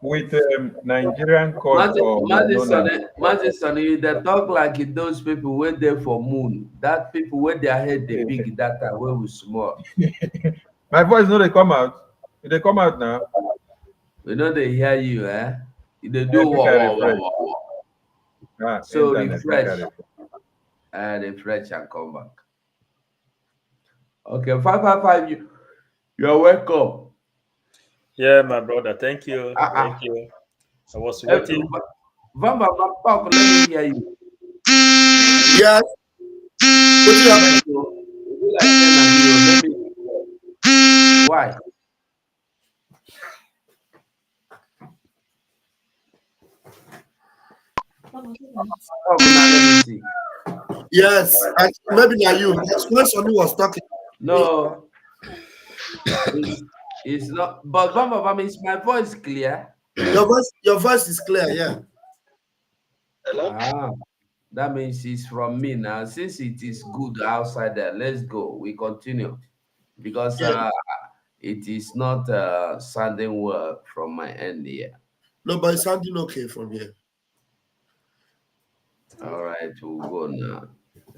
with Nigerian court or Madison, you dey talk like those people wey dey for moon. That people wey their head dey big that time wey we small. My voice no dey come out. They come out now. We no dey hear you, eh? You dey do Make I wow, wow, wow, refresh. wow, wow. So Internet, make I refresh, refresh. refresh and come back. Okay, 555. You're welcome. Yeah, my brother. Thank you. Thank Uh-uh. you. I was waiting. Vamba, let me hear you. Yes. What you have? Let me. Why? Let me see. Yes. Maybe not you. That's when somebody was talking. No, it's not. But Vamba, is my voice clear? Your voice is clear, yeah. Ah, that means it's from me now. Since it is good outside there, let's go. We continue because Yeah. it is not sounding well from my end here. No, but it's sounding okay from here. All right, we'll go now.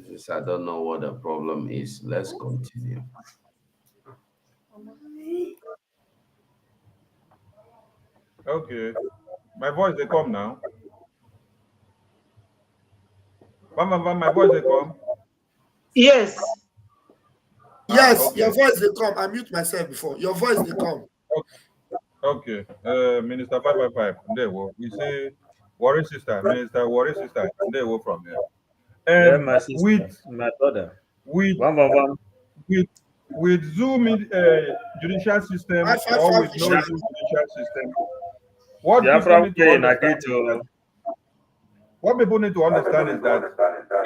Since I don't know what the problem is, let's continue. Okay. My voice they come now. My voice they come. Yes. Yes, Okay. your voice they come. I mute myself before. Your voice they come. Okay. Minister 555. There we say worry sister, Minister worry sister. There from here. Yeah, my sister, with my brother. with One. with with Zoom judicial system or with no Zoom judicial system, what people need to understand what people need to understand is that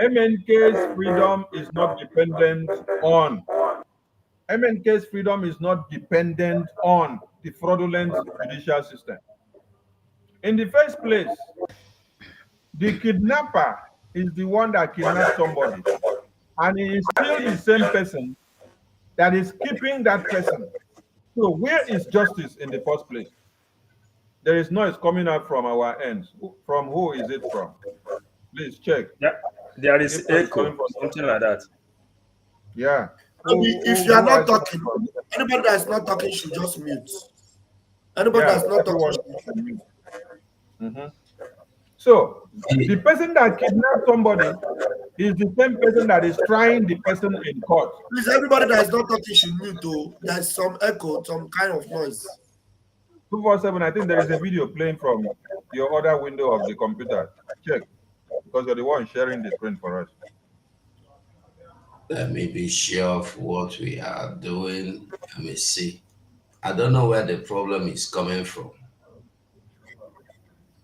MNK's freedom is not dependent on MNK's freedom is not dependent on the fraudulent judicial system. In the first place, the kidnapper is the one that kidnapped somebody, and he is still the same person that is keeping that person. So where is justice in the first place? There is noise coming out from our ends. From who is it from? Please check. Yeah, there is If noise echo, something like that. Yeah. If you are not talking, anybody that is not talking should just mute. Anybody that's not talking. So the person that kidnapped somebody is the same person that is trying the person in court. Please, everybody that is not talking should mute though. There's some echo, some kind of noise. 247, I think there is a video playing from your other window of the computer. Check. Because you're the one sharing the screen for us. Let me be sure of what we are doing. Let me see. I don't know where the problem is coming from.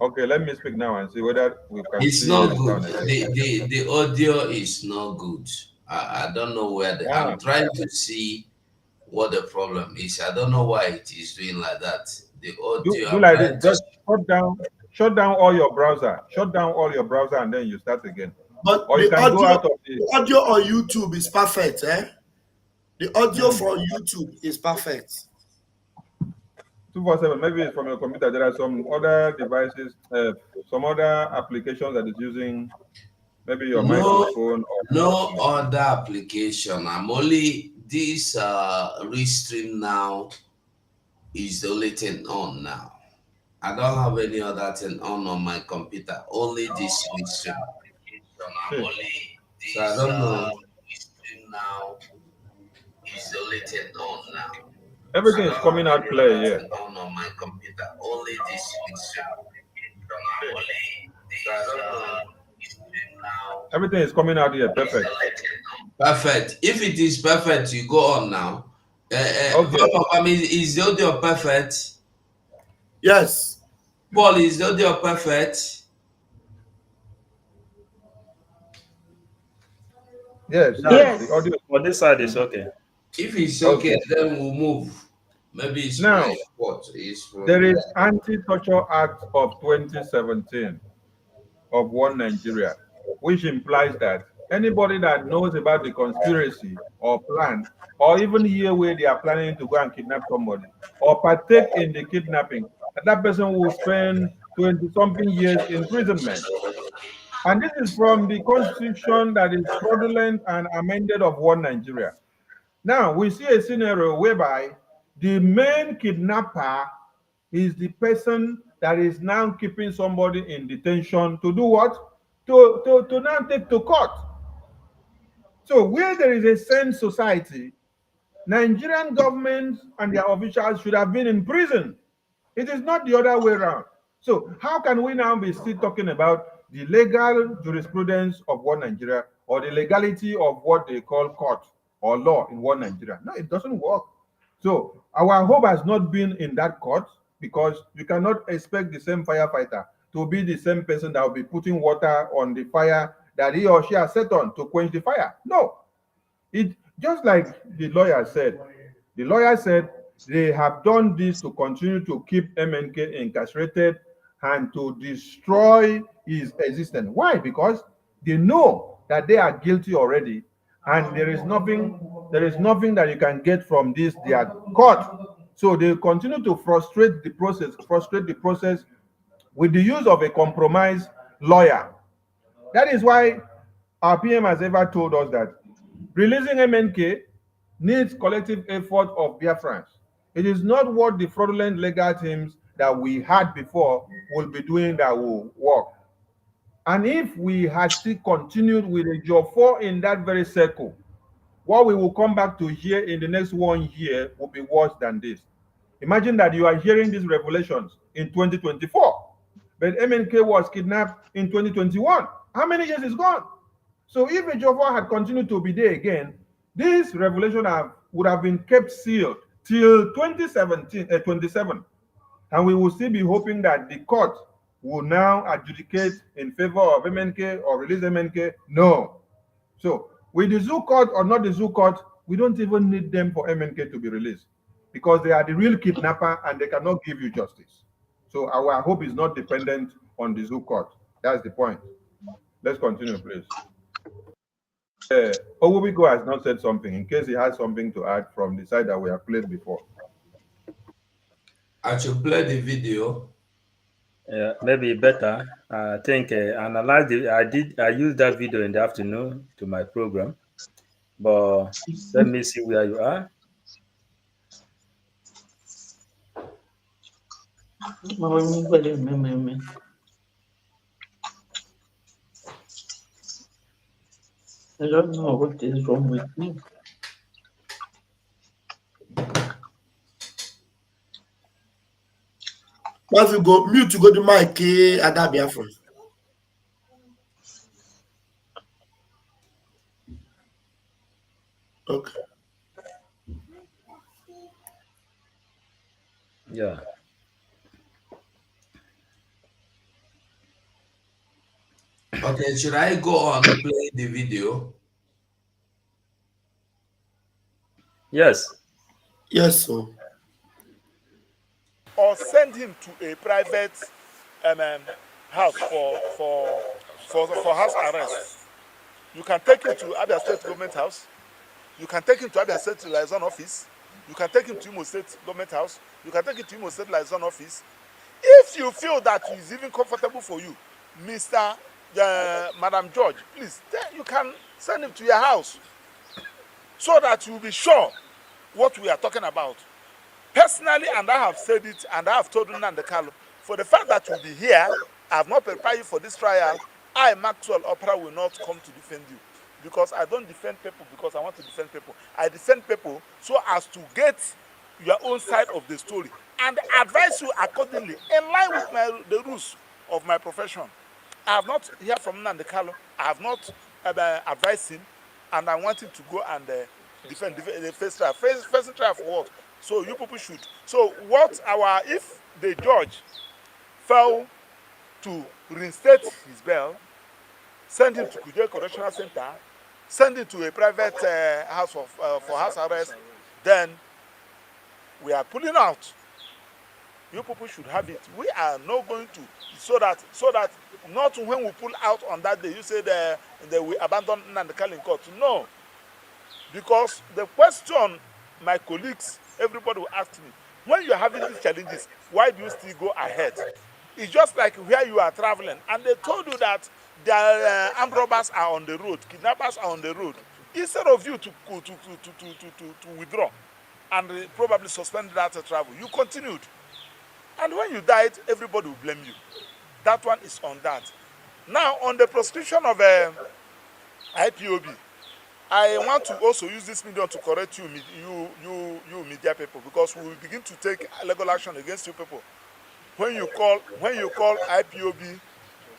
Okay, let me speak now and see whether we can It's see not the good. sound. The audio is not good. I don't know where I'm trying to see what the problem is. I don't know why it is doing like that. The audio. Do like this. Just shut down all your browser. Shut down all your browser and then you start again. But or you the can audio, go out of the audio on YouTube is perfect, eh? The audio for YouTube is perfect. 247, maybe it's from your computer. There are some other devices, some other applications that is using maybe your microphone. No other application. I'm only this Restream now is the only thing on now. I don't have any other thing on my computer. Only this Restream. So I don't know. Restream now is the only thing on now. Everything is coming out clear here. On my computer. Only this Restream. Everything is coming out here. Perfect. Perfect. If it is perfect, you go on now. I mean, is the audio perfect? Yes. Paul, is the audio perfect? Yes. Yes. The audio on this side is okay. If it's okay, then we'll move. Maybe it's now. my fault. There is Anti-Torture Act of 2017 of One Nigeria, which implies that anybody that knows about the conspiracy or plan, or even hear where they are planning to go and kidnap somebody, or partake in the kidnapping, that person will spend 20-something years imprisonment. And this is from the constitution that is fraudulent and amended of one Nigeria. Now, we see a scenario whereby the main kidnapper is the person that is now keeping somebody in detention to do what? To now take to court. So where there is a sane society, Nigerian government and their officials should have been in prison. It is not the other way around. So how can we now be still talking about the legal jurisprudence of one Nigeria or the legality of what they call court or law in one Nigeria? No, it doesn't work. So our hope has not been in that court, because you cannot expect the same firefighter to be the same person that will be putting water on the fire that he or she has set on to quench the fire. No. It just like the lawyer said. The lawyer said they have done this to continue to keep MNK incarcerated and to destroy his existence. Why? Because they know that they are guilty already, and there is nothing that you can get from this. They are caught. So they continue to frustrate the process with the use of a compromised lawyer. That is why our PM has ever told us that releasing MNK needs collective effort of Biafrans. It is not what the fraudulent legal teams that we had before will be doing that will work. And if we had still continued with a job 4 in that very circle, what we will come back to here in the next 1 year will be worse than this. Imagine that you are hearing these revelations in 2024, but MNK was kidnapped in 2021. How many years is gone? So if Ejiofor had continued to be there again, this revelation would have been kept sealed till 27, and we will still be hoping that the court will now adjudicate in favor of MNK or release MNK. No. So with the zoo court or not the zoo court, we don't even need them for MNK to be released, because they are the real kidnapper and they cannot give you justice. So our hope is not dependent on the zoo court. That's the point. Let's continue, please. Owubiko has not said something, in case he has something to add from the side that we have played before. I should play the video. Yeah, maybe better. I think I used that video in the afternoon to my program, but let me see where you are. I don't know what is wrong with me. Once you go mute, you go to mic at that Biafran. Okay. Yeah. Okay, should I go on play the video? Yes. Yes, sir. Or send him to a private house for house arrest. You can take him to Abia State Government House. You can take him to Abia State Liaison Office. You can take him to Imo State Government House. You can take him to Imo State Liaison Office. If you feel that it is even comfortable for you, Mr. Madam George, please, then you can send him to your house so that you will be sure what we are talking about. Personally, and I have said it, and I have told Nnamdi Kanu, for the fact that you'll be here, I have not prepared you for this trial. I, Maxwell Opera, will not come to defend you, because I don't defend people because I want to defend people. I defend people so as to get your own side of the story and advise you accordingly in line with the rules of my profession. I have not heard from Nnamdi Kanu. I have not advised him, and I want him to go and defend the first trial. First trial for what? So you people should. So if the judge failed to reinstate his bail, send him to Kuje Correctional Center, send him to a private house for house arrest, then we are pulling out. You people should have it. We are not going to, so that not when we pull out on that day, you say that we abandon Nandekal in court. No. Because the question my colleagues, everybody will ask me, when you are having these challenges, why do you still go ahead? It's just like where you are traveling, and they told you that the armed robbers are on the road, kidnappers are on the road. Instead of you to withdraw and probably suspend that travel, you continued. And when you died, everybody will blame you. That one is on that. Now, on the proscription of IPOB, I want to also use this medium to correct you media people, because we will begin to take legal action against you people. When you call IPOB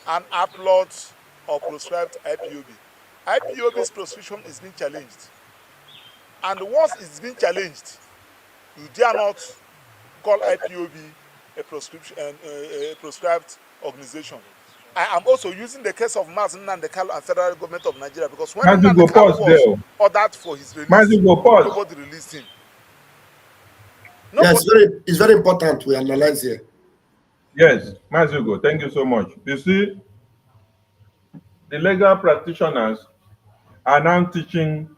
an upload or proscribed IPOB, IPOB's proscription is being challenged. And once it's been challenged, you dare not call IPOB a proscribed organization. I am also using the case of Mazin Nandekal and federal government of Nigeria, because when Nandekal was ordered for his release, nobody released him. Yes, it's very important we analyze here. Yes, Mazugo, thank you so much. You see, the legal practitioners are now teaching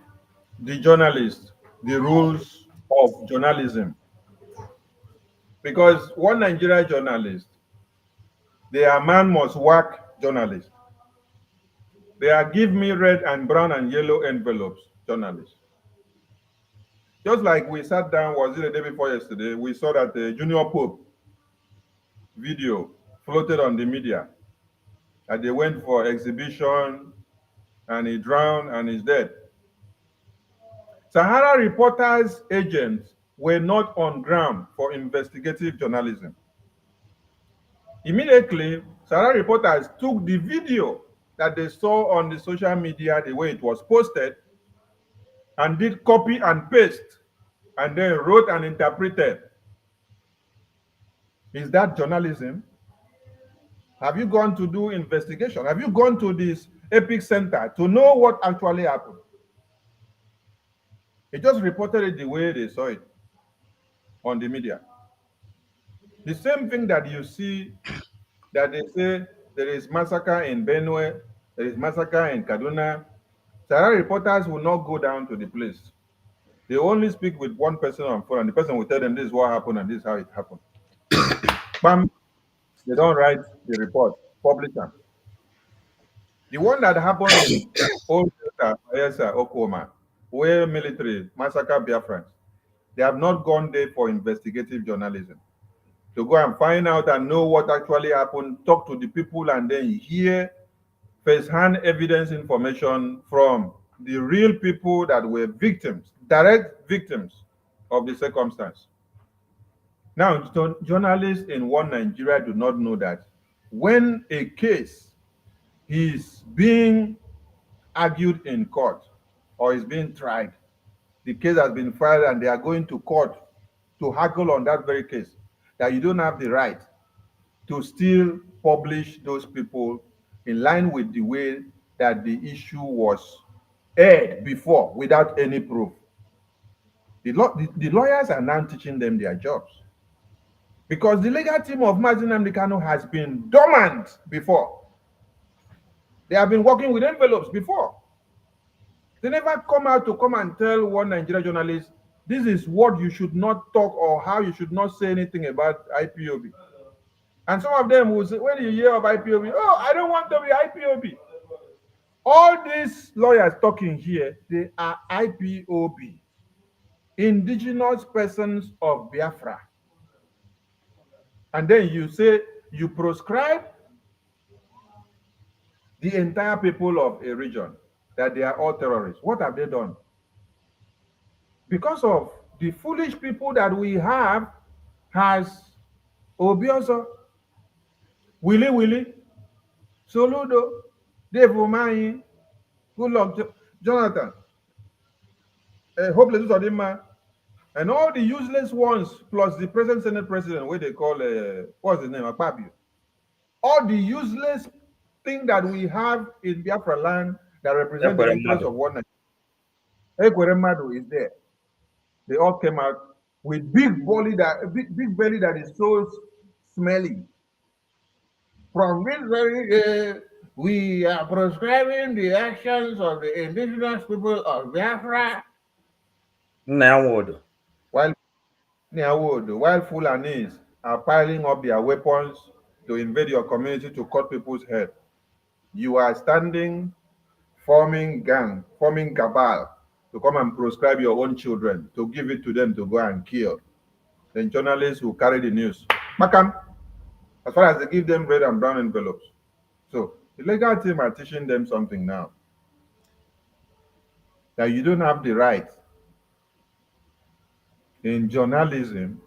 the journalists the rules of journalism. Because one Nigerian journalist, they are man must work journalists. They are give me red and brown and yellow envelopes journalists. Just like we sat down, was it the day before yesterday, we saw that the Junior Pope video floated on the media, that they went for exhibition and he drowned and he's dead. Sahara Reporters agents were not on ground for investigative journalism. Immediately, Sahara Reporters took the video that they saw on the social media, the way it was posted, and did copy and paste, and then wrote and interpreted. Is that journalism? Have you gone to do investigation? Have you gone to this Epic Center to know what actually happened? They just reported it the way they saw it on the media. The same thing that you see, that they say there is massacre in Benue, there is massacre in Kaduna. Sahara Reporters will not go down to the place. They only speak with one person on phone, and the person will tell them this is what happened and this is how it happened. Bam, they don't write the report, publish them. The one that happened in Old Okoma, where military massacre Biafrans, they have not gone there for investigative journalism, to go and find out and know what actually happened, talk to the people, and then hear first-hand evidence information from the real people that were victims, direct victims of the circumstance. Now, journalists in one Nigeria do not know that when a case is being argued in court or is being tried, the case has been filed and they are going to court to haggle on that very case, that you don't have the right to still publish those people in line with the way that the issue was aired before without any proof. The lawyers are now teaching them their jobs, because the legal team of Mazin Amdekano has been dormant before. They have been working with envelopes before. They never come out to come and tell one Nigerian journalist, this is what you should not talk or how you should not say anything about IPOB. And some of them will say, when you hear of IPOB, oh, I don't want to be IPOB. All these lawyers talking here, they are IPOB, indigenous persons of Biafra. And then you say you proscribe the entire people of a region, that they are all terrorists. What have they done? Because of the foolish people that we have, has Obioso, Willy, Soludo, Dave Umahi, good luck, Jonathan, Hopeless Odima, and all the useless ones, plus the present Senate president, what they call, what's his name, Akpabio. All the useless thing that we have in Biafra land that represent the interest of one nation. Ekweremadu is there. They all came out with big belly that is so smelly. From this very day, we are prescribing the actions of the indigenous people of Biafra. While Fulanis are piling up their weapons to invade your community to cut people's head, you are standing, forming cabal to come and prescribe your own children, to give it to them to go and kill. Then journalists will carry the news. Makam, as far as they give them red and brown envelopes. So the legal team are teaching them something now. That you don't have the right in journalism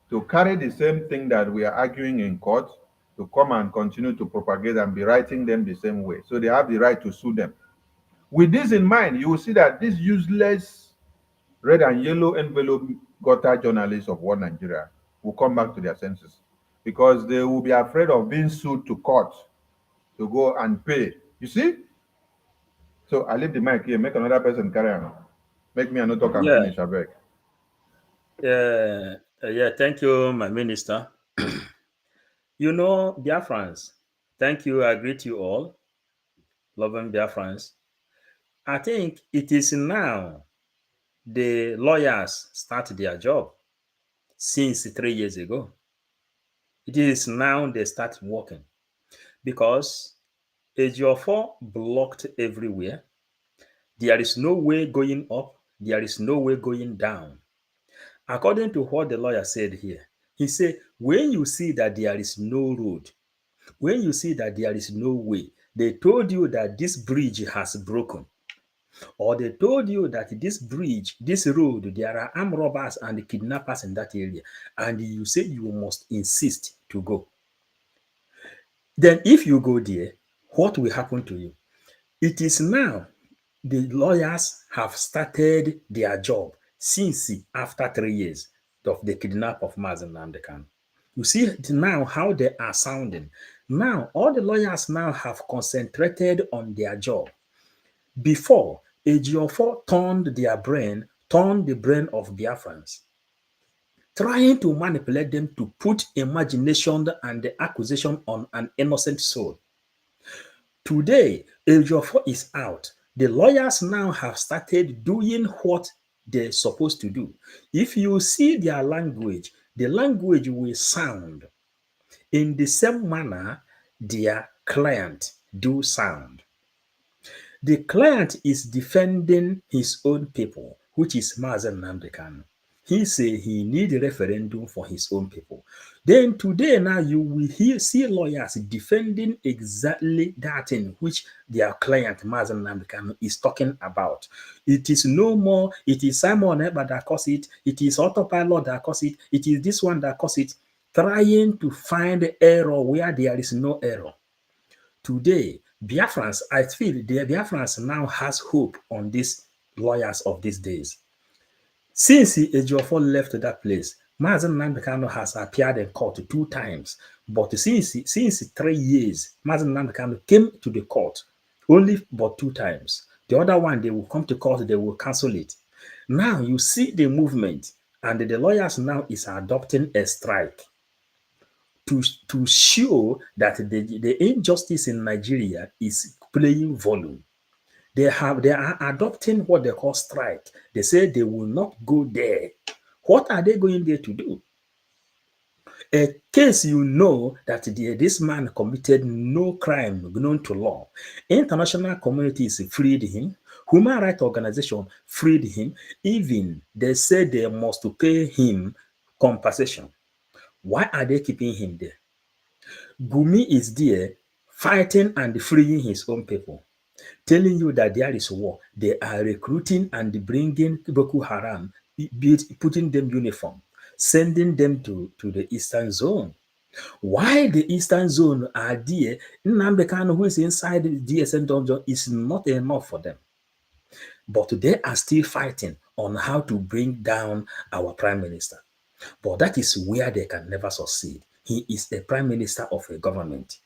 to carry the same thing that we are arguing in court to come and continue to propagate and be writing them the same way. So they have the right to sue them. With this in mind, you will see that these useless red and yellow envelope gutter journalists of One Nigeria will come back to their senses because they will be afraid of being sued to court to go and pay. You see? So I leave the mic here, make another person carry on. Make me a talk and finish, I beg. Yeah, thank you, my minister. You know, Biafrans, thank you. I greet you all, loving Biafrans. I think it is now the lawyers start their job since 3 years ago. It is now they start working because Ejiofor blocked everywhere. There is no way going up. There is no way going down. According to what the lawyer said here, he said, when you see that there is no road, when you see that there is no way, they told you that this bridge has broken, or they told you that this bridge, this road, there are armed robbers and kidnappers in that area, and you say you must insist to go. Then if you go there, what will happen to you? It is now the lawyers have started their job since after 3 years of the kidnap of Mazen Nnamdi Kanu. You see now how they are sounding. Now, all the lawyers now have concentrated on their job. Before, Ejiofor turned the brain of Biafrans, trying to manipulate them to put imagination and the accusation on an innocent soul. Today, Ejiofor is out. The lawyers now have started doing what they're supposed to do. If you see their language, the language will sound in the same manner their client do sound. The client is defending his own people, which is Mazen Nnamdi Kanu. He say he need a referendum for his own people. Then today now you will see lawyers defending exactly that thing which their client Mazen Nnamdi Kanu is talking about. It is no more, it is Simon Ekpa that caused it, it is autopilot that caused it, it is this one that caused it, trying to find error where there is no error. Today, Biafrans, I feel the Biafrans now has hope on these lawyers of these days. Since Ejiofor left that place, Mazen Nnamdi Kanu has appeared in court 2 times. But since 3 years, Mazen Nnamdi Kanu came to the court only but 2 times. The other one, they will come to court, they will cancel it. Now you see the movement, and the lawyers now is adopting a strike to show that the injustice in Nigeria is playing volume. They are adopting what they call strike. They say they will not go there. What are they going there to do? A case you know that this man committed no crime known to law. International communities freed him. Human rights organization freed him. Even they said they must pay him compensation. Why are they keeping him there? Gumi is there fighting and freeing his own people, telling you that there is war. They are recruiting and bringing Boko Haram, putting them uniform, sending them to the Eastern Zone. Why the Eastern Zone are there, Nnamdi Kanu, who is inside the DSM dungeon, is not enough for them. But they are still fighting on how to bring down our prime minister. But that is where they can never succeed. He is a prime minister of a government.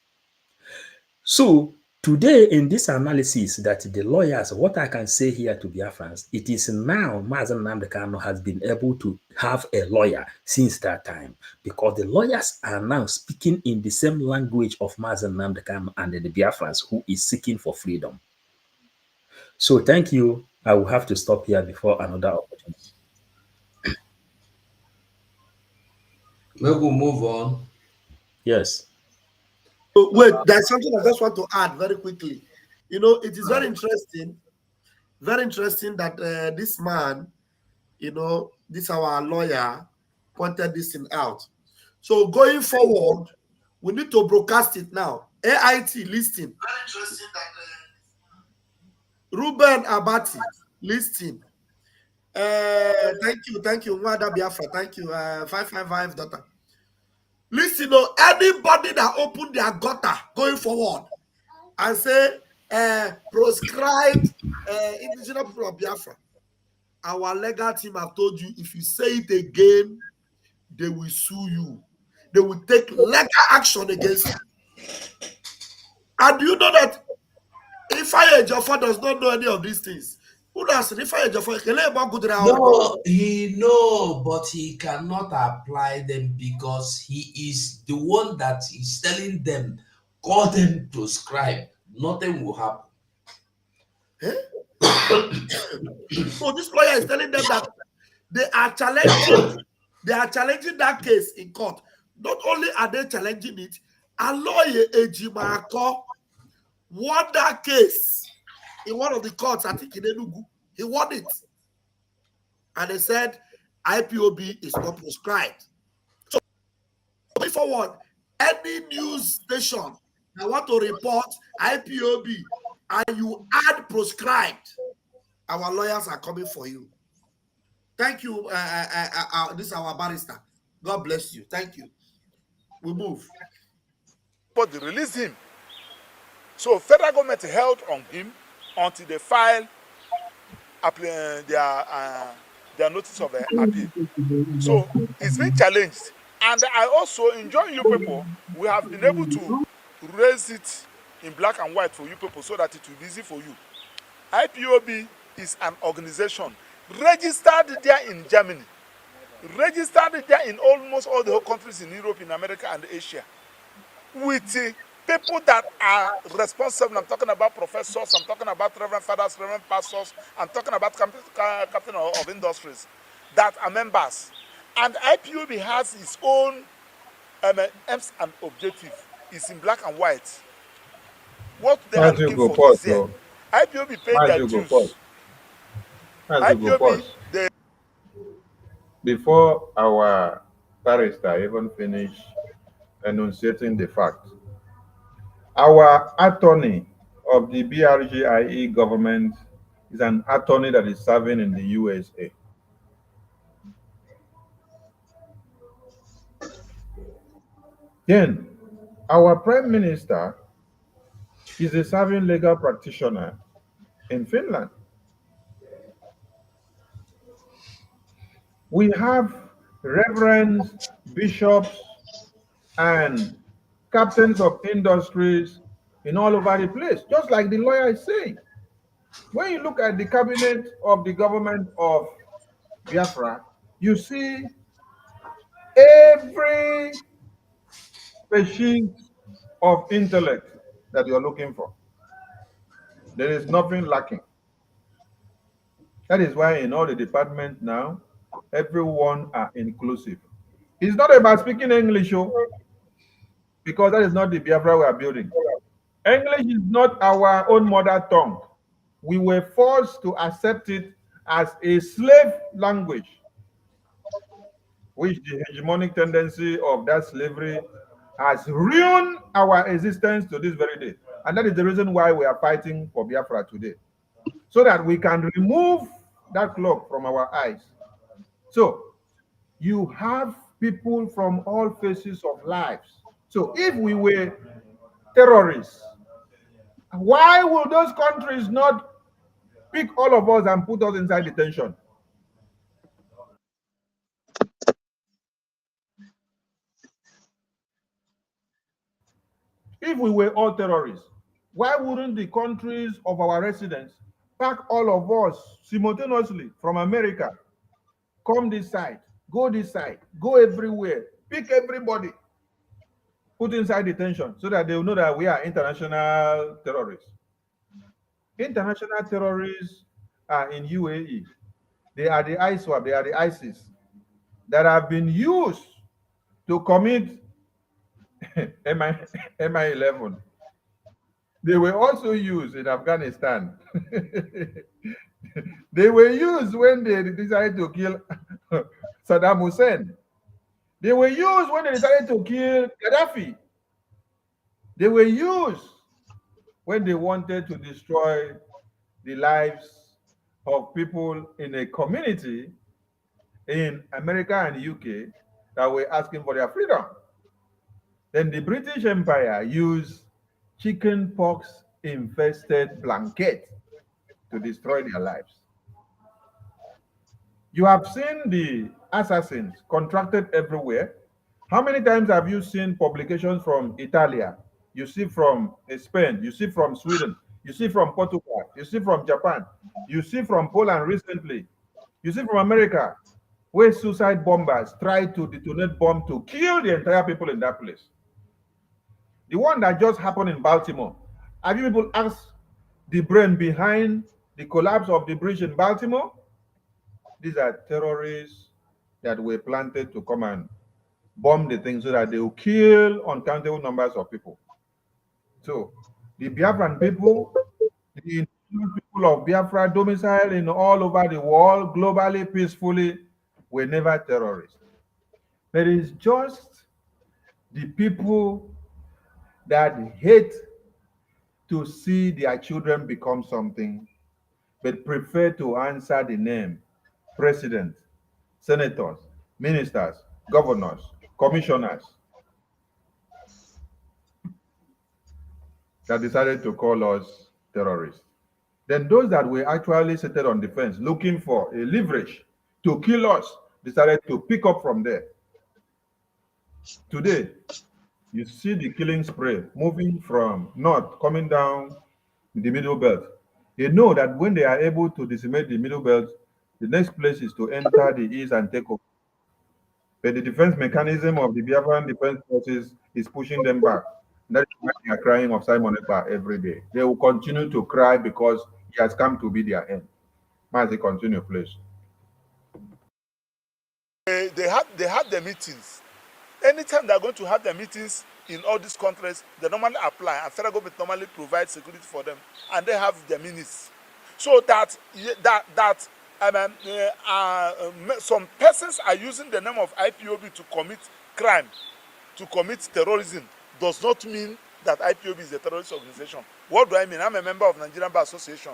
So Today, in this analysis that the lawyers, what I can say here to Biafrans, it is now Mazen Nnamdi Kanu has been able to have a lawyer since that time, because the lawyers are now speaking in the same language of Mazen Nnamdi Kanu and the Biafrans who is seeking for freedom. So thank you. I will have to stop here before another opportunity. Maybe we'll move on. Yes. So wait, there's something I just want to add very quickly. You know, it is very interesting that this man, you know, this our lawyer pointed this thing out. So going forward, we need to broadcast it now. AIT listing. Very interesting that Ruben Abati listing. Thank you, Mwada Biafra. Thank you, 555 daughter. Listen, anybody that opened their gutter going forward and say proscribed indigenous people of Biafra, our legal team have told you, if you say it again, they will sue you. They will take legal action against you. And you know that Ifeanyi Ejiofor does not know any of these things. Who does Ifeanyi Ejiofor? No, he know, but he cannot apply them because he is the one that is telling them, call them proscribed. Nothing will happen. So this lawyer is telling them that they are challenging that case in court. Not only are they challenging it, a lawyer Ejimako won that case in one of the courts, I think in Enugu. He won it. And they said IPOB is not prescribed. So going forward, any news station that want to report IPOB and you add proscribed, our lawyers are coming for you. Thank you. This is our barrister. God bless you. Thank you. We move. But they released him. So federal government held on him until they file their notice of appeal. So it's been challenged. And I also enjoy you people. We have been able to raise it in black and white for you people so that it will be easy for you. IPOB is an organization registered there in Germany, registered there in almost all the whole countries in Europe, in America, and Asia, with people that are responsible. I'm talking about professors, I'm talking about reverend fathers, reverend pastors, I'm talking about captain of industries that are members. And IPOB has its own aims and objective. It's in black and white. What they are looking for is there. IPOB paid their dues. IPOB, they... Before our barrister even finish enunciating the fact, our attorney of the BRGIE government is an attorney that is serving in the USA. Then, our prime minister is a serving legal practitioner in Finland. We have reverends, bishops, and captains of industries in all over the place, just like the lawyer is saying. When you look at the cabinet of the government of Biafra, you see every species of intellect that you're looking for. There is nothing lacking. That is why in all the departments now, everyone are inclusive. It's not about speaking English, because that is not the Biafra we are building. English is not our own mother tongue. We were forced to accept it as a slave language, which the hegemonic tendency of that slavery has ruined our existence to this very day. And that is the reason why we are fighting for Biafra today, so that we can remove that cloak from our eyes. So you have people from all phases of lives. So if we were terrorists, why will those countries not pick all of us and put us inside detention? If we were all terrorists, Why wouldn't the countries of our residents pack all of us simultaneously from America, come this side, go everywhere, pick everybody, put inside detention so that they will know that we are international terrorists. International terrorists are in UAE. They are the ISWAP, they are the ISIS that have been used to commit MI11. They were also used in Afghanistan. They were used when they decided to kill Saddam Hussein. They were used when they decided to kill Gaddafi. They were used when they wanted to destroy the lives of people in a community in America and UK that were asking for their freedom. Then the British Empire used chicken pox infested blanket to destroy their lives. You have seen the assassins contracted everywhere. How many times have you seen publications from Italia? You see from Spain, you see from Sweden, you see from Portugal, you see from Japan, you see from Poland recently, you see from America, where suicide bombers tried to detonate bomb to kill the entire people in that place. The one that just happened in Baltimore. Have you people asked the brain behind the collapse of the bridge in Baltimore? These are terrorists that were planted to come and bomb the thing so that they will kill uncountable numbers of people. So the Biafran people, the people of Biafra domicile in all over the world, globally, peacefully, were never terrorists. There is just the people that hate to see their children become something, but prefer to answer the name president, senators, ministers, governors, commissioners, that decided to call us terrorists. Then those that were actually seated on the fence looking for a leverage to kill us decided to pick up from there. Today, you see the killing spree moving from north, coming down the middle belt. They know that when they are able to decimate the middle belt, the next place is to enter the east and take over. But the defense mechanism of the Biafran defense forces is pushing them back. That is why they are crying of Simon Ekpa every day. They will continue to cry because he has come to be their end. Might they continue, please? They have the meetings. Anytime they're going to have their meetings in all these countries, they normally apply, and federal government normally provides security for them, and they have their minutes. So that some persons are using the name of IPOB to commit crime, to commit terrorism, does not mean that IPOB is a terrorist organization. What do I mean? I'm a member of Nigerian Bar Association.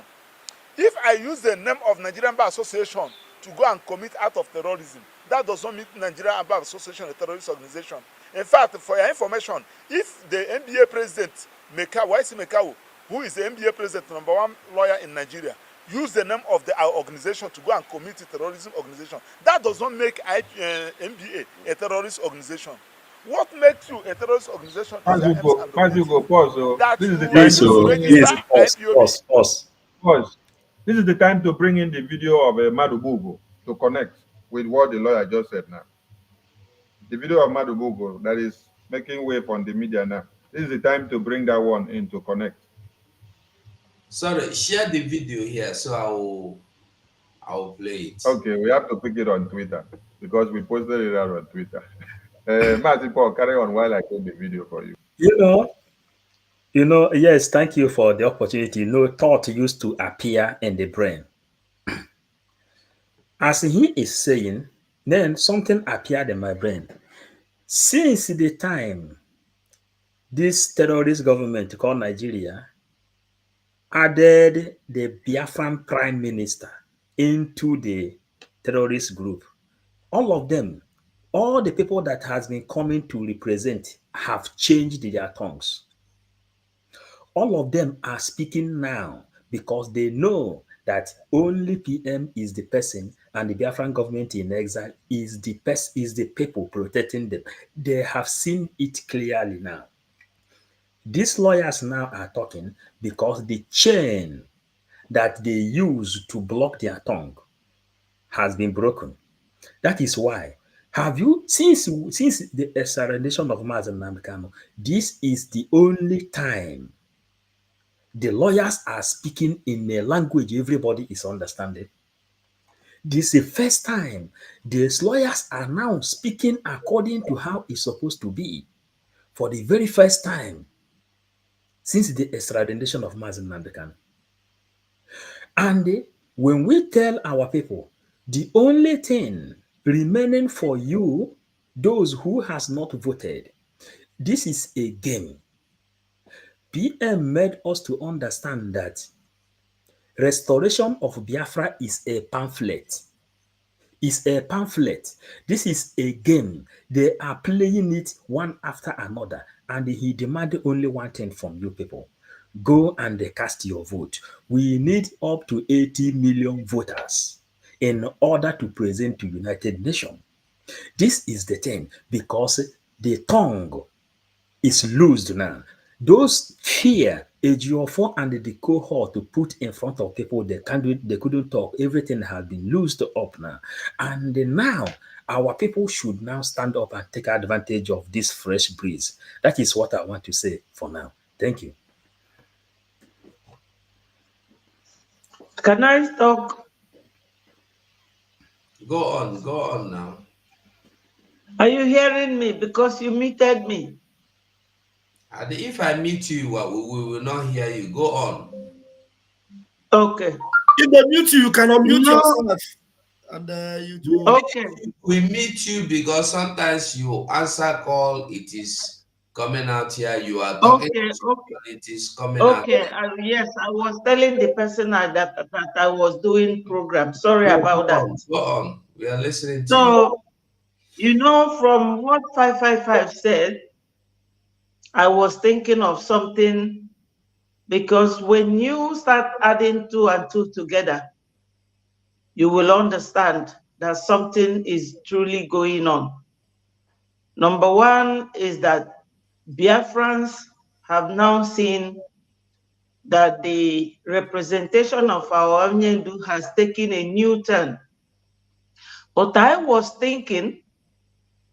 If I use the name of Nigerian Bar Association to go and commit act of terrorism, that does not make Nigerian Bar Association a terrorist organization. In fact, for your information, if the NBA president, Mekau, who is the NBA president, #1 lawyer in Nigeria, use the name of our organization to go and commit a terrorism organization, that does not make NBA a terrorist organization. What makes you a terrorist organization is As you go, pause. So this is the time pause. This is the time to bring in the video of Madubugo to connect with what the lawyer just said now. The video of Madubugo that is making wave on the media now. This is the time to bring that one in to connect. Sorry, share the video here so I'll play it. Okay, we have to pick it on Twitter because we posted it out on Twitter. Martin Paul, carry on while I take the video for you. Yes, thank you for the opportunity. Thought used to appear in the brain. As he is saying, then something appeared in my brain. Since the time this terrorist government called Nigeria added the Biafran prime minister into the terrorist group, all of them, all the people that has been coming to represent have changed their tongues. All of them are speaking now because they know that only PM is the person and the Biafran government in exile is the people protecting them. They have seen it clearly now. These lawyers now are talking because the chain that they use to block their tongue has been broken. That is why. Have you since the extradition of Mazen Namikano, this is the only time the lawyers are speaking in a language everybody is understanding. This is the first time these lawyers are now speaking according to how it's supposed to be for the very first time since the extradition of Mazen Namikano. And when we tell our people, the only thing remaining for you, those who has not voted, this is a game. PM made us to understand that restoration of Biafra is a pamphlet. Is a pamphlet. This is a game. They are playing it one after another. And he demanded only one thing from you people. Go and cast your vote. We need up to 80 million voters in order to present to United Nations. This is the thing, because the tongue is loosed now. Those fear Ejiofor and the cohort to put in front of people, they couldn't talk. Everything has been loosed up now. And now our people should now stand up and take advantage of this fresh breeze. That is what I want to say for now. Thank you. Can I talk? Go on now. Are you hearing me? Because you muted me. And if I meet you, we will not hear you. Go on. Okay. If they mute you, you can unmute yourself. And you do. Okay. We meet you because sometimes you answer call, it is coming out here. You are talking, it is coming out. Okay. Yes, I was telling the person that I was doing program. Sorry about that. Go on. We are listening to So, you know, from what 555 said, I was thinking of something, because when you start adding 2 and 2 together, you will understand that something is truly going on. Number one is that Biafrans have now seen that the representation of our Onyendu has taken a new turn. But I was thinking,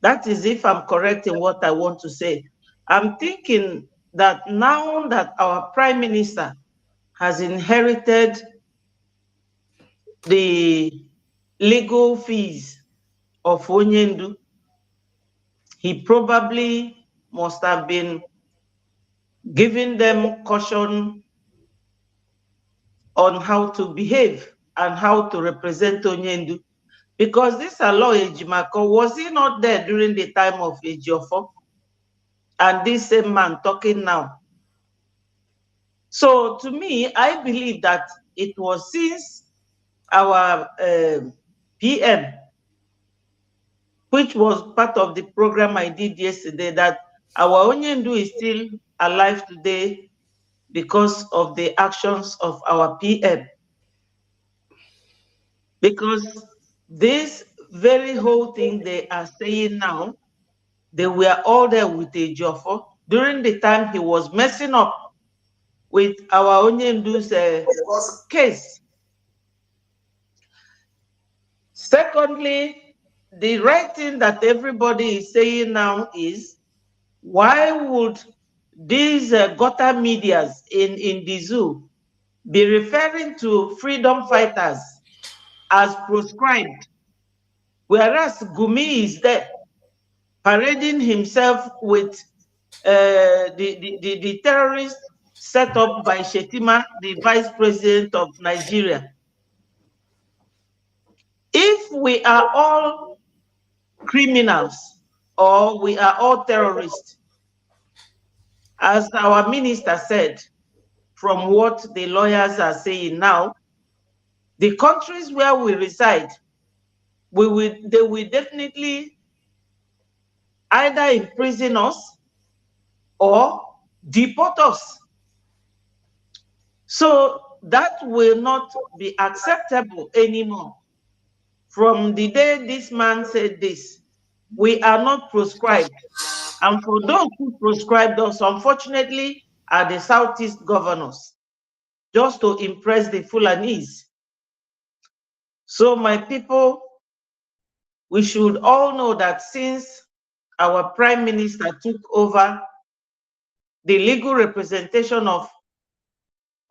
that is if I'm correct in what I want to say, I'm thinking that now that our Prime Minister has inherited the legal fees of Onyendu, he probably must have been giving them caution on how to behave and how to represent Onyendu. Because this Alo Ejimako, was he not there during the time of Ejiofor? And this same man talking now. So to me, I believe that it was since our PM, which was part of the program I did yesterday, that our Onyendu is still alive today because of the actions of our PM. Because this very whole thing they are saying now, they were all there with Ejiofor during the time he was messing up with our Onyendu's case. Secondly, the right thing that everybody is saying now is, why would these gutter medias in the zoo be referring to freedom fighters as proscribed, whereas Gumi is there parading himself with the terrorists set up by Shetima, the vice president of Nigeria? If we are all criminals or we are all terrorists, as our minister said, from what the lawyers are saying now, the countries where we reside, they will definitely either imprison us or deport us. So that will not be acceptable anymore. From the day this man said this, we are not proscribed. And for those who proscribe those, unfortunately, are the Southeast governors, just to impress the Fulanese. So my people, we should all know that since our Prime Minister took over the legal representation of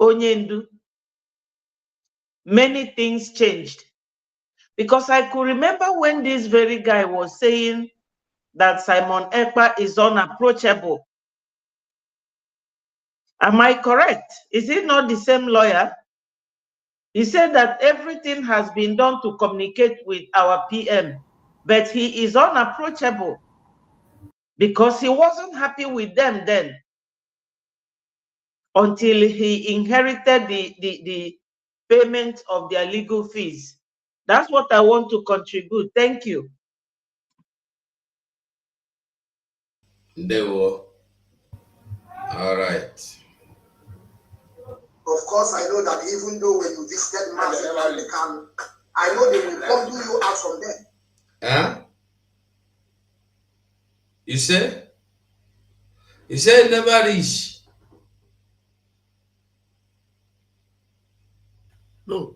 Onyendu, many things changed. Because I could remember when this very guy was saying that Simon Ekpa is unapproachable. Am I correct? Is it not the same lawyer? He said that everything has been done to communicate with our PM, but he is unapproachable because he wasn't happy with them then until he inherited the payment of their legal fees. That's what I want to contribute. Thank you. They were. All right. Of course, I know that even though when you visited Massive, I know they will bundle you out from there. Huh? You say? You say never reach. No.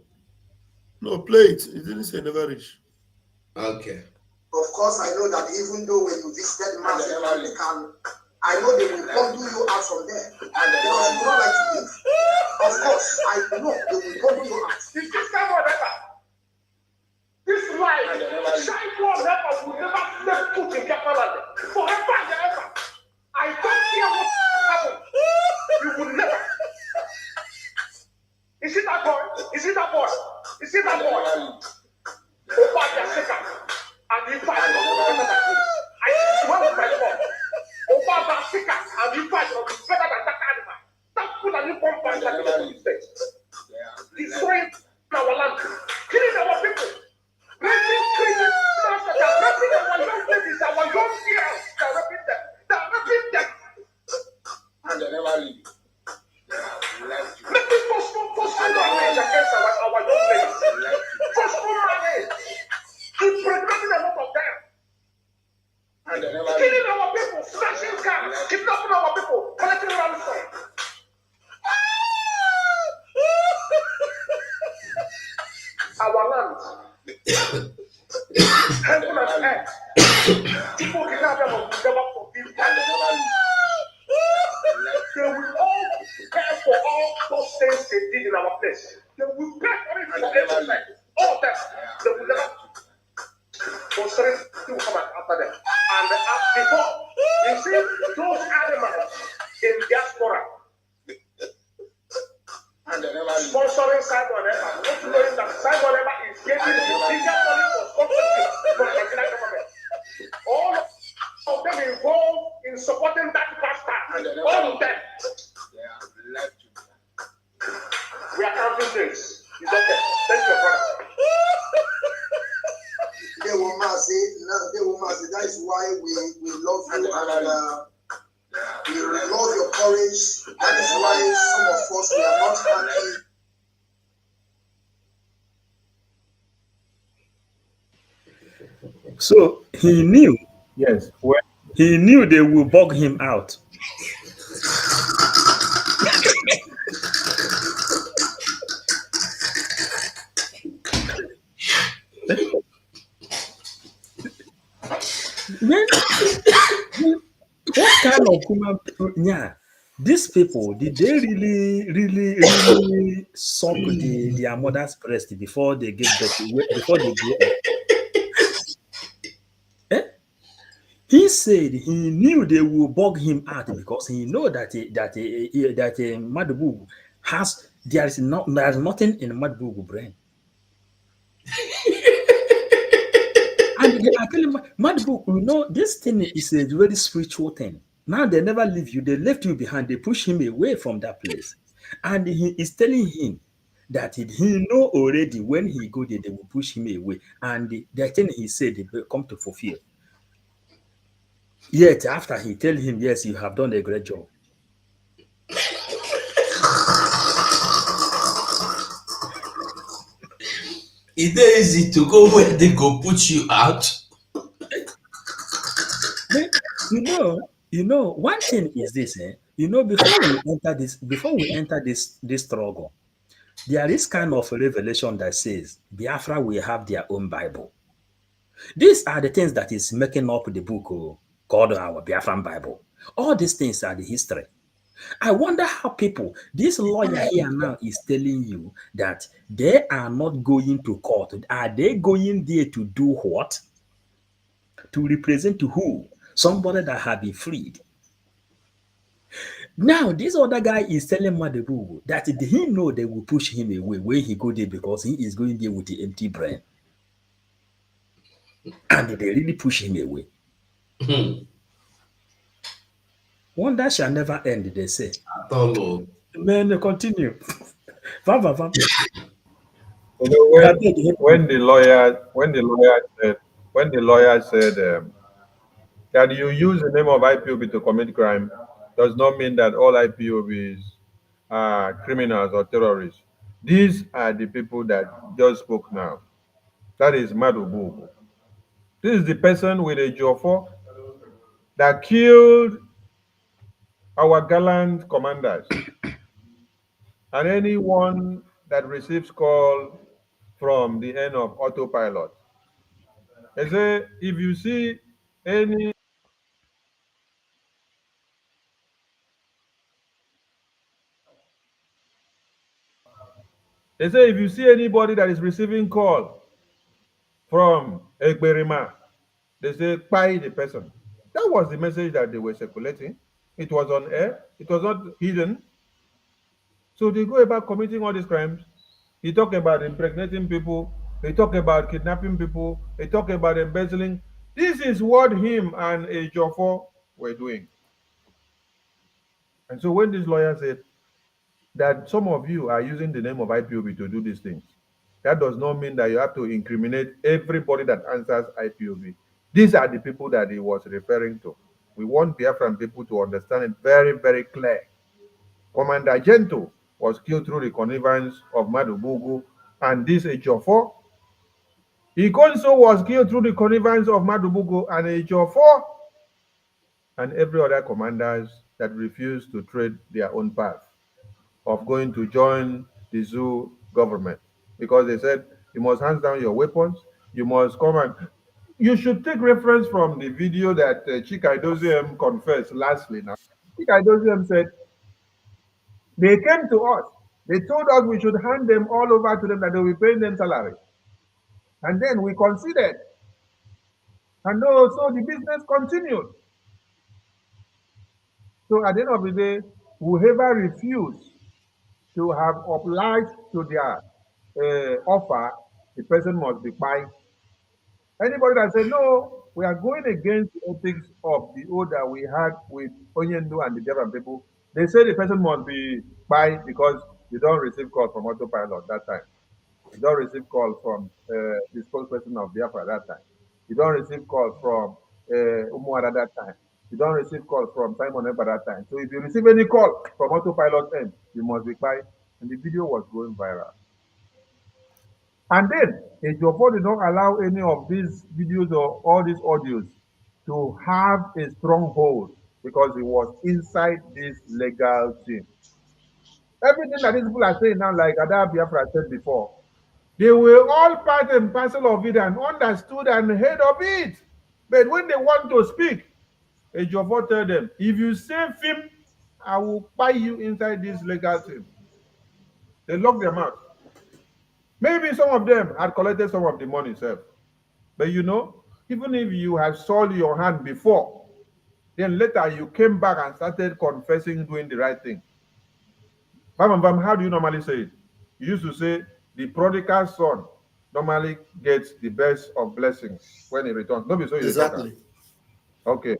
No, play it. It didn't say never reach. Okay. Of course, I know that even though when you visited Massive, I know they will bundle you out from there. Because you do not like to leave. Of course, I know they will bundle you out. This life, Simon Ekpa will never step foot in Capaland forever and ever. I don't care what happens. You will never. Is it that boy? Is it that boy? Is it that boy? Opa Yaseka and he fight for better than this. I swear with my God. Opa Yaseka and he fight for better than that animal. That food and you come back like the state. Destroying our land, killing our people. Raping criminals, they are raping our young ladies, our young girls, they are raping them. They are raping them. And they never leave. Making forceful marriage against our young ladies. Forceful marriage. Impregnating a lot of them. And they never Killing our people, smashing cars, kidnapping our people, collecting ransom. Our land. Heaven and earth. People kidnap them and will never forgive them. They will all pay for all those things they did in our place. They will pay for it for everything. All of them. They will never. Concerning people come after them. And before, you see those animals in diaspora. And they never leave. Sponsoring Simon Ekpa, not knowing that Simon Ekpa is getting the bigger money for sponsorship from the Nigerian government. All of them involved in supporting that bastard. All of them. We are counting days. It's okay. Thank you, brother. They will say, that is why we love you and we love your courage. That is why some of us we are not happy. So he knew. Yes. Well, He knew they will bug him out. What kind of human people? Yeah, these people, did they really suck their mother's breast before they give birth, before they grow up? Eh? He said he knew they will bug him out because he know that Madubugu there's nothing in Madubugu brain. And they are telling Madubugu, this thing is a very spiritual thing. Now they never leave you, they left you behind, they push him away from that place. And he is telling him that he know already when he go there, they will push him away. And the thing he said, they will come to fulfill. Yet after he tell him, yes, you have done a great job. Is it easy to go where they go put you out? One thing is this, before we enter this struggle, there is kind of a revelation that says Biafra will have their own Bible. These are the things that is making up the book called our Biafran Bible. All these things are the history. I wonder how this lawyer here now is telling you that they are not going to court. Are they going there to do what? To represent to who? Somebody that have been freed. Now, this other guy is telling Madebu that he know they will push him away when he go there because he is going there with the empty brain. And they really push him away. Wonder shall never end, they say. Man, continue. When the lawyer said that you use the name of IPOB to commit crime does not mean that all IPOBs are criminals or terrorists. These are the people that just spoke now. That is Madubu. This is the person with a Jofo that killed our gallant commanders. And anyone that receives call from the end of autopilot. They say if you see any anybody that is receiving call from Egberima, they say buy the person. That was the message that they were circulating. It was on air. It was not hidden. So they go about committing all these crimes. He talk about impregnating people. They talk about kidnapping people. They talk about embezzling. This is what him and Ejiofor were doing. And so when this lawyer said that some of you are using the name of IPOB to do these things, that does not mean that you have to incriminate everybody that answers IPOB. These are the people that he was referring to. We want Biafran people to understand it very, very clear. Commander Gento was killed through the connivance of Madubugu, and this Ejiofor. Ikonso was killed through the connivance of Madubugu and Ejiofor, and every other commanders that refused to tread their own path of going to join the zoo government, because they said you must hands down your weapons, you must come and you should take reference from the video that Chika Idoziem confessed lastly. Now, Chika Idoziem said they came to us, they told us we should hand them all over to them, that they will pay them salary, and then we considered, and so the business continued. So at the end of the day, whoever refused to have obliged to their offer, the person must be fined. Anybody that said, no, we are going against the ethics of the oath that we had with Onyendu and the Biafran people, they say the person must be fined because you don't receive call from autopilot that time. You don't receive call from the spokesperson of Biafra that time. You don't receive call from Umuada that time. You don't receive call from Simon Eba that time. So if you receive any call from autopilot end, you must be fined. And the video was going viral. And then Ejiofor did not allow any of these videos or all these audios to have a stronghold because he was inside this legal team. Everything that these people are saying now, like Ada Biafra said before, they were all part and parcel of it and understood and heard of it. But when they want to speak, Ejiofor tell them, if you save him, I will buy you inside this legal team. They lock them out. Maybe some of them had collected some of the money itself. But even if you had sold your hand before, then later you came back and started confessing, doing the right thing. How do you normally say it? You used to say the prodigal son normally gets the best of blessings when he returns. Don't be so exactly. Okay.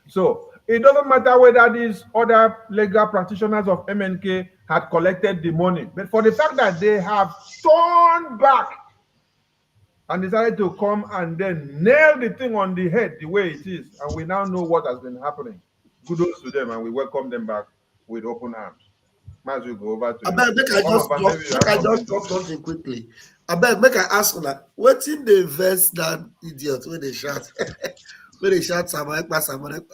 So it doesn't matter whether these other legal practitioners of MNK had collected the money, but for the fact that they have turned back and decided to come and then nail the thing on the head the way it is, and we now know what has been happening. Kudos to them, and we welcome them back with open arms. As we go over to I just talk something quickly. Make I ask that. What's in the verse that idiot when they shout? When they shout Samuel, we never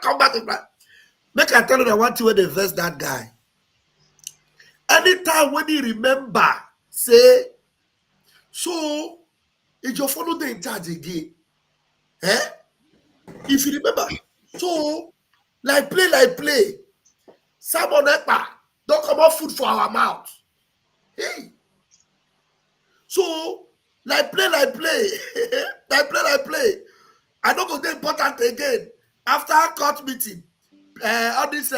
come back to that. Make I tell you that one thing when they verse that guy. Anytime when he remember, say, so if you follow the in charge again, if you remember, so like play, Simon Ekpa, don't come out food for our mouth. Hey. So like play, like play. I don't go to important again. After court meeting, all these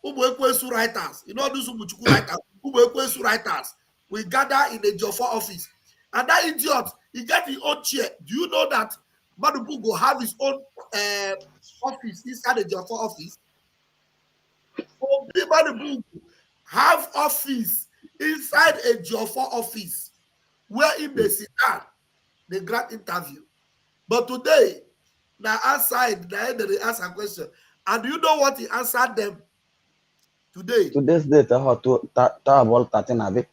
Umwekwesu writers, you know, all these Umwekwesu writers, we gather in the Joffa office. And that idiot, he get his own chair. Do you know that Madubu go have his own office inside the Joffa office? So Madubu have office inside a Joffa office where he may sit down, the grand interview. But today, now outside, they ask a question. And do you know what he answered them today? Today's date, about 13 of it.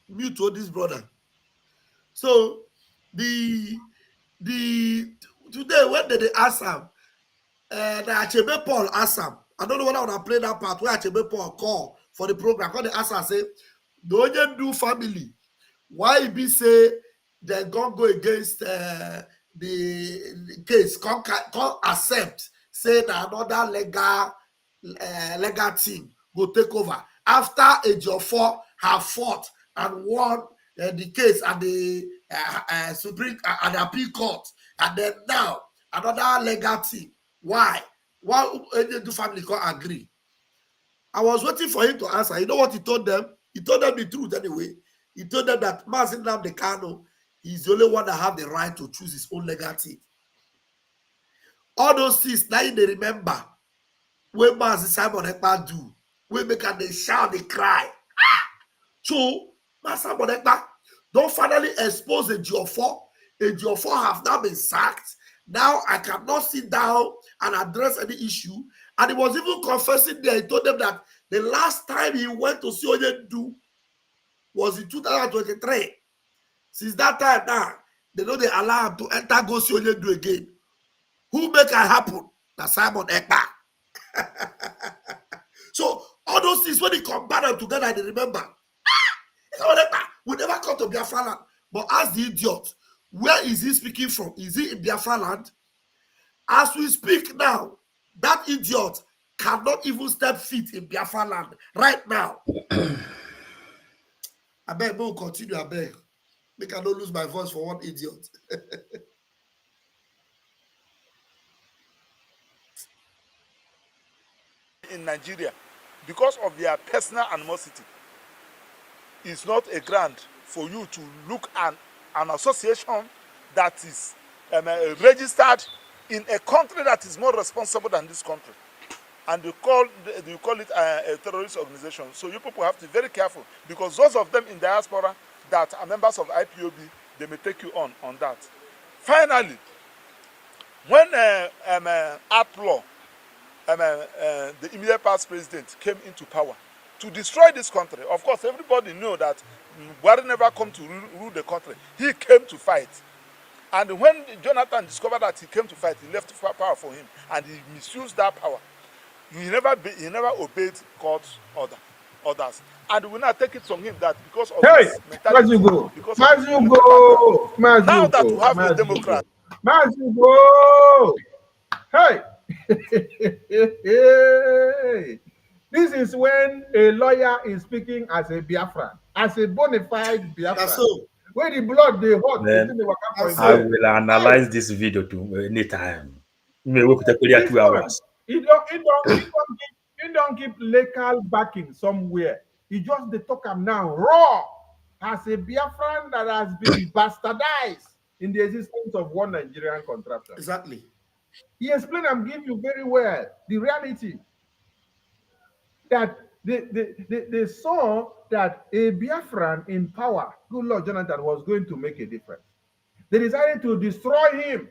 Mute to this brother. So the today when did they ask him? The Achebe Paul asked him. I don't know whether I would have played that part where Achebe Paul call for the program. When they ask him, say, the do family, why be say they gonna go against the case? Can't accept. Say that another legal team will take over after Ejiofor have fought and won the case at the Supreme and the Appeal Court, and then now another legal team. Why the family can't agree? I was waiting for him to answer. You know what he told them? He told them the truth anyway. He told them that Mazin Nnamdi Kanu is the only one that have the right to choose his own legal team. All those things, now they remember when Mazin Simon Ekpa do, when make and they shout, they cry. So, Mazin Simon Ekpa don't finally expose a Ejiofor. Ejiofor have now been sacked. Now I cannot sit down and address any issue. And he was even confessing there. He told them that the last time he went to see Oyedu was in 2023. Since that time now, they know they allow him to enter go see Oyedu again. Who make it happen? That's Simon Ekpa. So all those things, when they combine them together, they remember. We never come to Biafra land. But ask the idiot, where is he speaking from? Is he in Biafra land? As we speak now, that idiot cannot even step feet in Biafra land right now. I beg, we'll continue, I beg. Make I don't lose my voice for one idiot. In Nigeria, because of their personal animosity, it's not a grant for you to look at an association that is registered in a country that is more responsible than this country, and you call it a terrorist organization. So you people have to be very careful, because those of them in diaspora that are members of IPOB, they may take you on that. Finally, when Outlaw, the immediate past president, came into power to destroy this country, of course everybody knew that Buhari never come to rule the country. He came to fight. And when Jonathan discovered that he came to fight, he left power for him, and he misused that power. He never obeyed God's orders. And we now take it from him that because of his mentality, now that we have a Democrat. Hey! This is when a lawyer is speaking as a Biafran, as a bona fide Biafran. So, when the blood they hot, I will analyze this video to anytime. May we take 2 hours. He don't keep legal backing somewhere. He just the talk him now raw as a Biafran that has been bastardized in the existence of one Nigerian contraption. Exactly. He explained and gave you very well the reality that they saw that a Biafran in power, good Lord Jonathan, was going to make a difference. They decided to destroy him.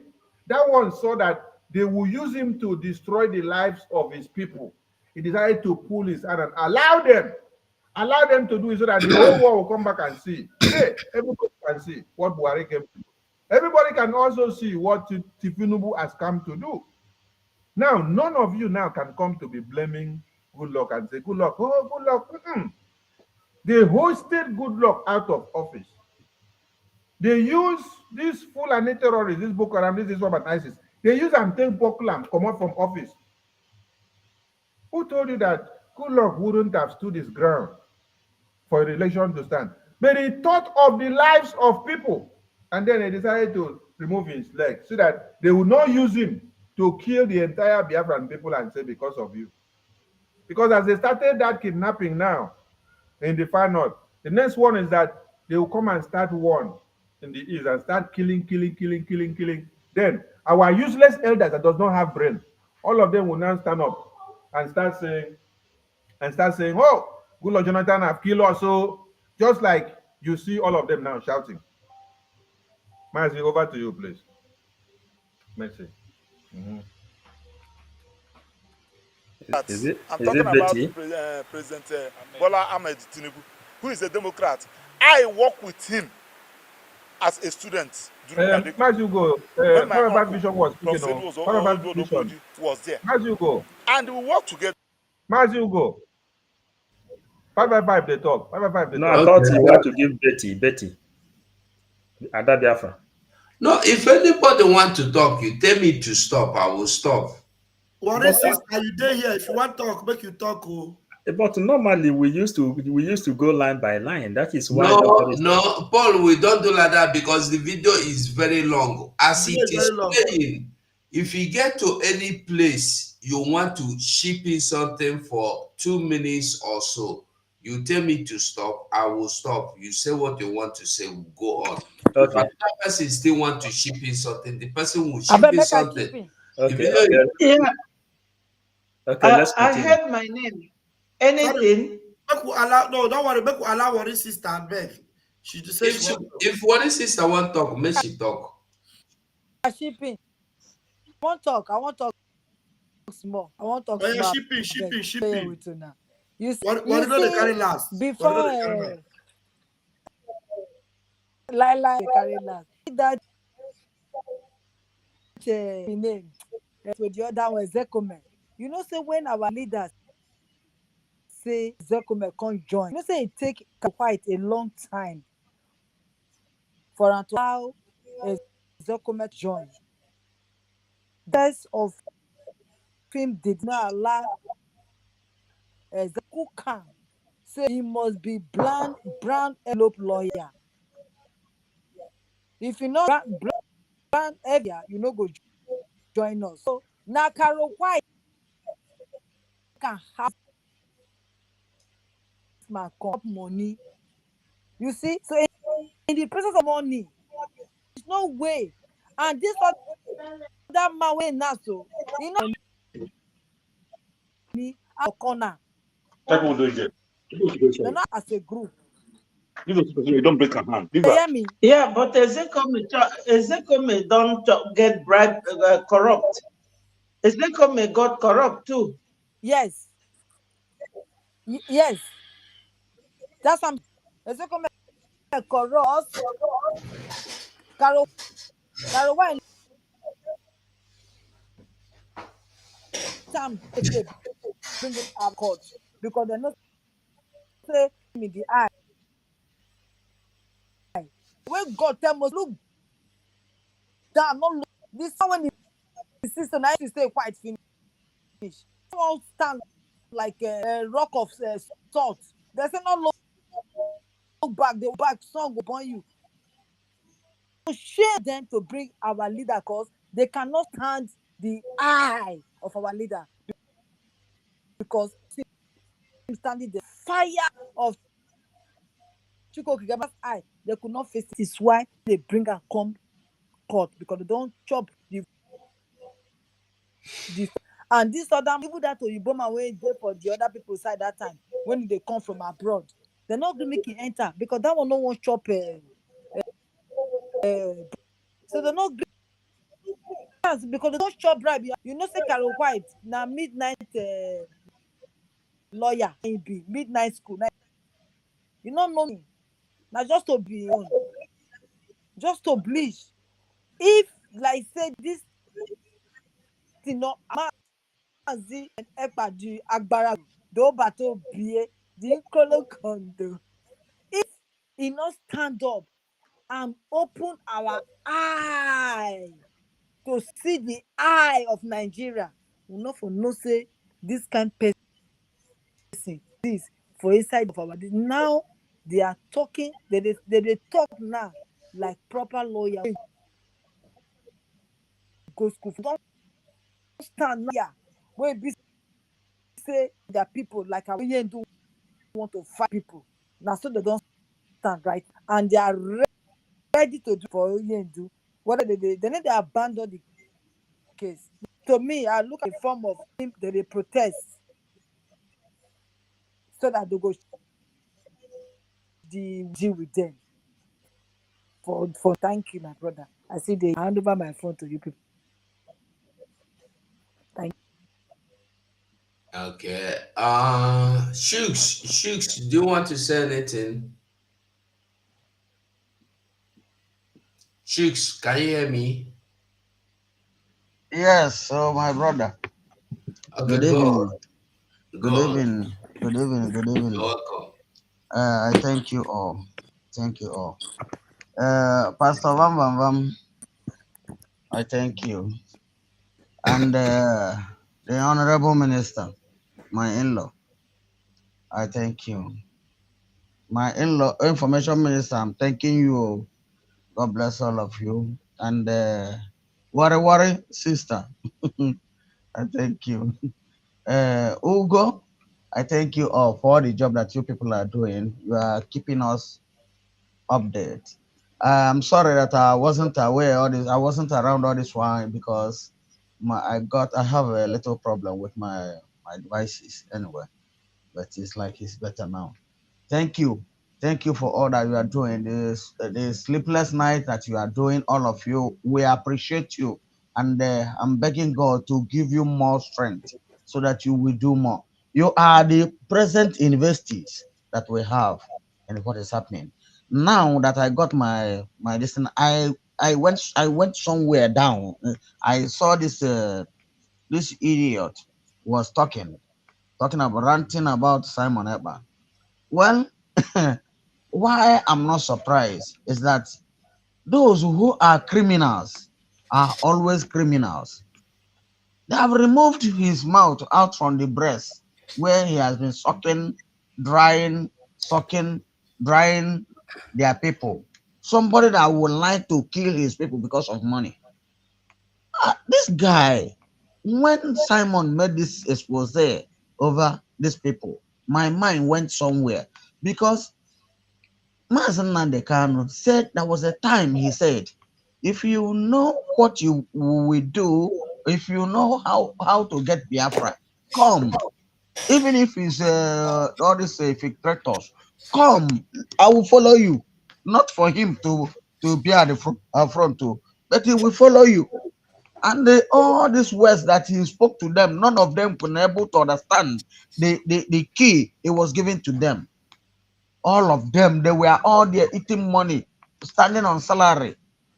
That one saw that they will use him to destroy the lives of his people. He decided to pull his hand and allow them to do it so that the whole world will come back and see. Hey, everybody can see what Buhari came to do. Everybody can also see what Tinubu has come to do. Now, none of you now can come to be blaming Goodluck and say, Goodluck, oh, Goodluck. They hosted Goodluck out of office. They use these Fulani terrorists, this Boko Haram, this Islam and ISIS. They use and take Boklam, come out from office. Who told you that Goodluck wouldn't have stood his ground for a election to stand? But he thought of the lives of people, and then he decided to remove his leg so that they would not use him to kill the entire Biafran people and say because of you. Because as they started that kidnapping now in the far north, the next one is that they will come and start one in the east and start killing. Then our useless elders that does not have brain, all of them will now stand up and start saying, oh, Goodluck Jonathan have killed us. So just like you see all of them now shouting. Mazi, over to you, please. Merci. I'm talking about President Bola Ahmed Tinubu, who is a Democrat. I work with him as a student during Mazugo, Honorable Bishop was speaking. Was there. Mazugo. And we work together. Mazugo. 555 they talk. 555 they no, talk. I thought you want to give Betty. Ada Biafra. No, if anybody want to talk, you tell me to stop, I will stop. What is this? Are you there here? If you want to talk, make you talk. Oh. But normally we used to go line by line. That is why. No, Paul, we don't do like that because the video is very long. As it is playing, if you get to any place you want to ship in something for 2 minutes or so, you tell me to stop, I will stop. You say what you want to say, we'll go on. Okay. If another person still want to ship in something, the person will ship in something. Okay. Yeah. Okay, let's continue. I heard my name. Anything? No, don't worry. Make allow worry sister and beg. She just says if worry sister want talk, make she talk. Shipping. I want to talk small. I want to talk small. Shipping. You see, what they carry last? Before Lila carry last. That name with the other one Zekome. You know, say when our leaders say Zekome can't join, you know, say it take quite a long time for them to allow Zekome join. Best of him did not allow Zekukan say he must be brown envelope lawyer. If you know brown area, you know go join us. So now Carol White can have my money. You see, so in the presence of money, there's no way. And this other man way now, so you know me a corner. They're not as a group. You don't break a hand. You hear me? Yeah, but Ezekome don't get bribed, corrupt. Ezekome got corrupt too. Yes. Yes. That's something. Ezekome corrupt. Carol Wine. Time bring it up court because they're not say me the eye. When God tell us look down, not look this when the system I to stay quite finish. Won't stand like a rock of salt. They say not look back, the back song upon you. To share them to bring our leader because they cannot stand the eye of our leader because standing the fire of Chiko Kigama's eye, they could not face it. This is why they bring and come court because they don't chop the and this other people that Oyiboma way there for the other people's side that time when they come from abroad, they're not going to make it enter because that one no one chop. So they're not because they don't chop bribe. You know, say Carol White now midnight lawyer be midnight school. You don't know me. Now just to be on, just to bleach. If, like say, this thing not Mazi and Ekpadu Agbara do bato bie the Nkolo Kondo. If he not stand up and open our eye to see the eye of Nigeria, we not for no say this kind person this for inside of our now they are talking they talk now like proper lawyer go school don't stand now yeah wey be say their people like our do want to fight people now so they don't stand right and they are ready to do for Oyendu whether they need to abandon the case. To me, I look at the form of him that they protest so that they go deal with them. For thank you, my brother. I see they hand over my phone to you people. Thank you. Okay. Shooks, do you want to say anything? Shooks, can you hear me? Yes, so my brother. Okay, Good go evening. on. Good evening. Good evening. Good evening. You're welcome. I thank you all. Thank you all. Pastor Vam Vam Vam, I thank you. And the Honorable Minister, my in-law, I thank you. My in-law, Information Minister, I'm thanking you. God bless all of you. And Worry Sister, I thank you. Ugo, I thank you all for the job that you people are doing. You are keeping us updated. I'm sorry that I wasn't aware all this. I wasn't around all this while because I have a little problem with my devices anyway. But it's like it's better now. Thank you. Thank you for all that you are doing. This sleepless night that you are doing, all of you. We appreciate you. And I'm begging God to give you more strength so that you will do more. You are the present investees that we have in what is happening. Now that I got my listen, I went somewhere down. I saw this idiot was talking about ranting about Simon Ekpa. Well, why I'm not surprised is that those who are criminals are always criminals. They have removed his mouth out from the breast where he has been sucking, drying their people. Somebody that would like to kill his people because of money. This guy, when Simon made this expose over these people, my mind went somewhere because Mazen Nandekano said there was a time he said, if you know what you will do, if you know how to get Biafra, come. Even if it's all these infiltrators, come. I will follow you. Not for him to be at the front too, but he will follow you. And all these words that he spoke to them, none of them could able to understand the key he was giving to them. All of them, they were all there eating money, standing on salary.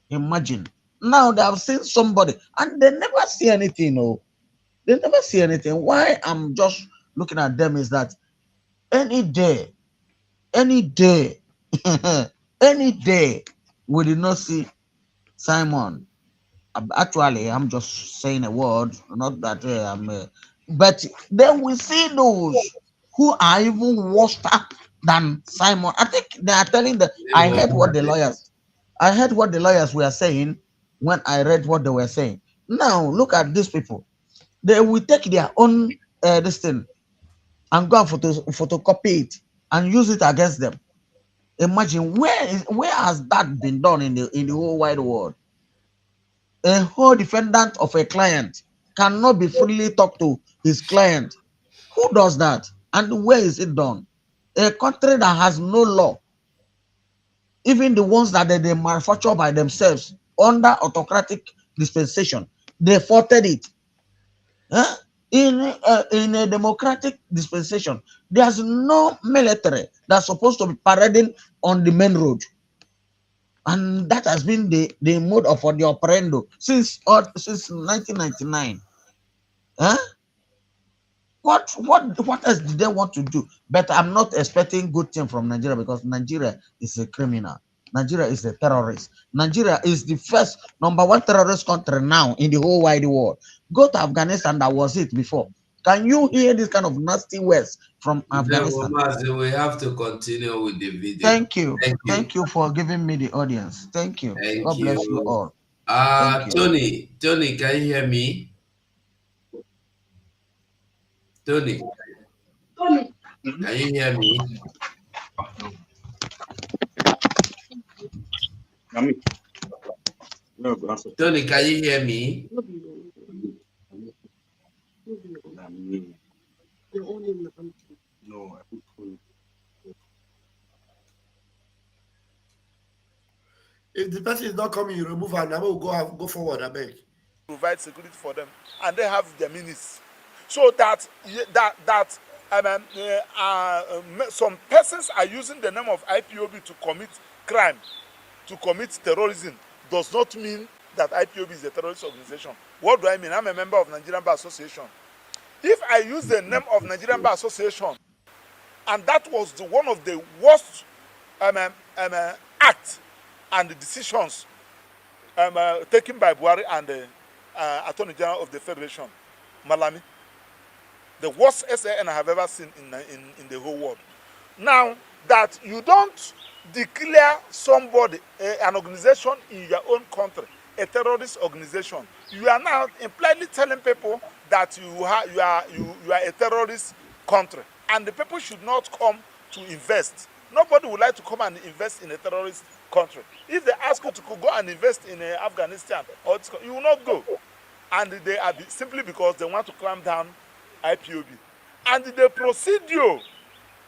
Imagine. Now they have seen somebody and they never see anything. Oh, they never see anything. Why I'm just looking at them is that any day, any day, any day, we did not see Simon. Actually, I'm just saying a word, not that but then we see those who are even worse than Simon. I think they are telling the. I heard what the lawyers were saying when I read what they were saying. Now look at these people. They will take their own this thing and go and photocopy it and use it against them. Imagine where has that been done in the whole wide world? A whole defendant of a client cannot be freely talk to his client. Who does that? And where is it done? A country that has no law, even the ones that they manufacture by themselves under autocratic dispensation, they faulted it. Huh? In a democratic dispensation, there's no military that's supposed to be parading on the main road. And that has been the mode of the operando since 1999. Huh? What else did they want to do? But I'm not expecting good thing from Nigeria, because Nigeria is a criminal. Nigeria is a terrorist. Nigeria is the first #1 terrorist country now in the whole wide world. Go to Afghanistan, that was it before. Can you hear this kind of nasty words from Afghanistan? We have to continue with the video. Thank you. Thank you for giving me the audience. Thank you. God bless you all. Tony, can you hear me? Tony, can you hear me? Tony, can you hear me? No, I put Tony. If the person is not coming, you remove her. Now we'll go forward. I beg. Provide security for them, and they have their means, so that some persons are using the name of IPOB to commit crime, to commit terrorism. Does not mean that IPOB is a terrorist organization. What do I mean? I'm a member of Nigerian Bar Association. If I use the name of Nigerian Bar Association, and that was one of the worst acts and the decisions taken by Buhari and the Attorney General of the Federation, Malami, the worst SAN I have ever seen in the whole world. Now that you don't declare somebody, an organization in your own country, a terrorist organization, you are now impliedly telling people that you are a terrorist country, and the people should not come to invest. Nobody would like to come and invest in a terrorist country. If they ask you to go and invest in Afghanistan, you will not go. And they are simply because they want to clamp down IPOB. And the procedure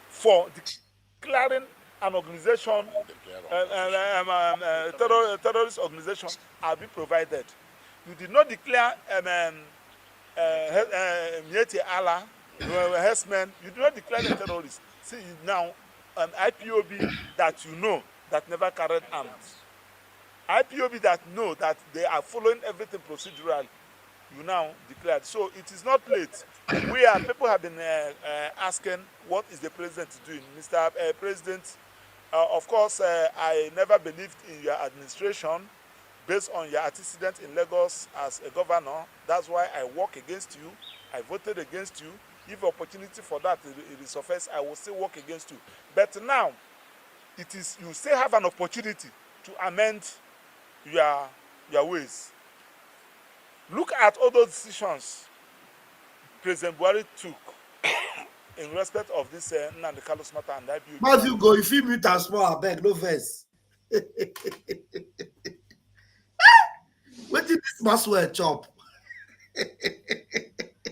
for declaring an organization, terrorist organization, are being provided. You did not declare Mieti Allah, Hesman. You did not declare the terrorists. See now, an IPOB that you know that never carried arms. IPOB that know that they are following everything procedurally. You now declared. So it is not late. People have been asking, what is the president doing? Mr. President, of course, I never believed in your administration based on your antecedent in Lagos as a governor. That's why I work against you. I voted against you. If opportunity for that it is offense, I will still work against you. But now, it is you still have an opportunity to amend your ways. Look at all those decisions President Buhari took in respect of this Nnamdi Kanu matter and IPOB. Matthew, go if you mute as small, I beg, no verse. What did this Maswell chop?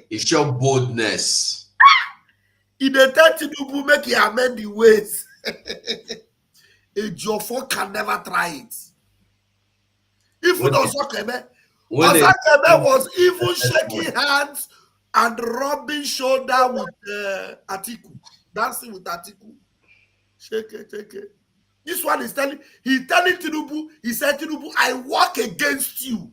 It's your boldness. In the 30 Tinubu make you amend the ways. A Jofo can never try it. If you don't suck Osakeme was even shaking hands and rubbing shoulder with Atiku, dancing with Atiku. Shake it. This one is telling Tinubu, he said, Tinubu, I work against you.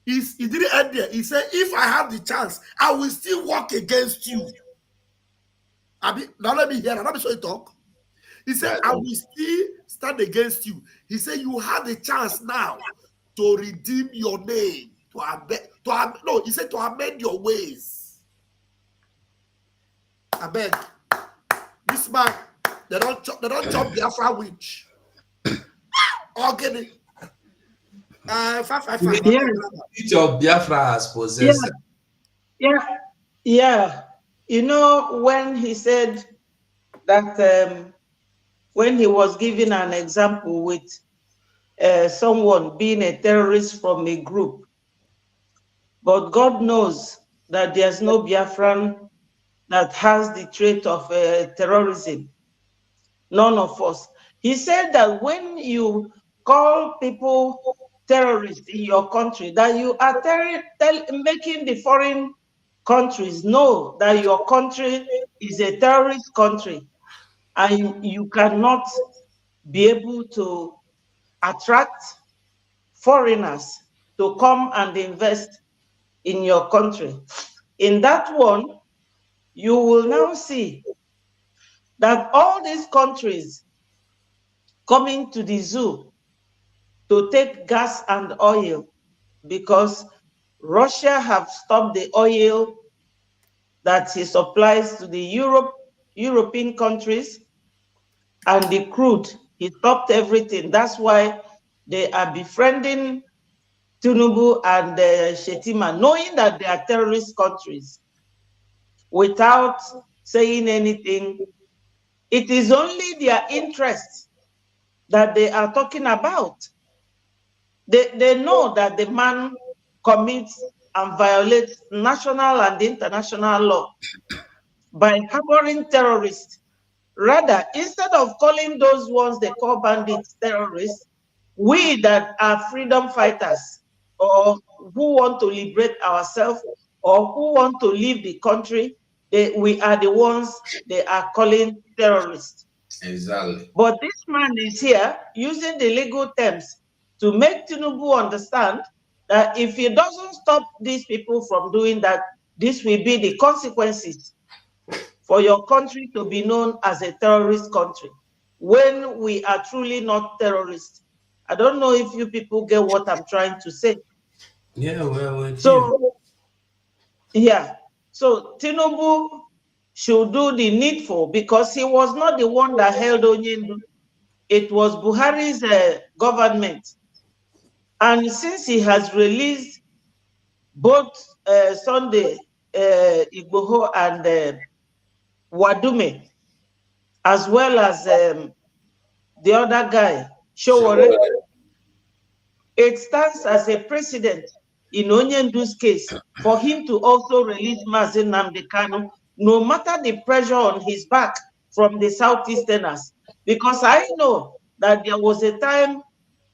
He didn't end there. He said, if I have the chance, I will still work against you. Now let me hear, let me show you talk. He said, I will still stand against you. He said, you have the chance now to redeem your name, he said to amend your ways. I beg. This man, they don't chop Biafra witch. Okay. 555. Each of Biafra has possessed. Yeah. You know, when he said that when he was giving an example with someone being a terrorist from a group, but God knows that there's no Biafran that has the trait of terrorism. None of us. He said that when you call people terrorists in your country, that you are making the foreign countries know that your country is a terrorist country, and you cannot be able to attract foreigners to come and invest in your country. In that one, you will now see that all these countries coming to the zoo to take gas and oil, because Russia have stopped the oil that he supplies to the European countries, and the crude. He stopped everything. That's why they are befriending Tinubu and Shetima, knowing that they are terrorist countries, without saying anything. It is only their interests that they are talking about. They know that the man commits and violates national and international law by harboring terrorists. Rather, instead of calling those ones they call bandits terrorists, we that are freedom fighters, or who want to liberate ourselves, or who want to leave the country, we are the ones they are calling terrorists. Exactly. But this man is here using the legal terms to make Tinubu understand that if he doesn't stop these people from doing that, this will be the consequences for your country to be known as a terrorist country, when we are truly not terrorists. I don't know if you people get what I'm trying to say. Yeah, well, so yeah, so Tinubu should do the needful, because he was not the one that held Onyendu. It was Buhari's government. And since he has released both Sunday Igboho and Wadume, as well as the other guy, Showore, it stands as a precedent in Onyendu's case for him to also release Mazi Nnamdi Kanu, no matter the pressure on his back from the Southeasterners. Because I know that there was a time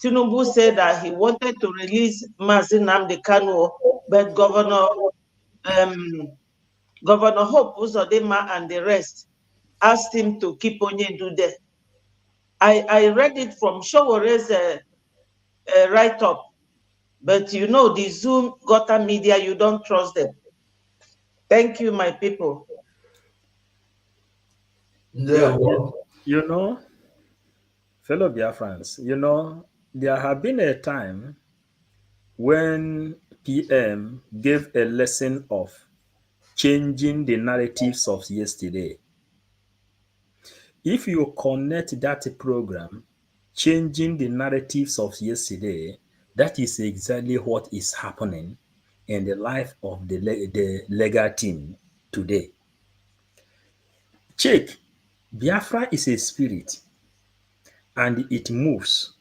Tinubu said that he wanted to release Mazi Nnamdi Kanu, but Governor Hope Uzodinma and the rest asked him to keep Onyendu there. I read it from Showore's write-up, but you know, the Zoom gutter media, you don't trust them. Thank you, my people. No. You know, fellow Biafrans, you know, there have been a time when PM gave a lesson of changing the narratives of yesterday. If you connect that program, changing the narratives of yesterday, that is exactly what is happening in the life of the legal team today. Check, Biafra is a spirit and it moves.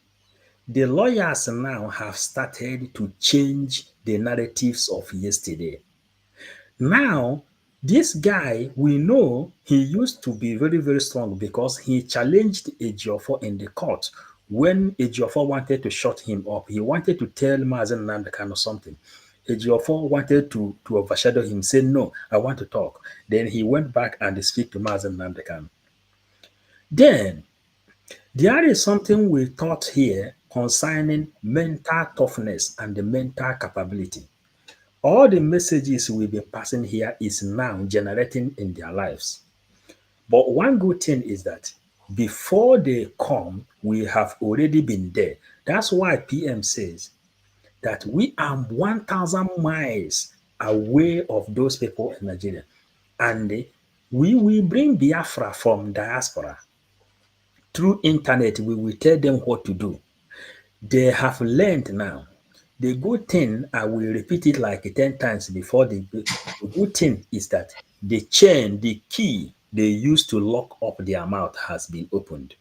The lawyers now have started to change the narratives of yesterday. Now, this guy, we know he used to be very, very strong because he challenged Ejiofor in the court when Ejiofor wanted to shut him up. He wanted to tell Mazen Nnamdi Kanu something. Ejiofor wanted to overshadow him, say, no, I want to talk. Then he went back and speak to Mazen Nnamdi Kanu. Then, there is something we taught here concerning mental toughness and the mental capability. All the messages we've been passing here is now generating in their lives. But one good thing is that before they come, we have already been there. That's why PM says that we are 1,000 miles away of those people in Nigeria. And we will bring Biafra from diaspora. Through internet, we will tell them what to do. They have learned now. The good thing, I will repeat it like 10 times before, the good thing is that the chain, the key they used to lock up their mouth has been opened.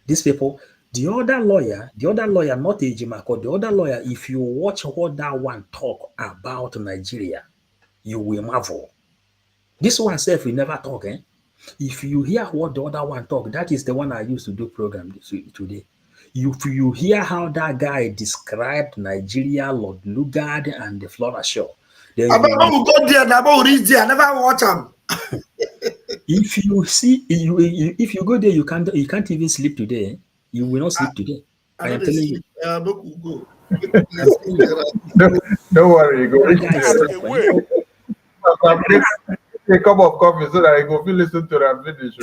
These people, the other lawyer, not Ejimako, the other lawyer, if you watch what that one talk about Nigeria, you will marvel. This one self will never talk, eh? If you hear what the other one talk, that is the one I used to do program today. If you hear how that guy described Nigeria, Lord Lugard, and the Flora Show, I never watch them. If you see, if you go there, you can't even sleep today. You will not sleep today. I am telling you. Go. Don't worry, go. Away. A cup of coffee so that I go feel listen to them finish.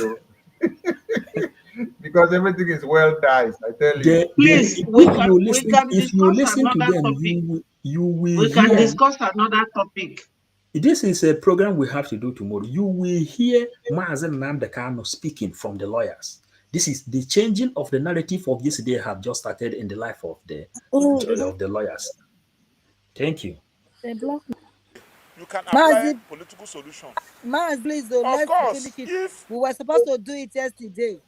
Because everything is well diced, I tell you. Please, if we you can listen to another them, topic. you will We can hear. discuss another topic. This is a program we have to do tomorrow. You will hear Mazen Namdekano speaking from the lawyers. This is the changing of the narrative of yesterday have just started in the life of the lawyers. Thank you. You can apply political solutions. Mazi, please, though, let's finish it. We were supposed to do it yesterday.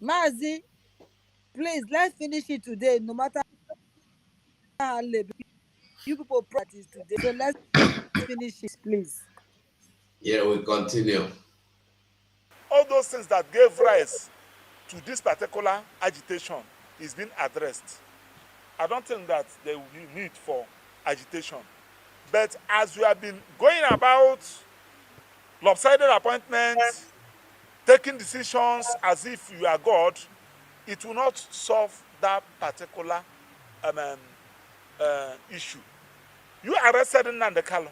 Mazi, please, let's finish it today, no matter how late you people practice today. So let's finish it, please. Yeah, we continue. All those things that gave rise to this particular agitation is being addressed. I don't think that there will be need for agitation. But as we have been going about lopsided appointments, taking decisions as if you are God, it will not solve that particular issue. You arrested Nnamdi Kanu,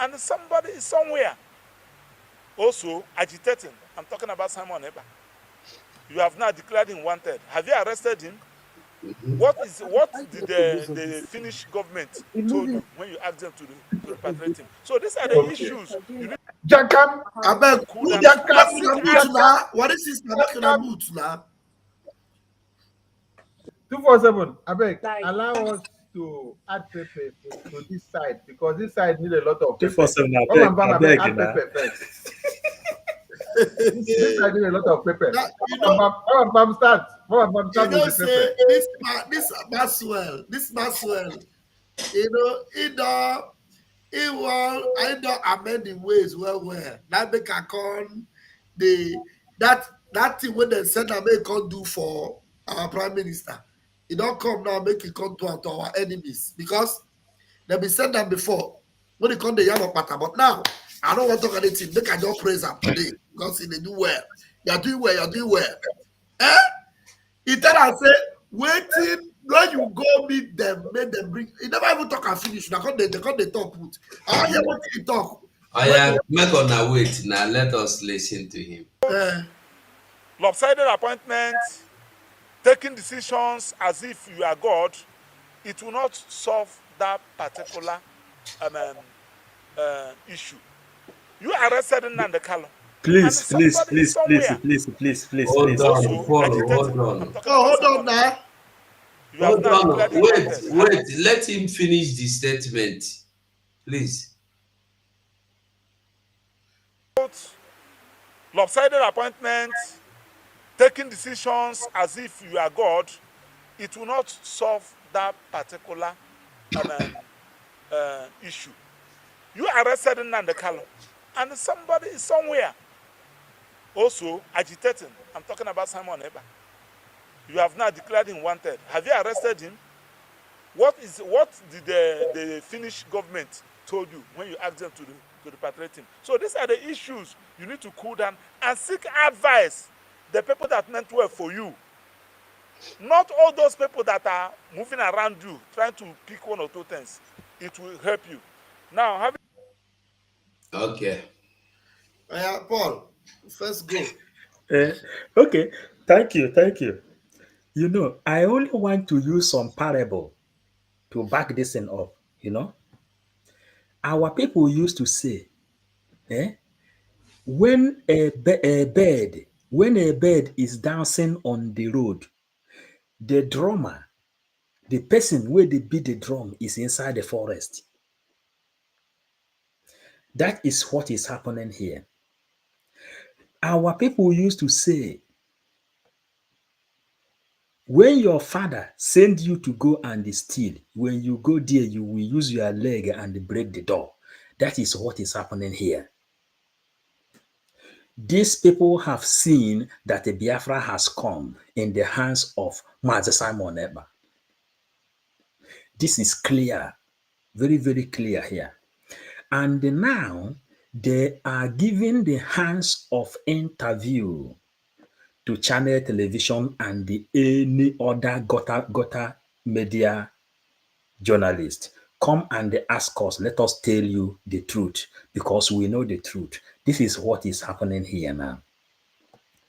and somebody is somewhere also agitating. I'm talking about Simon Ekpa. You have now declared him wanted. Have you arrested him? What did the Finnish government told you when you asked them to repatriate him? So these are the issues. Jakam, what is this? Now 247. I beg, allow us to add pepper to this side because this side need a lot of pepper. 247. I beg, add pepper first. This side need a lot of pepper. Start with the pepper. This Maxwell, I don't amend the ways well. That make a con that thing when they said I may can't do for our prime minister. It don't come now make it come to our enemies because they be said that before when it come the young matter. But now I don't want to talk anything. They can just praise them today because they do well. You're doing well. He tell us say waiting when you go meet them, make them bring. He never even talk and finish. They talk put. I hear what he talk. Make on a wait now. Let us listen to him. Lopsided appointments, taking decisions as if you are God, it will not solve that particular issue. You arrested Nnamdi Kanu. Please. Hold on now. Wait. Let him finish the statement, please. Lopsided appointments, taking decisions as if you are God, it will not solve that particular issue. You arrested Nnamdi Kanu, and somebody is somewhere also agitating. I'm talking about Simon Ekpa. You have now declared him wanted. Have you arrested him? What did the Finnish government told you when you asked them to repatriate him? So these are the issues you need to cool down and seek advice. The people that meant well for you. Not all those people that are moving around you, trying to pick one or two things. It will help you. Now, Okay. Paul, first go. Okay. Thank you. You know, I only want to use some parable to back this thing up. You know, our people used to say, when a bird is dancing on the road, the drummer, the person where they beat the drum is inside the forest. That is what is happening here. Our people used to say, when your father send you to go and steal, when you go there, you will use your leg and break the door. That is what is happening here. These people have seen that the Biafra has come in the hands of Mazi Simon Ekpa. This is clear, very, very clear here. And now they are giving the hands of interview to Channel Television and any other gutter media journalist. Come and ask us. Let us tell you the truth because we know the truth. This is what is happening here now.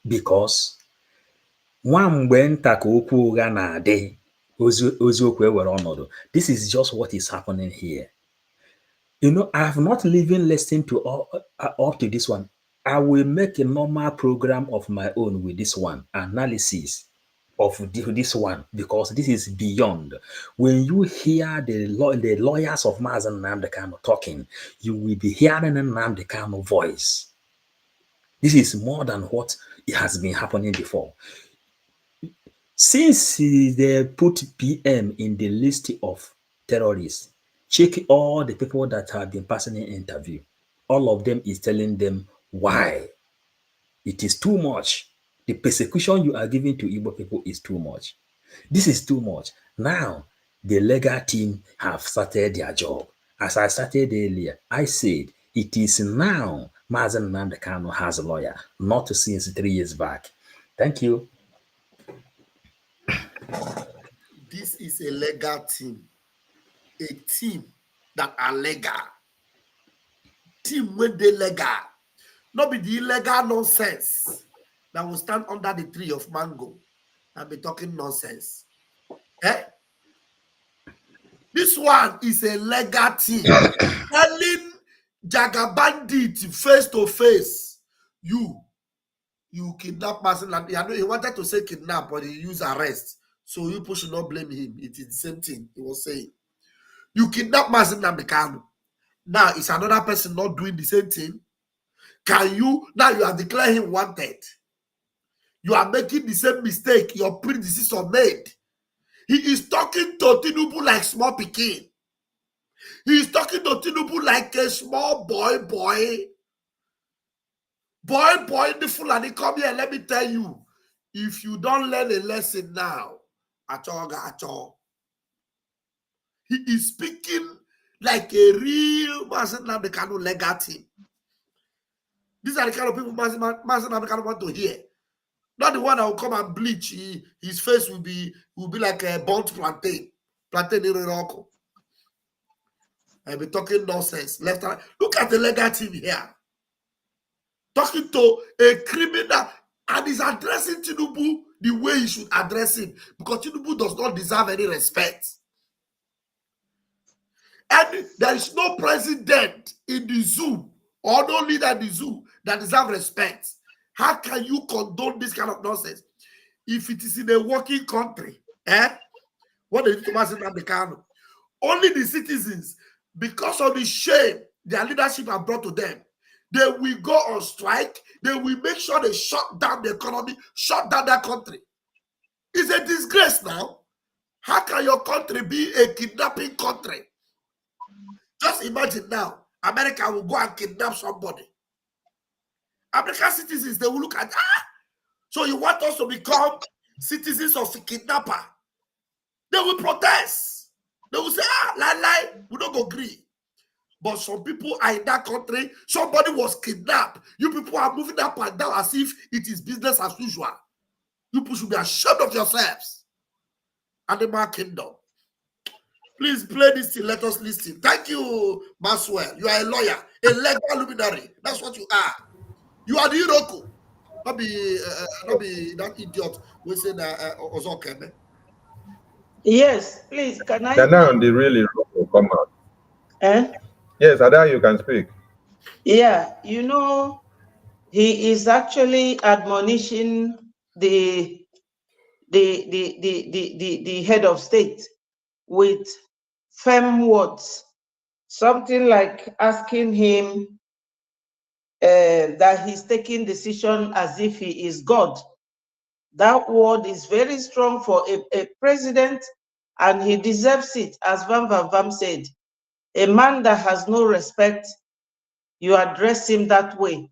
Because nwamgbe nta ka okwu ụgha na-adị oziokwu ewere ọnọdụ. This is just what is happening here. You know, I have not even listened to up to this one. I will make a normal program of my own with this one, analysis of this one, because this is beyond. When you hear the lawyers of Mazen Nnamdi Kanu talking, you will be hearing Nnamdi Kanu voice. This is more than what it has been happening before. Since they put PM in the list of terrorists, check all the people that have been passing an interview. All of them is telling them why. It is too much. The persecution you are giving to Igbo people is too much. This is too much. Now, the legal team have started their job. As I started earlier, I said it is now Mazen Nnamdi Kanu has a lawyer, not since 3 years back. Thank you. This is a legal team. A team that are legal. Team when they legal. Not be the illegal nonsense that will stand under the tree of mango and be talking nonsense. Eh? This one is a legal team telling Jaga Bandit face to face, you kidnap person. And he wanted to say kidnap, but he used arrest. So you people should not blame him. It is the same thing he was saying. You kidnap Mazen Nnamdi Kanu. Now it's another person not doing the same thing. Can you now you are declaring him wanted? You are making the same mistake your predecessor made. He is talking to Tinubu like small pikin. He is talking to Tinubu like a small boy. The Fulani come here. Let me tell you, if you don't learn a lesson now, acho. He is speaking like a real Mazen Nnamdi Kanu legal team. These are the kind of people Mazen Nnamdi Kanu want to hear. Not the one that will come and bleach. His face will be like a burnt plantain. Plantain in Iroko. I'll be talking nonsense. Left and right. Look at the legal team here. Talking to a criminal and is addressing Tinubu the way he should address him. Because Tinubu does not deserve any respect. And there is no president in the zoo or no leader in the zoo that deserves respect. How can you condone this kind of nonsense? If it is in a working country, what they do to Mazen Nnamdi Kanu? Only the citizens, because of the shame their leadership have brought to them, they will go on strike. They will make sure they shut down the economy, shut down their country. It's a disgrace now. How can your country be a kidnapping country? Just imagine now, America will go and kidnap somebody. American citizens, they will look at, so you want us to become citizens of a kidnapper? They will protest. They will say, lie, we don't go agree. But some people are in that country, somebody was kidnapped. You people are moving up and down as if it is business as usual. You people should be ashamed of yourselves. Animal kingdom. Please play this thing, let us listen. Thank you, Maxwell. You are a lawyer, a legal luminary. That's what you are. You are the Iroko. Not be that idiot we say that Ozokeme. Yes, please, can I? Now the really come out. Yes, Ada, you can speak. Yeah, you know, he is actually admonishing the head of state with firm words, something like asking him that he's taking decision as if he is God. That word is very strong for a president, and he deserves it. As Van Vam said, a man that has no respect, you address him that way.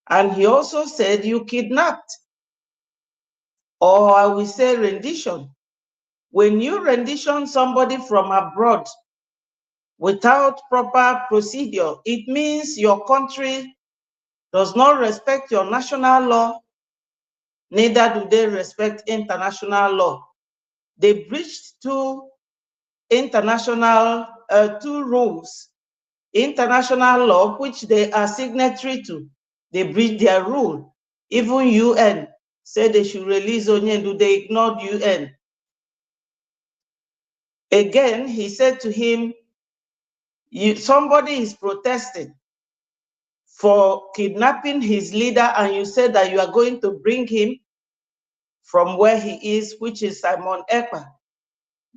And he also said you kidnapped, or I will say rendition. When you rendition somebody from abroad without proper procedure, it means your country does not respect your national law, neither do they respect international law. They breached two rules, international law, which they are signatory to. They breached their rule. Even UN said they should release Onyendu. They ignored UN. Again, he said to him, somebody is protesting for kidnapping his leader, and you said that you are going to bring him from where he is, which is Simon Ekpa.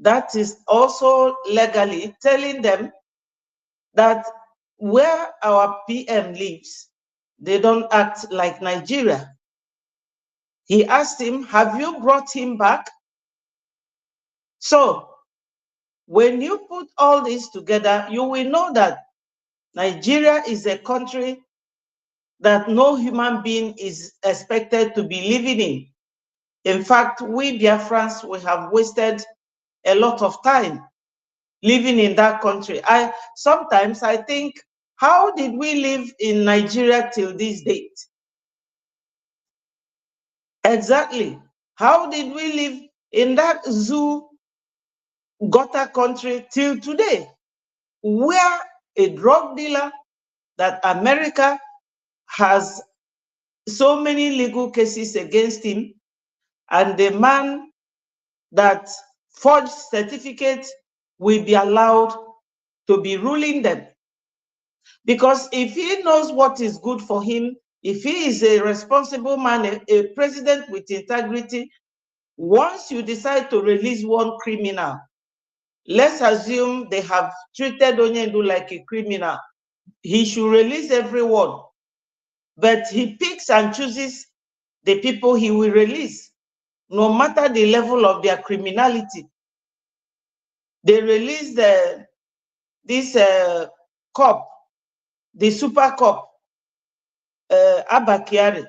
That is also legally telling them that where our PM lives, they don't act like Nigeria. He asked him, have you brought him back? So when you put all this together, you will know that Nigeria is a country that no human being is expected to be living in. In fact, we Biafrans, we have wasted a lot of time living in that country. Sometimes I think, how did we live in Nigeria till this date? Exactly. How did we live in that zoo gutter country till today, where a drug dealer that America has so many legal cases against him, and the man that forged certificates will be allowed to be ruling them? Because if he knows what is good for him, if he is a responsible man, a president with integrity, once you decide to release one criminal, let's assume they have treated Onyendu like a criminal, he should release everyone. But he picks and chooses the people he will release, no matter the level of their criminality. They released this cop, the super cop, Abakiari.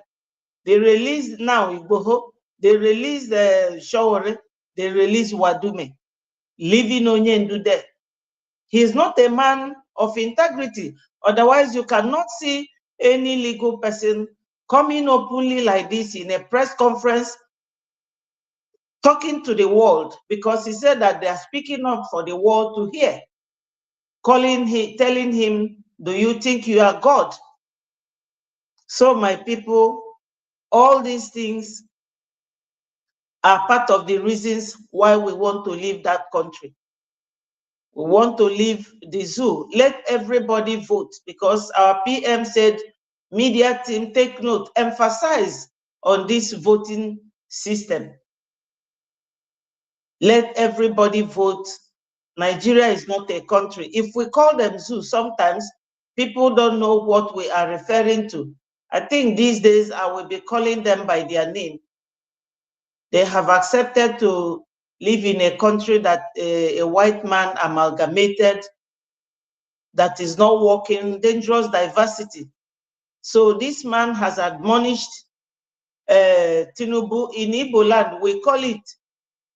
They released now Igboho. They released Shawore. They released Wadume, leaving Onyendu there. He is not a man of integrity. Otherwise, you cannot see any legal person coming openly like this in a press conference talking to the world, because he said that they are speaking up for the world to hear, telling him, do you think you are God? So my people, all these things are part of the reasons why we want to leave that country. We want to leave the zoo. Let everybody vote, because our PM said, media team, take note, emphasize on this voting system. Let everybody vote. Nigeria is not a country. If we call them zoo, sometimes people don't know what we are referring to. I think these days I will be calling them by their name. They have accepted to live in a country that a white man amalgamated, that is not working, dangerous diversity. So this man has admonished Tinubu. In Igbo land, we call it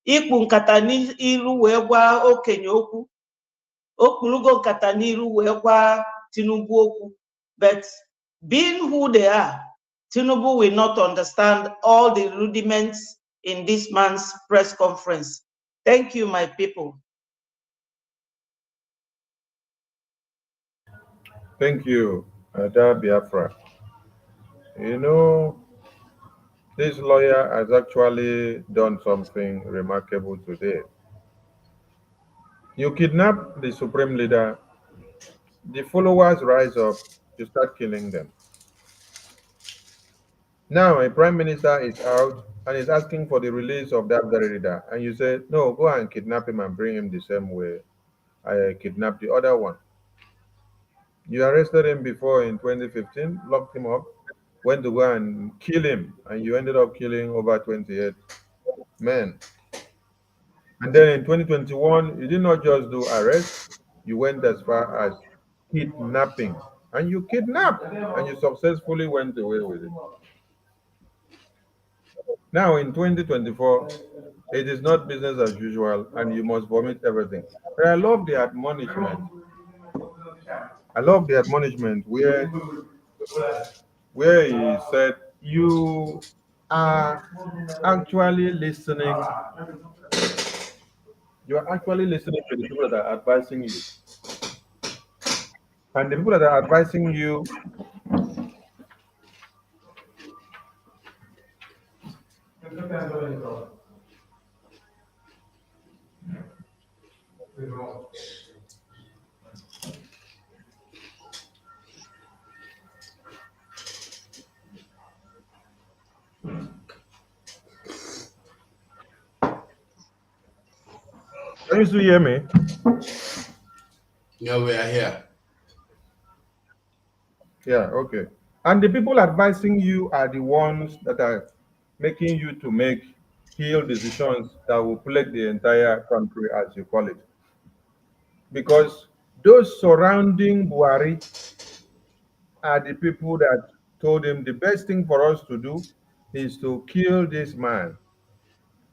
Ikpu nkata n'iru wee gwa okenye okwu. Okpurugo nkata n'iru wee gwa Tinubu okwu. But being who they are, Tinubu will not understand all the rudiments in this man's press conference. Thank you, my people. Thank you, Ada Biafra. You know, this lawyer has actually done something remarkable today. You kidnap the supreme leader, the followers rise up, you start killing them. Now a prime minister is out and is asking for the release of that very leader, and you say, no, go and kidnap him and bring him the same way I kidnapped the other one. You arrested him before in 2015, locked him up, went to go and kill him, and you ended up killing over 28 men. And then in 2021, you did not just do arrest, you went as far as kidnapping. And you kidnapped, and you successfully went away with it. Now in 2024, it is not business as usual, and you must vomit everything. But I love the admonishment. I love the admonishment where he said, you are actually listening. You are actually listening to the people that are advising you. And the people that are advising you, can you still hear me? Yeah, we are here. Yeah, okay. And the people advising you are the ones that are making you to make heal decisions that will plague the entire country, as you call it. Because those surrounding Buhari are the people that told him the best thing for us to do is to kill this man.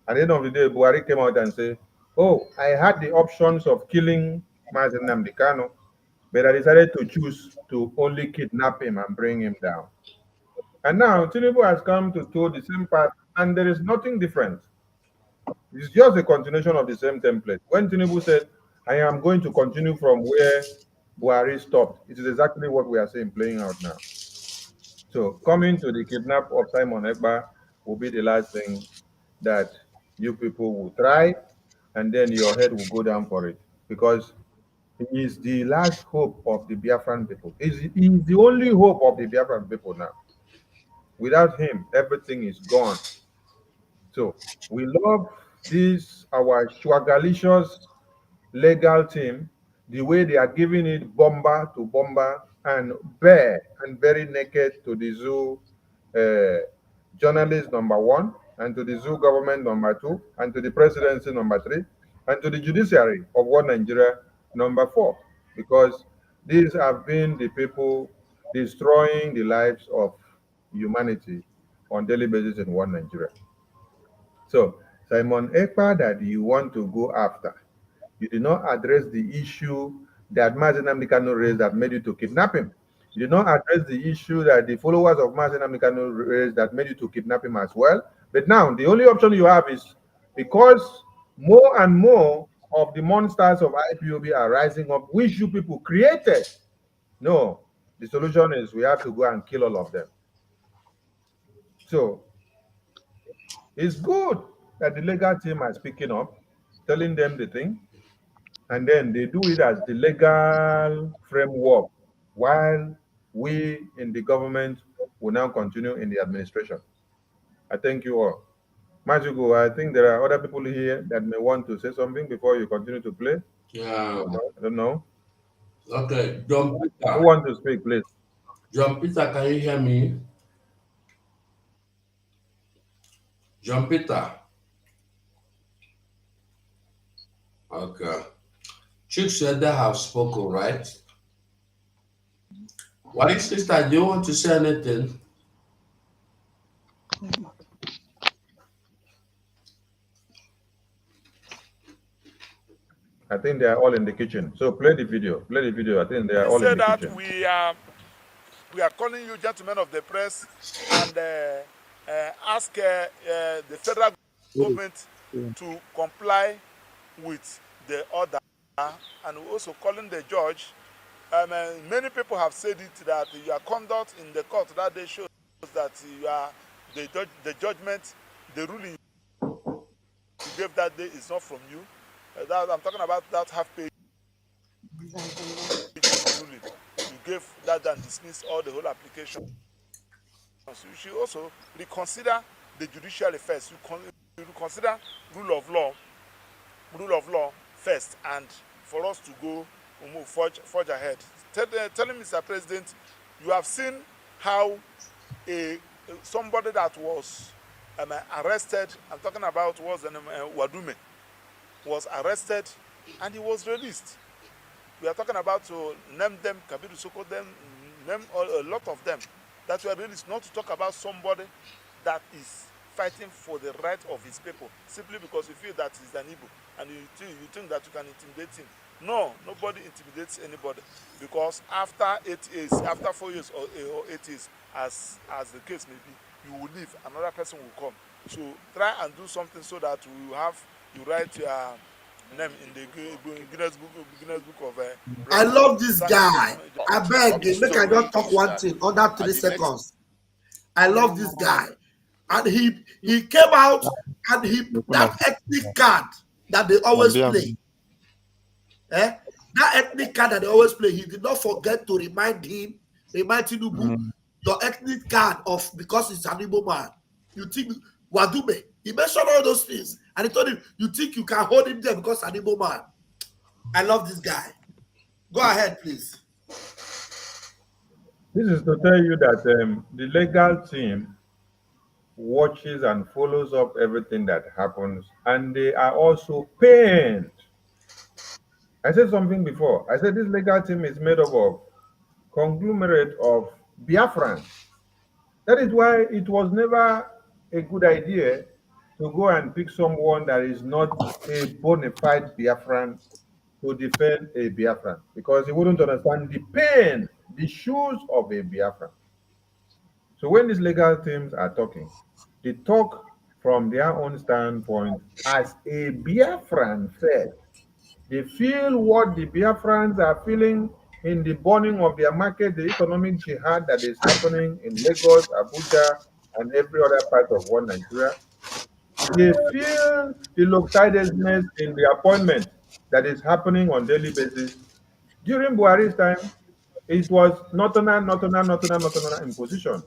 At the end of the day, Buhari came out and said, "Oh, I had the options of killing Mazen Namdekano, but I decided to choose to only kidnap him and bring him down." And now Tinubu has come to toe the same path, and there is nothing different. It's just a continuation of the same template. When Tinubu said, "I am going to continue from where Buhari stopped," it is exactly what we are seeing playing out now. So coming to the kidnap of Simon Ekpa will be the last thing that you people will try, and then your head will go down for it, because he is the last hope of the Biafran people. He is the only hope of the Biafran people now. Without him, everything is gone. So we love this, our swagalicious legal team, the way they are giving it bomber to bomber and bare and very naked to the zoo journalist number one, and to the zoo government number two, and to the presidency number three, and to the judiciary of one Nigeria number four, because these have been the people destroying the lives of humanity on daily basis in one Nigeria. So Simon Ekpa that you want to go after, you did not address the issue that Mazen Amdekano raised that made you to kidnap him. You did not address the issue that the followers of Mazen Amdekano raised that made you to kidnap him as well. But now the only option you have is, because more and more of the monsters of IPOB are rising up, which you people created. No, the solution is we have to go and kill all of them. So it's good that the legal team are speaking up, telling them the thing, and then they do it as the legal framework, while we in the government will now continue in the administration. I thank you all. Majugo, I think there are other people here that may want to say something before you continue to play. Yeah. I don't know. Okay, John Peter. Who wants to speak, please? John Peter, can you hear me? John Peter. Okay. Chick said they have spoken, right? Why, sister, do you want to say anything? I think they are all in the kitchen. So play the video. Play the video. I think they are all in the that kitchen. we are calling you, gentlemen of the press, and ask the federal government to comply with the order, and we're also calling the judge. Many people have said it that your conduct in the court that day shows that you are the judgment, the ruling you gave that day is not from you. That I'm talking about that half-page ruling. You gave that and dismissed all the whole application. So you should also reconsider the judiciary first. You reconsider rule of law first, and for us to go forge ahead. Tell him, Mr. President, you have seen how somebody that was arrested, I'm talking about was Wadume, was arrested and he was released. We are talking about to name them, Kabiru Soko, them, name a lot of them that were released, not to talk about somebody that is fighting for the right of his people, simply because you feel that he's an Igbo and you think that you can intimidate him. No, nobody intimidates anybody, because after 8 years, after 4 years or 8 years, as the case may be, you will leave, another person will come. So try and do something so that you write your name in the Guinness Book of I Records. love this guy. I beg, make I just talk one thing under 3 seconds. I love this guy. And he came out and that ethnic card that they always play. That ethnic card that they always play, he did not forget to remind Tinubu, your ethnic card of, because it's an Igbo man. You think Wadume, he mentioned all those things, and he told him, you think you can hold him there because it's an Igbo man. I love this guy. Go ahead, please. This is to tell you that the legal team watches and follows up everything that happens, and they are also pained. I said something before. I said this legal team is made up of conglomerate of Biafrans. That is why it was never a good idea to go and pick someone that is not a bona fide Biafran to defend a Biafran, because he wouldn't understand the pain, the shoes of a Biafran. So when these legal teams are talking, they talk from their own standpoint as a Biafran first. They feel what the Biafrans are feeling in the burning of their market, the economic jihad that is happening in Lagos, Abuja, and every other part of one Nigeria. They feel the lopsidedness in the appointment that is happening on daily basis. During Buhari's time, it was Notona in position.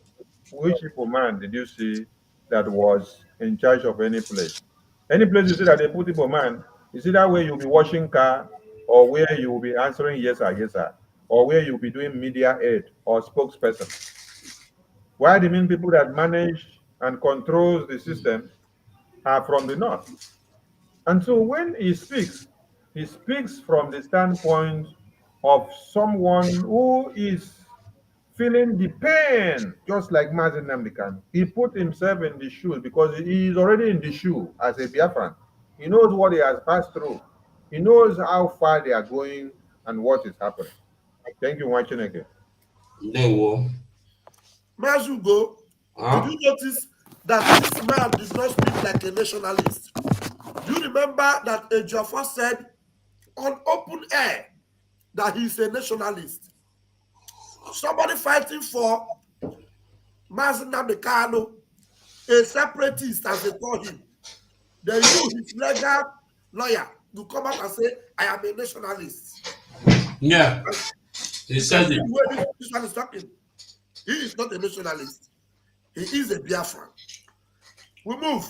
Which people man did you see that was in charge of any place? Any place you see that they put people man, you see that way you'll be washing car, or where you will be answering yes sir, or where you'll be doing media aid or spokesperson. Why the main people that manage and controls the system are from the north? And so when he speaks from the standpoint of someone who is feeling the pain, just like Mazen Namdekan. He put himself in the shoes because he is already in the shoe as a Biafran. He knows what he has passed through. He knows how far they are going and what is happening. Thank you, Wachineke. Mazugo, did you notice that this man does not speak like a nationalist? Do you remember that Ejiofor said on open air that he's a nationalist? Somebody fighting for Mazen Namdekan, a separatist, as they call him. Then you, his legal lawyer, you come out and say, I am a nationalist. Yeah. He said it. This one is talking. He is not a nationalist. He is a Biafran. We move.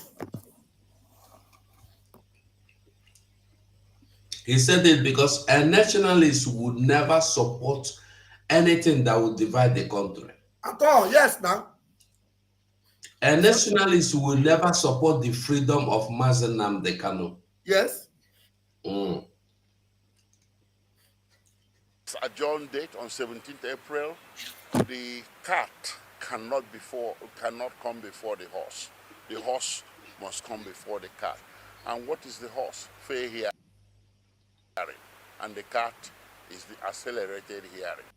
He said it because a nationalist would never support anything that would divide the country. At all, yes, now. A nationalist will never support the freedom of Mazen Namdekan. Yes. Adjourned date on 17th April. The cat cannot come before the horse. The horse must come before the cat. And what is the horse? Fair hearing. And the cat is the accelerated hearing.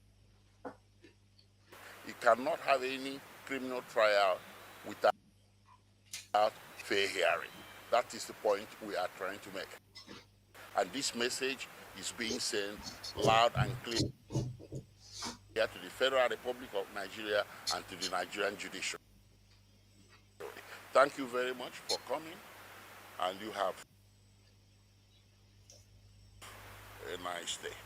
You cannot have any criminal trial without fair hearing. That is the point we are trying to make. And this message is being sent loud and clear to the Federal Republic of Nigeria and to the Nigerian judiciary. Thank you very much for coming, and you have a nice day.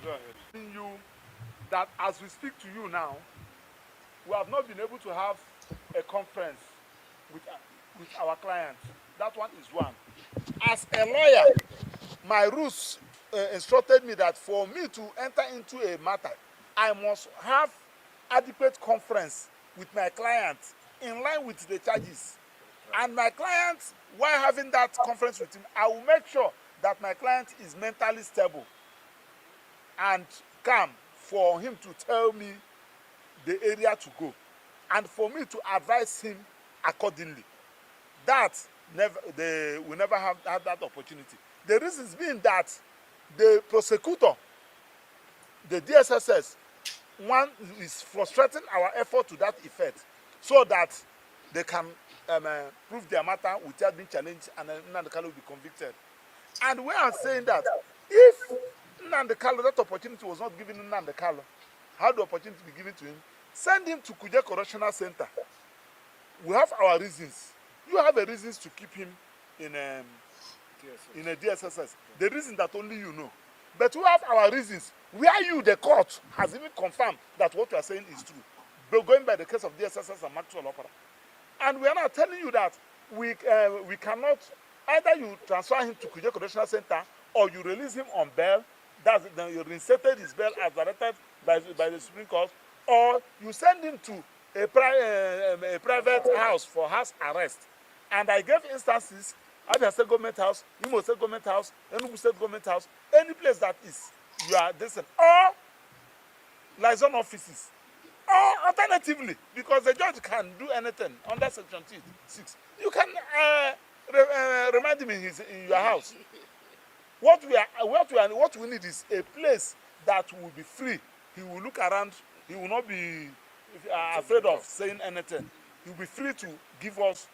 Go ahead. You that as we speak to you now, we have not been able to have a conference with our clients. That one is one. As a lawyer, my rules instructed me that for me to enter into a matter, I must have adequate conference with my client in line with the charges. And my client, while having that conference with him, I will make sure that my client is mentally stable and calm for him to tell me the area to go and for me to advise him accordingly. That we never have that opportunity. The reason being that the prosecutor the DSSS one is frustrating our effort to that effect, so that they can prove their matter without being challenged, and Nnamdi Kanu will be convicted. And we are saying that if Nnamdi Kanu, that opportunity was not given to Nnamdi Kanu, how the opportunity be given to him? Send him to Kuje Correctional Center. We have our reasons. You have a reasons to keep him in a DSSS. The reason that only you know. But we have our reasons. Where you, the court, has even confirmed that what we are saying is true. But going by the case of DSSS and Maxwell Opera. And we are now telling you that we cannot, either you transfer him to Kuje Correctional Center or you release him on bail. That's you reinstated his bail as directed by the Supreme Court, or you send him to a private house for house arrest. And I gave instances: Abia State Government House, Imo State Government House, Enugu State Government House, any place that is you are decent, or liaison offices, or alternatively, because the judge can do anything under Section 6, you can remind him in your house. What we need is a place that will be free. He will look around. He will not be afraid of saying anything. He will be free to give us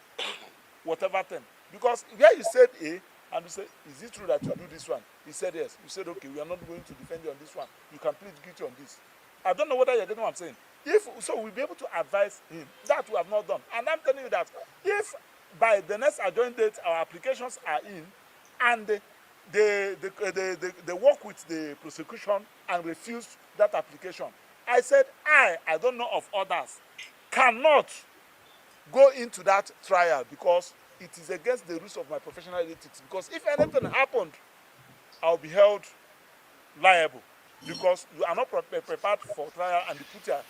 whatever thing. Because where you said A, and you say, is it true that you do this one? He said yes. You said, okay, we are not going to defend you on this one. You can plead guilty on this. I don't know whether you're getting what I'm saying. If so, we'll be able to advise him. That we have not done. And I'm telling you that if by the next adjourned date our applications are in, and they work with the prosecution and refuse that application, I said I don't know of others, cannot go into that trial because it is against the rules of my professional ethics. Because if anything happened, I'll be held liable because you are not prepared for trial and you put your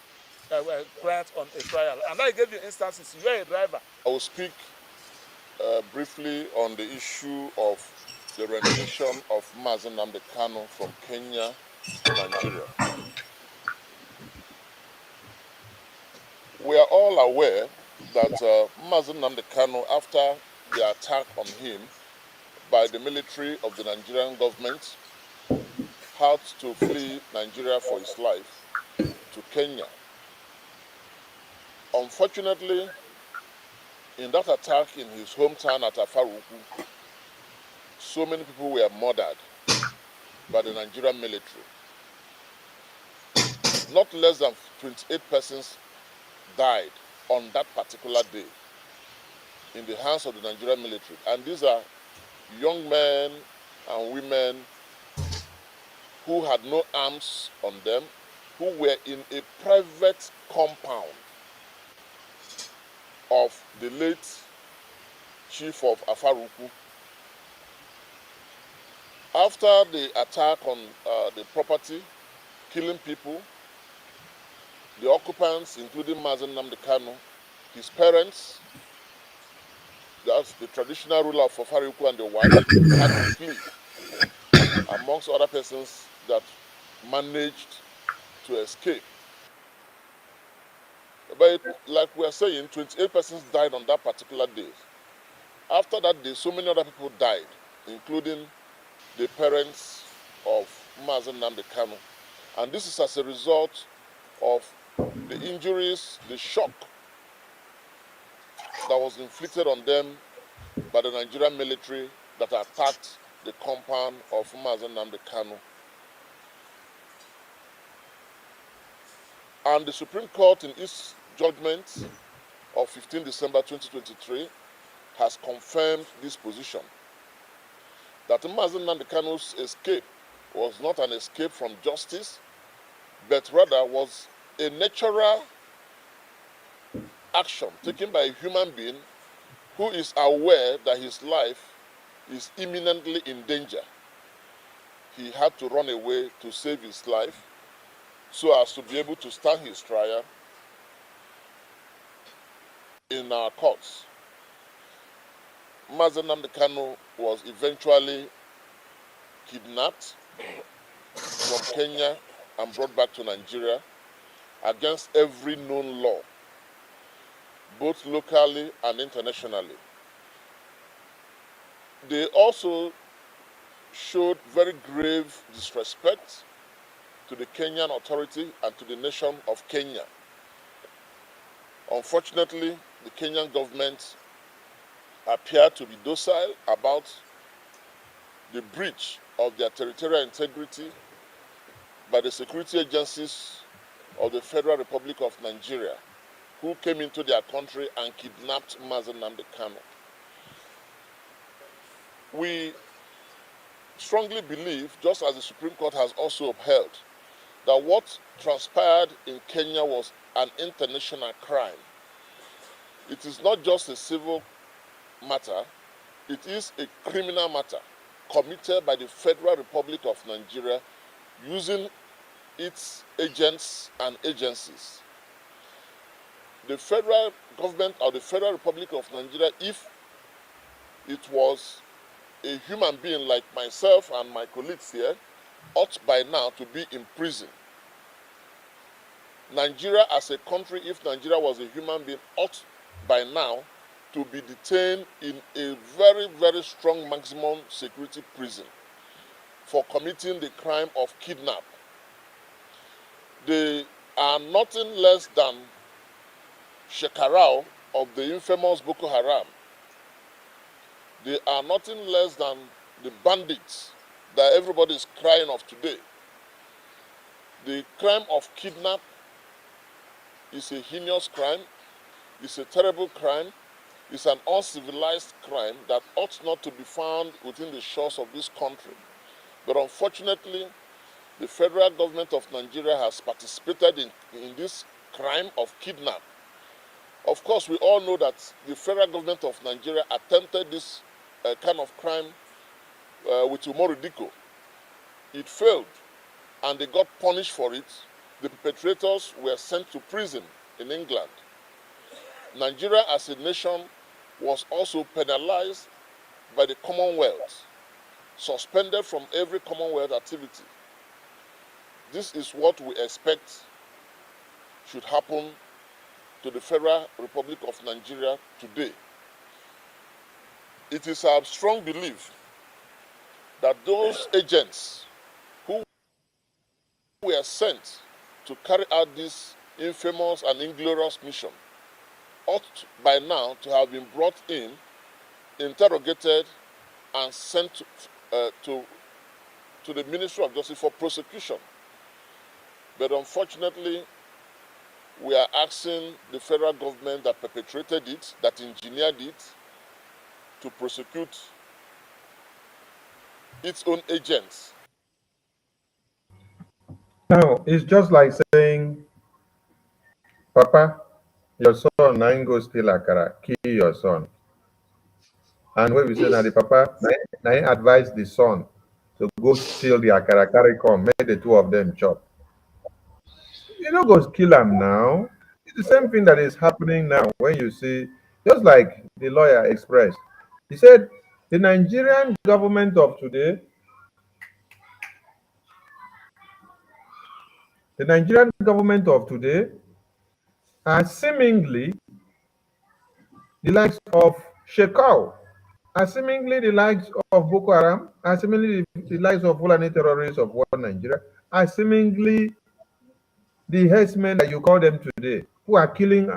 client on a trial. And I gave you instances. You are a driver. I will speak briefly on the issue of the rendition of Mazen Nnamdi Kanu from Kenya to Nigeria. We are all aware that Mazen Nnamdi Kanu, after the attack on him by the military of the Nigerian government, had to flee Nigeria for his life to Kenya. Unfortunately, in that attack in his hometown at Afaruku, so many people were murdered by the Nigerian military. Not less than 28 persons died on that particular day in the hands of the Nigerian military. And these are young men and women who had no arms on them, who were in a private compound of the late chief of Afaruku. After the attack on the property, killing people, the occupants, including Mazen Nnamdi Kanu, his parents, that's the traditional ruler of Afaruku and the wife, had to flee, amongst other persons that managed to escape. But like we are saying, 28 persons died on that particular day. After that day, so many other people died, including the parents of Mazen Nnamdi Kanu. And this is as a result of the injuries, the shock that was inflicted on them by the Nigerian military that attacked the compound of Mazen Nnamdi Kanu. And the Supreme Court, in its judgment of 15 December 2023, has confirmed this position, that Mazen Nnamdi Kanu's escape was not an escape from justice, but rather was a natural action taken by a human being who is aware that his life is imminently in danger. He had to run away to save his life so as to be able to stand his trial in our courts. Mazen Nnamdi Kanu was eventually kidnapped from Kenya and brought back to Nigeria against every known law, both locally and internationally. They also showed very grave disrespect to the Kenyan authority and to the nation of Kenya. Unfortunately, the Kenyan government appear to be docile about the breach of their territorial integrity by the security agencies of the Federal Republic of Nigeria, who came into their country and kidnapped Mazen Nnamdi Kanu. We strongly believe, just as the Supreme Court has also upheld, that what transpired in Kenya was an international crime. It is not just a civil matter, it is a criminal matter committed by the Federal Republic of Nigeria using its agents and agencies. The federal government of the Federal Republic of Nigeria, if it was a human being like myself and my colleagues here, ought by now to be in prison. Nigeria as a country, if Nigeria was a human being, ought by now to be detained in a very, very strong maximum security prison for committing the crime of kidnap. They are nothing less than Shekarau of the infamous Boko Haram. They are nothing less than the bandits that everybody is crying of today. The crime of kidnap is a heinous crime, it's a terrible crime, it's an uncivilized crime that ought not to be found within the shores of this country. But unfortunately, the federal government of Nigeria has participated in this crime of kidnap. Of course, we all know that the federal government of Nigeria attempted this kind of crime with Umaru Diko. It failed, and they got punished for it. The perpetrators were sent to prison in England. Nigeria as a nation was also penalized by the Commonwealth, suspended from every Commonwealth activity. This is what we expect should happen to the Federal Republic of Nigeria today. It is our strong belief that those agents who were sent to carry out this infamous and inglorious mission ought by now to have been brought in, interrogated, and sent to the Ministry of Justice for prosecution. But unfortunately, we are asking the federal government that perpetrated it, that engineered it, to prosecute its own agents. Now, it's just like saying, Papa, your son, nine go steal akara, kill your son. And when we say that the Papa, nine advise the son to go steal the akara, carry come, make the two of them chop. You don't go kill him now. It's the same thing that is happening now when you see, just like the lawyer expressed. He said, the Nigerian government of today, are seemingly the likes of Shekau, are seemingly the likes of Boko Haram, are seemingly the likes of Fulani terrorists of war Nigeria, are seemingly the herdsmen that you call them today, who are killing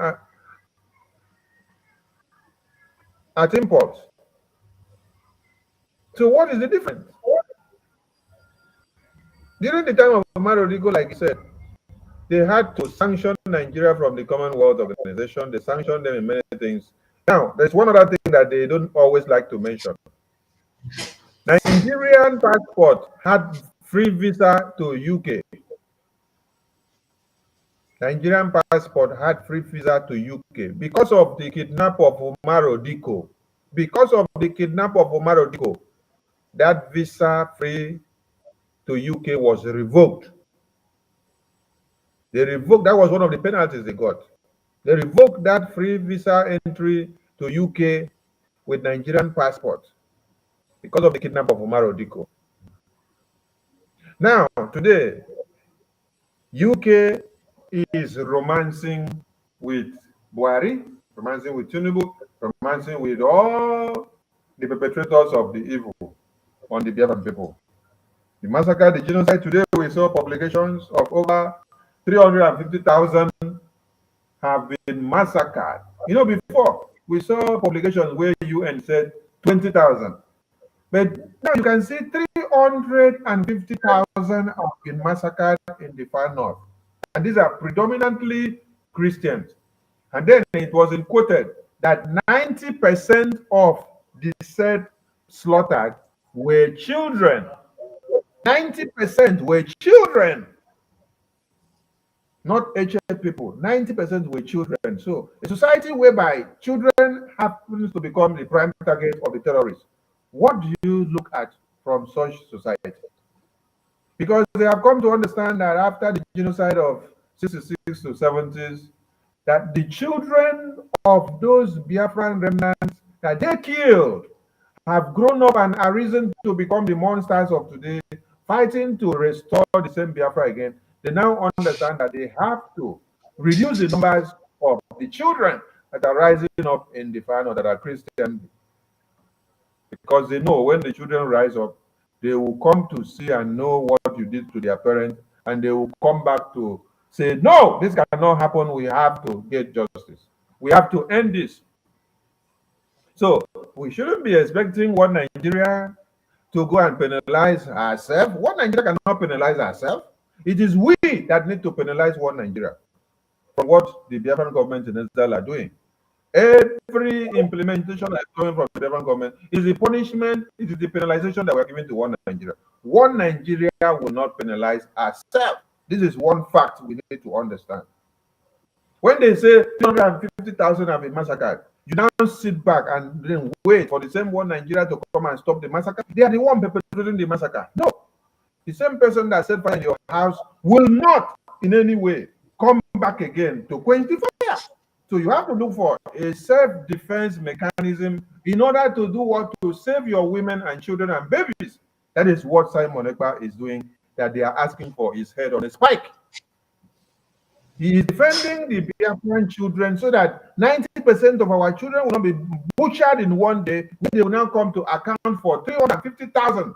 at imports. So what is the difference? During the time of Marodigo, like you said, they had to sanction Nigeria from the Commonwealth Organization. They sanctioned them in many things. Now, there's one other thing that they don't always like to mention. Nigerian passport had free visa to UK. Nigerian passport had free visa to UK because of the kidnap of Umaru Diko. Because of the kidnap of Umaru Diko, that visa free to UK was revoked. They revoked, that was one of the penalties they got. They revoked that free visa entry to UK with Nigerian passport because of the kidnap of Umaru Diko. Now, today, UK is romancing with Buhari, romancing with Tinubu, romancing with all the perpetrators of the evil on the Biafran people. The massacre, the genocide today we saw publications of over 350,000 have been massacred. You know, before we saw publications where UN said 20,000. But now you can see 350,000 have been massacred in the far north. And these are predominantly Christians. And then it was quoted that 90% of the said slaughtered were children. 90% were children, not aged people. 90% were children. So a society whereby children happens to become the prime target of the terrorists. What do you look at from such society? Because they have come to understand that after the genocide of 66 to 70s, that the children of those Biafran remnants that they killed have grown up and are risen to become the monsters of today, fighting to restore the same Biafra again. They now understand that they have to reduce the numbers of the children that are rising up in the far north that are Christian, because they know when the children rise up, they will come to see and know what you did to their parents, and they will come back to say, no, this cannot happen. We have to get justice. We have to end this. So we shouldn't be expecting one Nigeria to go and penalize ourselves. One Nigeria cannot penalize ourselves. It is we that need to penalize one Nigeria from what the Biafran government in Israel are doing. Every implementation that is coming from the Biafran government is the punishment, it is the penalization that we are giving to one Nigeria. One Nigeria will not penalize ourselves. This is one fact we need to understand. When they say 250,000 have been massacred, you now sit back and then wait for the same one Nigeria to come and stop the massacre. They are the one perpetrating the massacre. No. The same person that set fire in your house will not in any way come back again to quench the fire. So you have to look for a self-defense mechanism in order to do what? To save your women and children and babies. That is what Simon Ekpa is doing, that they are asking for his head on a spike. He is defending the Biafran children so that 90% of our children will not be butchered in one day. They will now come to account for 350,000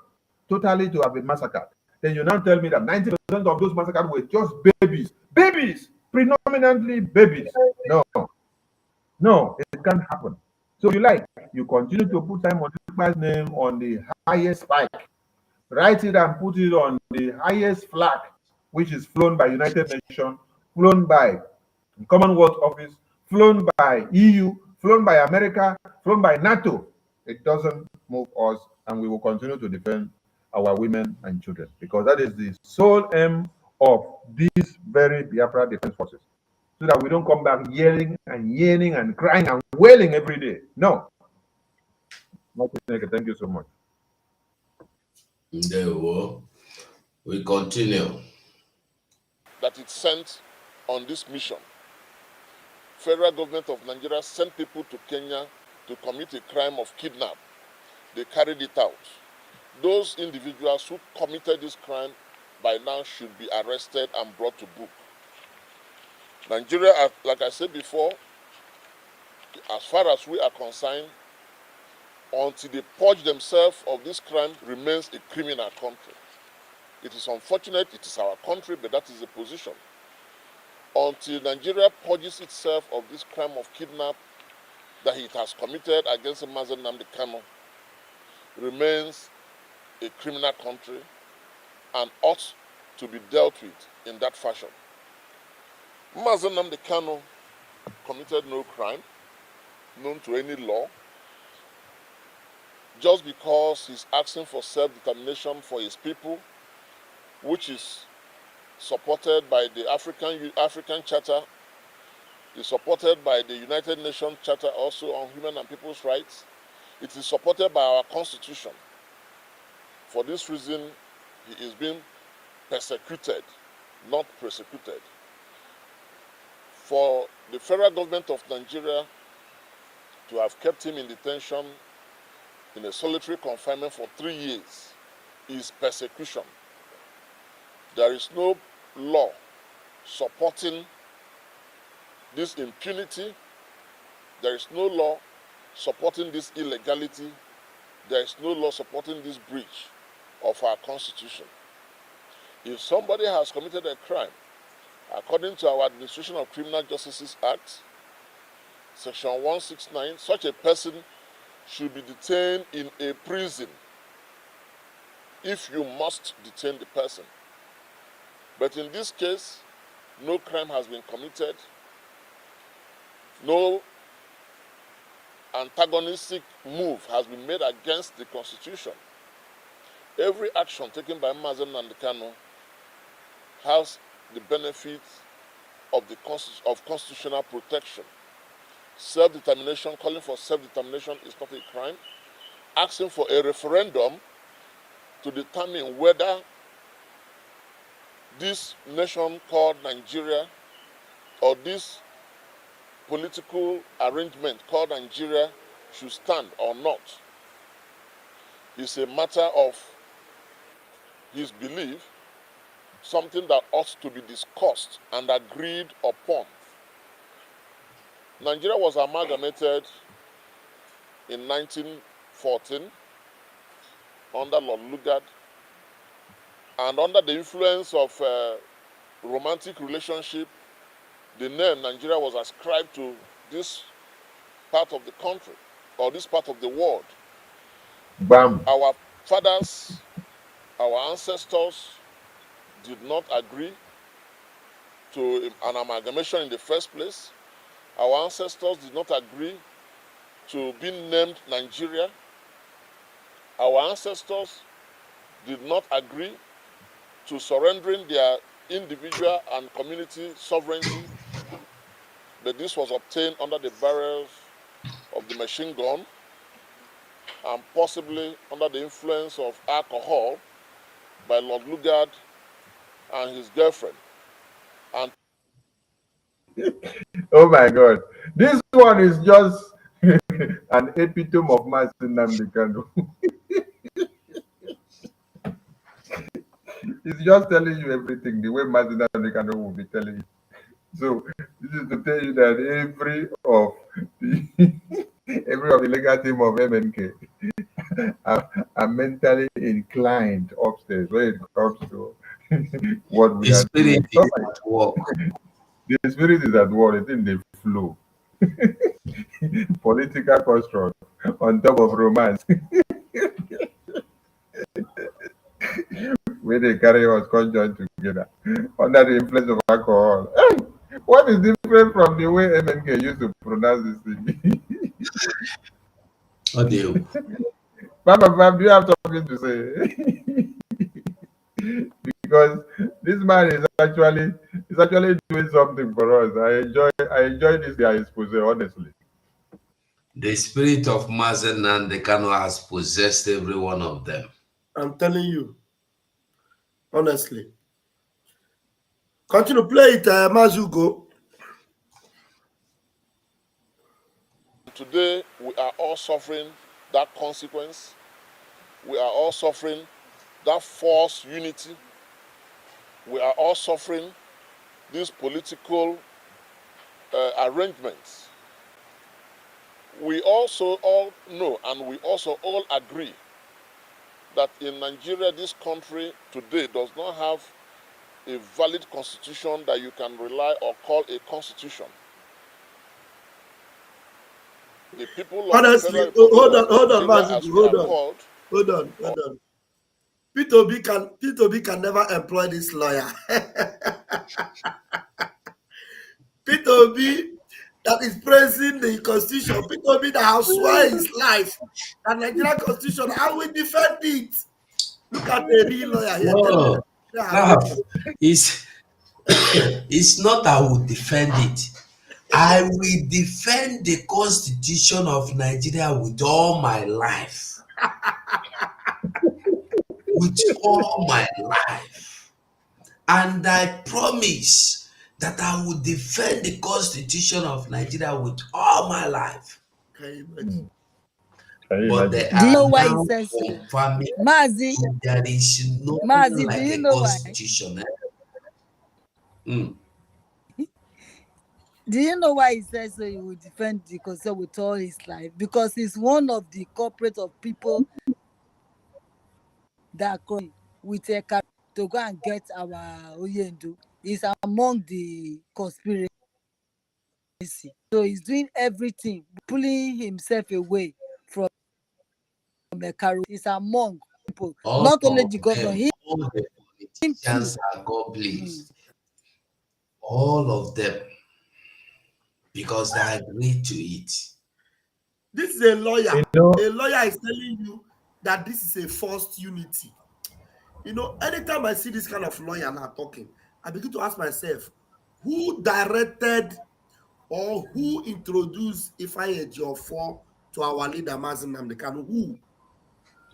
totally to have been massacred. Then you now tell me that 90% of those massacred were just babies. Babies! Predominantly babies. No, it can't happen. So you continue to put Simon Ekpa's name on the highest spike. Write it and put it on the highest flag, which is flown by United Nations, flown by Commonwealth Office, flown by EU, flown by America, flown by NATO. It doesn't move us, and we will continue to defend our women and children, because that is the sole aim of these very Biafra Defense Forces, so that we don't come back yelling and yearning and crying and wailing every day. No. Thank you so much. We continue. That it sent on this mission. Federal government of Nigeria sent people to Kenya to commit a crime of kidnap. They carried it out. Those individuals who committed this crime by now should be arrested and brought to book. Nigeria, like I said before, as far as we are concerned, until they purge themselves of this crime, remains a criminal country. It is unfortunate, it is our country, but that is the position. Until Nigeria purges itself of this crime of kidnap that it has committed against Mazen Nnamdi Kanu, remains a criminal country and ought to be dealt with in that fashion. Mazen Nnamdi Kanu committed no crime known to any law. Just because he's asking for self-determination for his people, which is supported by the African Charter, is supported by the United Nations Charter also on Human and People's Rights. It is supported by our Constitution. For this reason, he is being persecuted, not persecuted. For the federal government of Nigeria to have kept him in detention in a solitary confinement for 3 years is persecution. There is no law supporting this impunity. There is no law supporting this illegality. There is no law supporting this breach of our Constitution. If somebody has committed a crime, according to our Administration of Criminal Justice Act, Section 169, such a person should be detained in a prison if you must detain the person. But in this case, no crime has been committed, no antagonistic move has been made against the Constitution. Every action taken by Mazen Nandekano has the benefit of constitutional protection. Self-determination, calling for self-determination is not a crime. Asking for a referendum to determine whether this nation called Nigeria or this political arrangement called Nigeria should stand or not is a matter of his belief, something that ought to be discussed and agreed upon. Nigeria was amalgamated in 1914 under Lord Lugard, and under the influence of romantic relationship, the name Nigeria was ascribed to this part of the country or this part of the world. Bam. Our fathers, our ancestors did not agree to an amalgamation in the first place. Our ancestors did not agree to being named Nigeria. Our ancestors did not agree to surrendering their individual and community sovereignty, but this was obtained under the barrels of the machine gun and possibly under the influence of alcohol by Lord Lugard and his girlfriend. And oh my God, this one is just an epitome of Mazen Nnamdi. It's just telling you everything the way Mazen Nnamdi will be telling you. So this is to tell you that every of the legal team of MNK are mentally inclined upstairs when it comes to what we are doing. The spirit is at work. It's in the flow. Political construct on top of romance. Where they carry us conjoined together under the influence of alcohol. Hey, what is different from the way MNK used to pronounce this thing? Oh, dear. Papa, do you have something to say? Because this man is actually doing something for us. I enjoy this guy expose, honestly. The spirit of Mazen Nandekano has possessed every one of them. I'm telling you, honestly. Continue to play it, Mazugo. today, we are all suffering that consequence. We are all suffering that false unity. We are all suffering these political arrangements. We also all know and we also all agree that in Nigeria, this country today does not have a valid constitution that you can rely or call a constitution. The people of honestly, the Federal Republic hold on, Nigeria, as we are called, hold on. P2B can never employ this lawyer. P2B that is praising the constitution. P2B that has sworn his life that Nigerian constitution, I will defend it. Look at the real lawyer here. No, it's not I will defend it. I will defend the constitution of Nigeria with all my life. With all my life. And I promise that I will defend the constitution of Nigeria with all my life. But there do you know are why now he says so? confirming Mazi, there is no Mazi, like do you a know constitution. Why? Do you know why he says so? He will defend the constitution with all his life? Because he's one of the corporate of people that are with a to go and get our Oyendu. He's among the conspiracy. So he's doing everything, pulling himself away from the Karo. He's among people, All not only of the governor, them, all the him too. politicians are God pleased. All of them, because they agreed to it. This is a lawyer. You know, A lawyer is telling you that this is a forced unity. You know, anytime I see this kind of lawyer now talking, I begin to ask myself, who directed or who introduced Ifeanyi Ejiofor to our leader Mazen Nnamdi Kanu? Who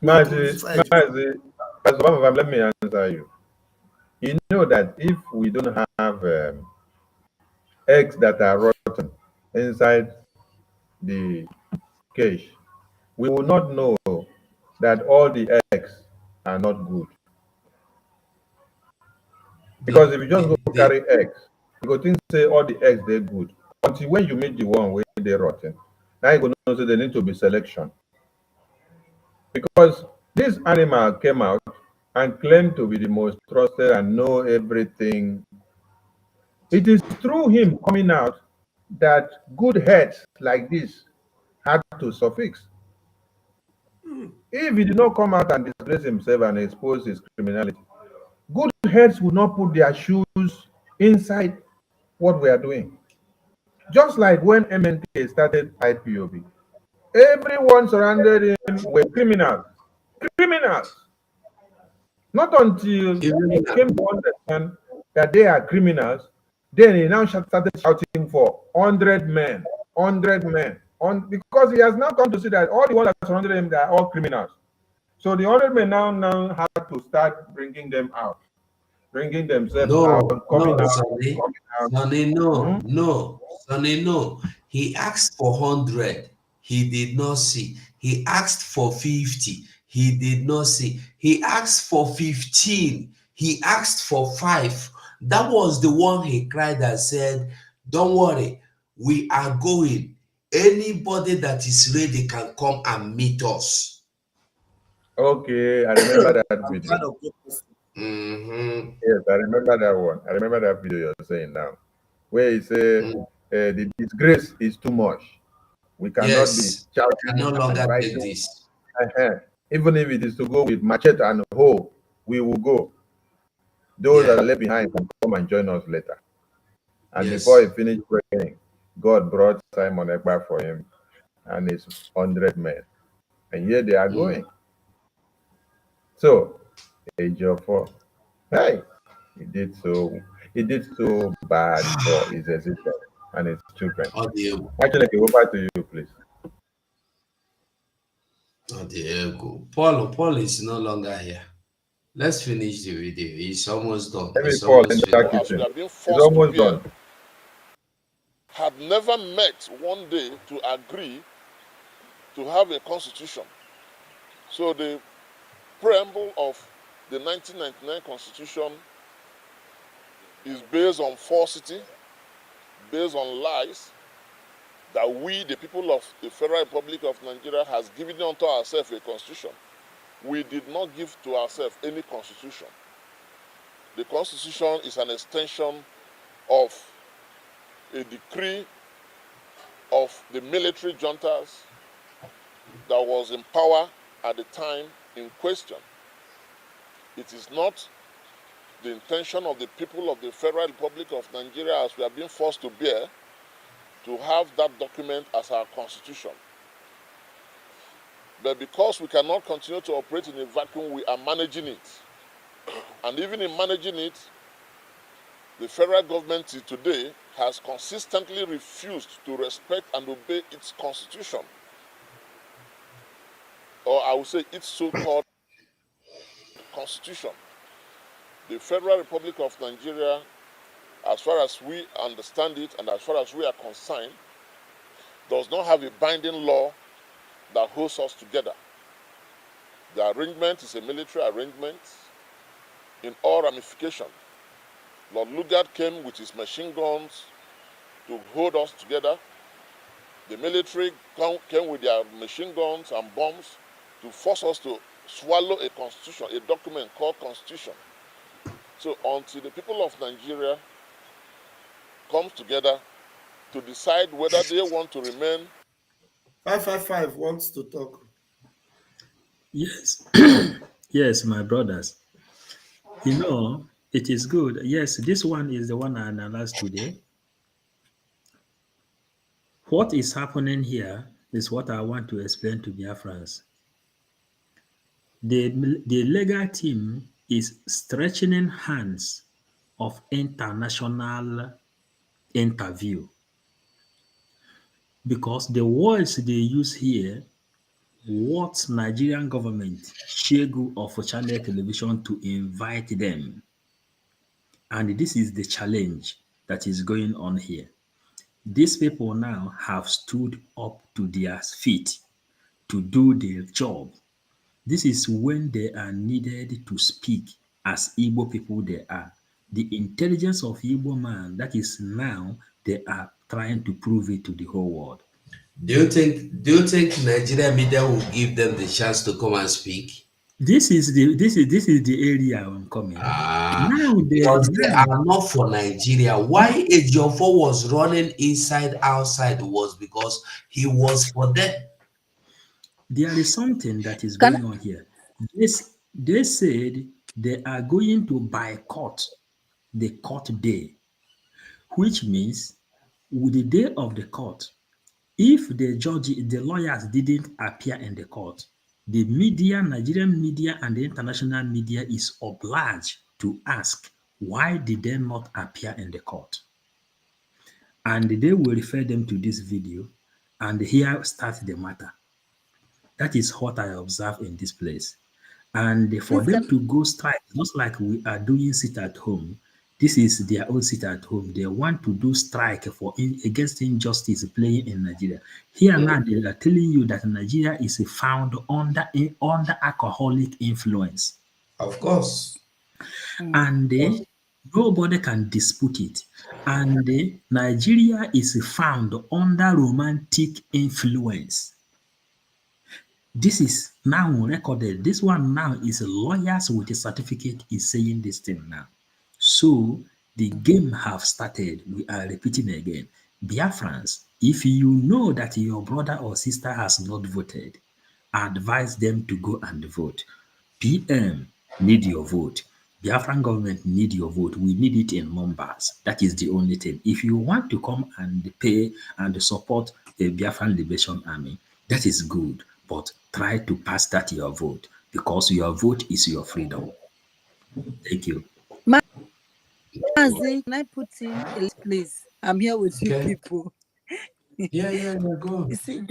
introduced Ifeanyi Ejiofor? Pastor Bamvam, let me answer you. You know that if we don't have eggs that are rotten inside the cage, we will not know that all the eggs are not good. Because if you just go carry eggs, you go think say all the eggs they're good. Until when you meet the one where they're rotten, now you go know say there need to be selection. Because this animal came out and claimed to be the most trusted and know everything. It is through him coming out that good heads like this had to suffix. If he did not come out and disgrace himself and expose his criminality, good heads would not put their shoes inside what we are doing. Just like when MNK started IPOB, everyone surrounded him were criminals. Criminals. Not until he came to understand that they are criminals, then he now started shouting for 100 men, 100 men, because he has now come to see that all the ones that surrounded him, they are all criminals. So the 100 men now have to start bringing them out, bringing themselves out, coming out. Sonny, no. Sonny, no. He asked for 100. He did not see. He asked for 50. He did not see. He asked for 15. He asked for 5. That was the one he cried and said, don't worry, we are going. Anybody that is ready can come and meet us. Okay, I remember that video. Yes, I remember that one. I remember that video you're saying now, where he said the disgrace is too much. We cannot be shouting can no longer take this. Even if it is to go with machete and hoe, we will go. Those that are left behind can come and join us later. And before he finished praying, God brought Simon Ekpa for him and his 100 men. And here they are going. So, Ejiofor, hey, he did so bad for his existence and his children. Actually, go back to you, please. Paul is no longer here. Let's finish the video. It's almost done. It's almost done. Had never met one day to agree to have a constitution. So the preamble of the 1999 constitution is based on falsity, based on lies, that we, the people of the Federal Republic of Nigeria, has given unto ourselves a constitution. We did not give to ourselves any constitution. The constitution is an extension of a decree of the military juntas that was in power at the time in question. It is not the intention of the people of the Federal Republic of Nigeria, as we are being forced to bear, to have that document as our constitution. But because we cannot continue to operate in a vacuum, we are managing it. And even in managing it, the federal government today has consistently refused to respect and obey its constitution. Or I would say its so-called constitution. The Federal Republic of Nigeria, as far as we understand it and as far as we are concerned, does not have a binding law that holds us together. The arrangement is a military arrangement in all ramifications. Lord Lugard came with his machine guns to hold us together. The military came with their machine guns and bombs to force us to swallow a constitution, a document called constitution. So until the people of Nigeria come together to decide whether they want to remain. 555 wants to talk. Yes. Yes, my brothers. You know, it is good. Yes, this one is the one I analyzed today. What is happening here is what I want to explain to Biafrans. The legal team is stretching hands of international interview because the words they use here, what Nigerian government Shegu of Channel Television to invite them. And this is the challenge that is going on here. These people now have stood up to their feet to do their job. This is when they are needed to speak as Igbo people they are. The intelligence of Igbo man, that is now they are trying to prove it to the whole world. Do you think Nigeria media will give them the chance to come and speak? This is the area I'm coming. Now because they are not for Nigeria. Why Ejiofor was running inside outside was because he was for them. There is something that is going on here. They said they are going to boycott the court day, which means with the day of the court, if the lawyers didn't appear in the court, the media, Nigerian media and the international media is obliged to ask, why did they not appear in the court? And they will refer them to this video, and here starts the matter. That is what I observe in this place. And for them to go strike, just like we are doing sit at home, this is their own sit at home. They want to do strike against injustice playing in Nigeria. Here now they are telling you that Nigeria is found under alcoholic influence. Of course. And nobody can dispute it. And Nigeria is found under romantic influence. This is now recorded. This one now is lawyers with a certificate is saying this thing now. So the game have started. We are repeating again. Biafrans, if you know that your brother or sister has not voted, advise them to go and vote. PM need your vote. Biafran government need your vote. We need it in numbers. That is the only thing. If you want to come and pay and support the Biafran Liberation Army, that is good. But try to pass that your vote because your vote is your freedom. Thank you. Mazi, can I put in a list, please? I'm here with you people. Yeah, go. You see,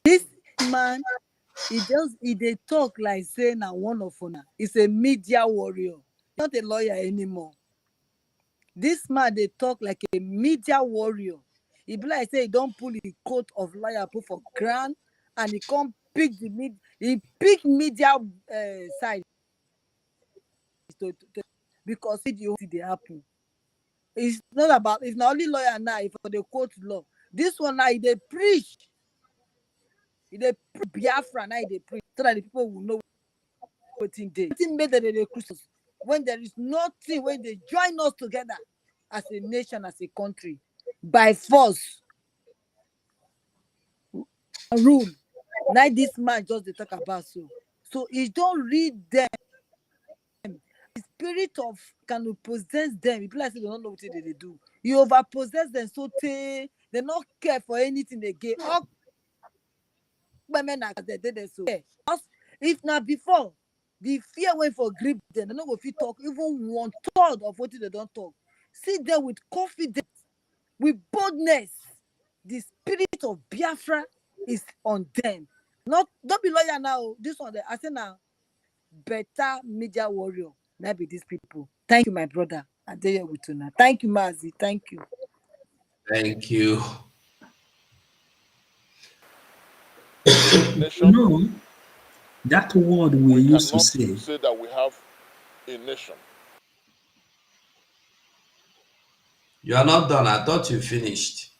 this man, they talk like saying I'm one of honor. He's a media warrior, not a lawyer anymore. This man, they talk like a media warrior. He be like say he don't pull the coat of lawyer put for ground, and he can't pick the media side because they happen. It's not about, it's not only lawyer now for the court law. This one now they preach. They Biafra now they preach so that the people will know what they made the Christians. When there is nothing, when they join us together as a nation, as a country, by force. Rule. Now this man just they talk about so he don't read them. The spirit of can possess them. People like say they don't know what they do. You over possess them so they not care for anything they get. All women are they did so. If not before, the fear went for grip them. They not go fit talk even 1/3 of what they don't talk. Sit there with confidence, with boldness. The spirit of Biafra is on them. Don't be lawyer now. This one, I say now, better media warrior. That be these people. Thank you, my brother. I tell you with you now. Thank you, Mazi. Thank you. Thank you. No, that word we used to say that we have a nation. You are not done. I thought you finished.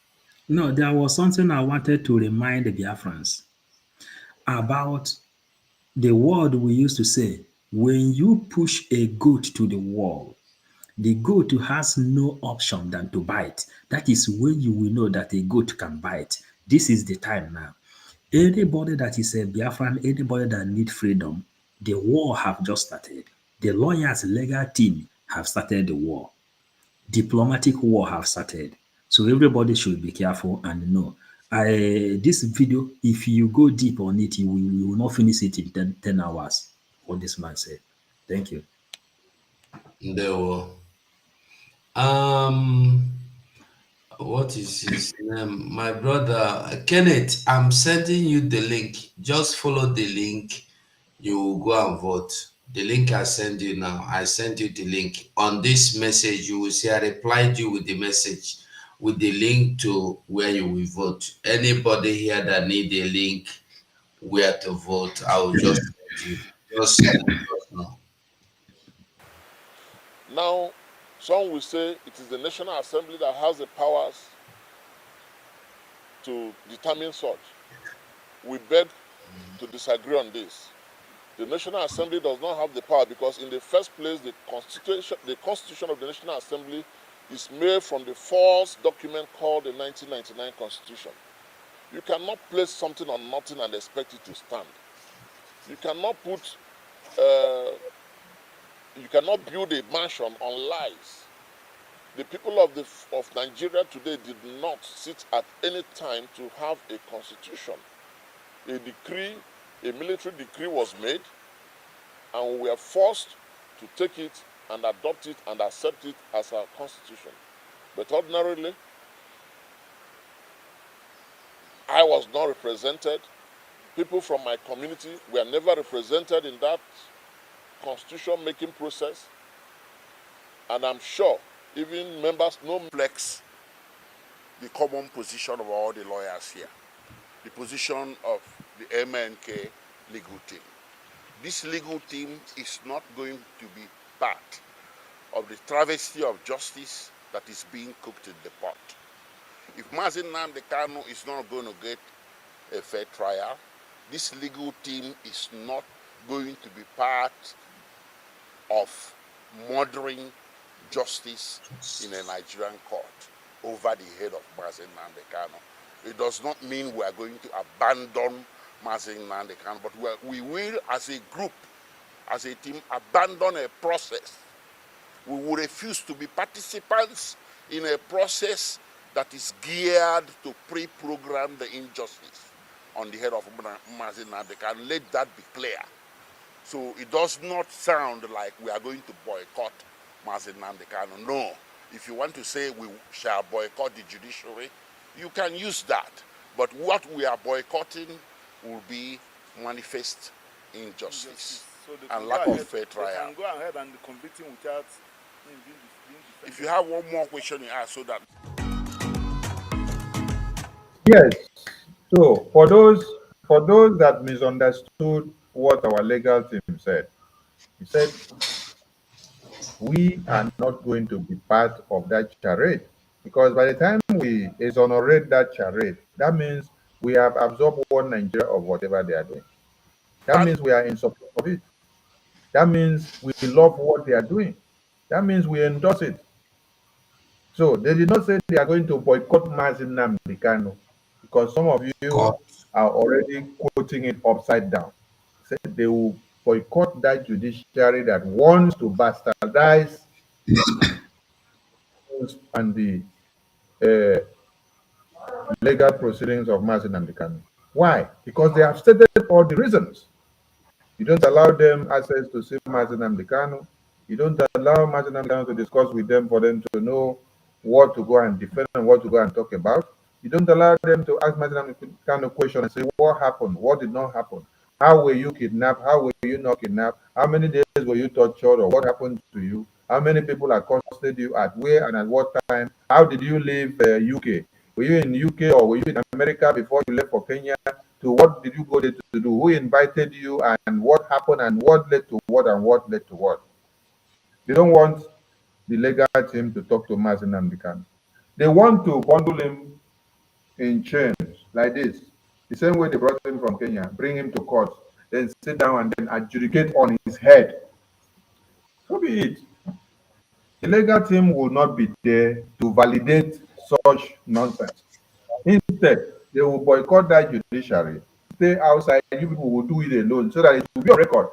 No, there was something I wanted to remind the Biafrans about the word we used to say When you push a goat to the wall, the goat has no option than to bite. That is when you will know that a goat can bite. This is the time now. Anybody that is a Biafran, anybody that need freedom, the war have just started. The lawyers' legal team have started the war. Diplomatic war have started. So everybody should be careful and know. This video, if you go deep on it, you will not finish it in 10 hours. What this man said. Thank you. There were what is his name? My brother Kenneth, I'm sending you the link. Just follow the link. You will go and vote. The link I send you now. I sent you the link. On this message, you will see I replied you with the message with the link to where you will vote. Anybody here that need a link where to vote, I will just send you. Just let us know. Now, some will say it is the National Assembly that has the powers to determine such. We beg to disagree on this. The National Assembly does not have the power because in the first place, the Constitution of the National Assembly is made from the false document called the 1999 Constitution. You cannot place something on nothing and expect it to stand. You cannot you cannot build a mansion on lies. The people of Nigeria today did not sit at any time to have a constitution. A decree, a military decree was made, and we were forced to take it and adopt it and accept it as our constitution. But ordinarily, I was not represented. People from my community were never represented in that constitution-making process. And I'm sure even members no flex the common position of all the lawyers here, the position of the MNK legal team. This legal team is not going to be part of the travesty of justice that is being cooked in the pot. If Mazen Nnamdi Kanu is not going to get a fair trial, this legal team is not going to be part of murdering justice in a Nigerian court over the head of Mazen Nnamdi Kanu. It does not mean we are going to abandon Mazen Nnamdi Kanu, but we will, as a group, as a team, abandon a process. We will refuse to be participants in a process that is geared to pre-program the injustice on the head of Mazen Nnamdi Kanu. Let that be clear. So it does not sound like we are going to boycott Mazen Nnamdi Kanu. No. If you want to say we shall boycott the judiciary, you can use that. But what we are boycotting will be manifest injustice and lack of fair trial. They can go ahead and convict him without him being defended. If you have one more question, you ask so that. Yes. So for those that misunderstood what our legal team said, he said we are not going to be part of that charade, because by the time we exonerate that charade, that means we have absorbed one Nigeria of whatever they are doing. That means we are in support of it. That means we love what they are doing. That means we endorse it. So they did not say they are going to boycott Mazen Nnamdi Kanu, because some of you are already quoting it upside down. Say they will boycott that judiciary that wants to bastardize and the legal proceedings of Mazen Nnamdi Kanu. Why? Because they have stated all the reasons. You don't allow them access to see Mazen Nnamdi Kanu. You don't allow Mazen Nnamdi Kanu to discuss with them for them to know what to go and defend and what to go and talk about. You don't allow them to ask Mazen Nnamdi Kanu question and say, what happened? What did not happen? How were you kidnapped? How were you not kidnapped? How many days were you tortured, or what happened to you? How many people accosted you, at where and at what time? How did you leave UK? Were you in UK or were you in America before you left for Kenya? To what did you go there to do? Who invited you, and what happened, and what led to what, and what led to what? They don't want the legal team to talk to Mazen Nnamdi Kanu. They want to bundle him in chains like this, the same way they brought him from Kenya, bring him to court, then sit down and then adjudicate on his head So be it. The legal team will not be there to validate such nonsense. Instead, they will boycott that judiciary, stay outside, you people will do it alone, so that it will be on record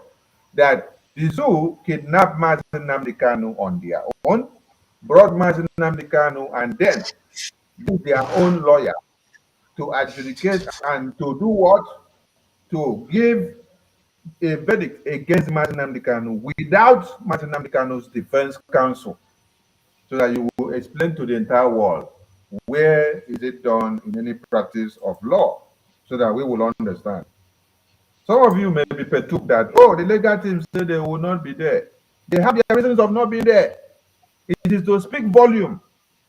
that the zoo kidnapped Mazi Nnamdi Kanu on their own, brought Mazi Nnamdi Kanu, and then used their own lawyer to adjudicate and to do what? To give a verdict against Mazi Nnamdi Kanu without Mazi Nnamdi Kanu's defense counsel, so that you will explain to the entire world where is it done in any practice of law, so that we will understand. Some of you may be perturbed that, oh, the legal team said they will not be there. They have their reasons of not being there. It is to speak volume.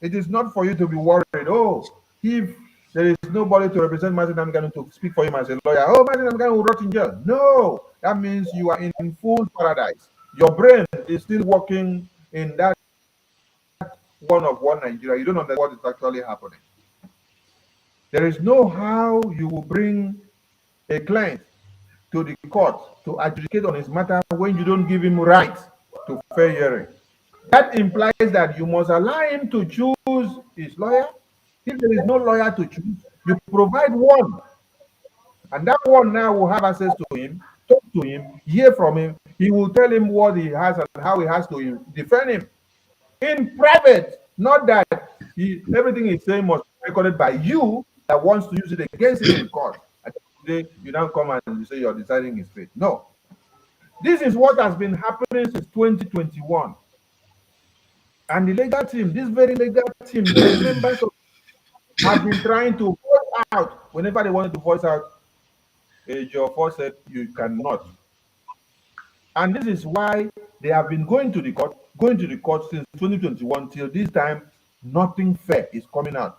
It is not for you to be worried. Oh, if there is nobody to represent Mazi Nnamdi Kanu to speak for him as a lawyer, oh, Mazi Nnamdi Kanu will rot in jail. No, that means you are in full paradise. Your brain is still working in that one of one Nigeria. You don't understand what is actually happening. There is no how you will bring a client to the court to adjudicate on his matter when you don't give him right to fair hearing. That implies that you must allow him to choose his lawyer. If there is no lawyer to choose, you provide one. And that one now will have access to him, talk to him, hear from him. He will tell him what he has and how he has to defend him in private. Not that everything he's saying must be recorded by you that wants to use it against him in court. And today you now come and you say you're deciding his fate. No. This is what has been happening since 2021. And the legal team, this very legal team, the members of have been trying to voice out whenever they wanted to voice out. Ejiofor said you cannot. And this is why they have been going to the court since 2021 till this time. Nothing fair is coming out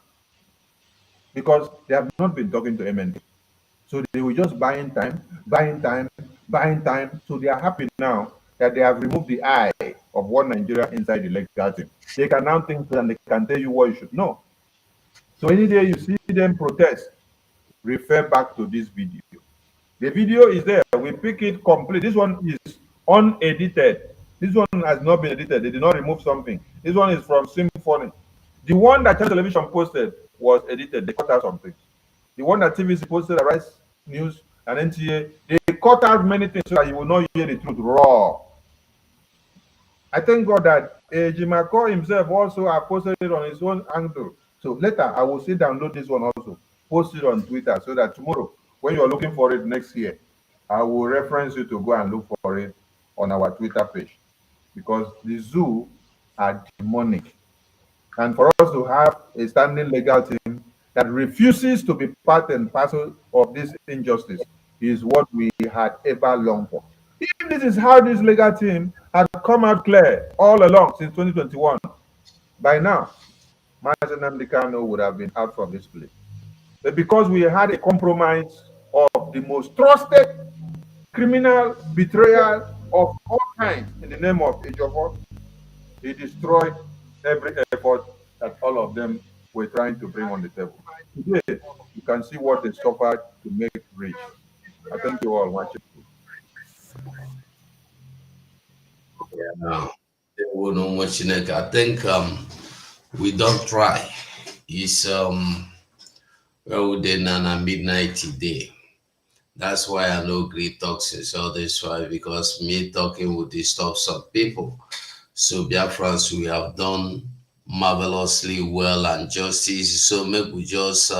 because they have not been talking to MNK. So they were just buying time. So they are happy now that they have removed the eye of one Nigeria inside the legal team. They can now think and they can tell you what you should know. So any day you see them protest, refer back to this video. The video is there. We pick it complete. This one is unedited. This one has not been edited. They did not remove something. This one is from Symphony. The one that Channel Television posted was edited. They cut out something. The one that TVC posted, Rice News and NTA, they cut out many things so that you will not hear the truth raw. I thank God that Jimako himself also have posted it on his own angle. So later I will sit download this one also, post it on Twitter so that tomorrow when you're looking for it next year, I will reference you to go and look for it on our Twitter page, because the zoo are demonic. And for us to have a standing legal team that refuses to be part and parcel of this injustice is what we had ever longed for. If this is how this legal team had come out clear all along since 2021, by now, Mazi Nnamdi Kanu would have been out from this place. But because we had a compromise of the most trusted criminal betrayal of all kinds in the name of Ejiofor, he destroyed every effort that all of them were trying to bring on the table. Today, you can see what they suffered to make rich. I thank you all watching. Yeah, I think we don't try. It's well then a midnight today. That's why I know great talks since all this why, because me talking would disturb some people. So Biafrans, we have done marvelously well and justice. So maybe we just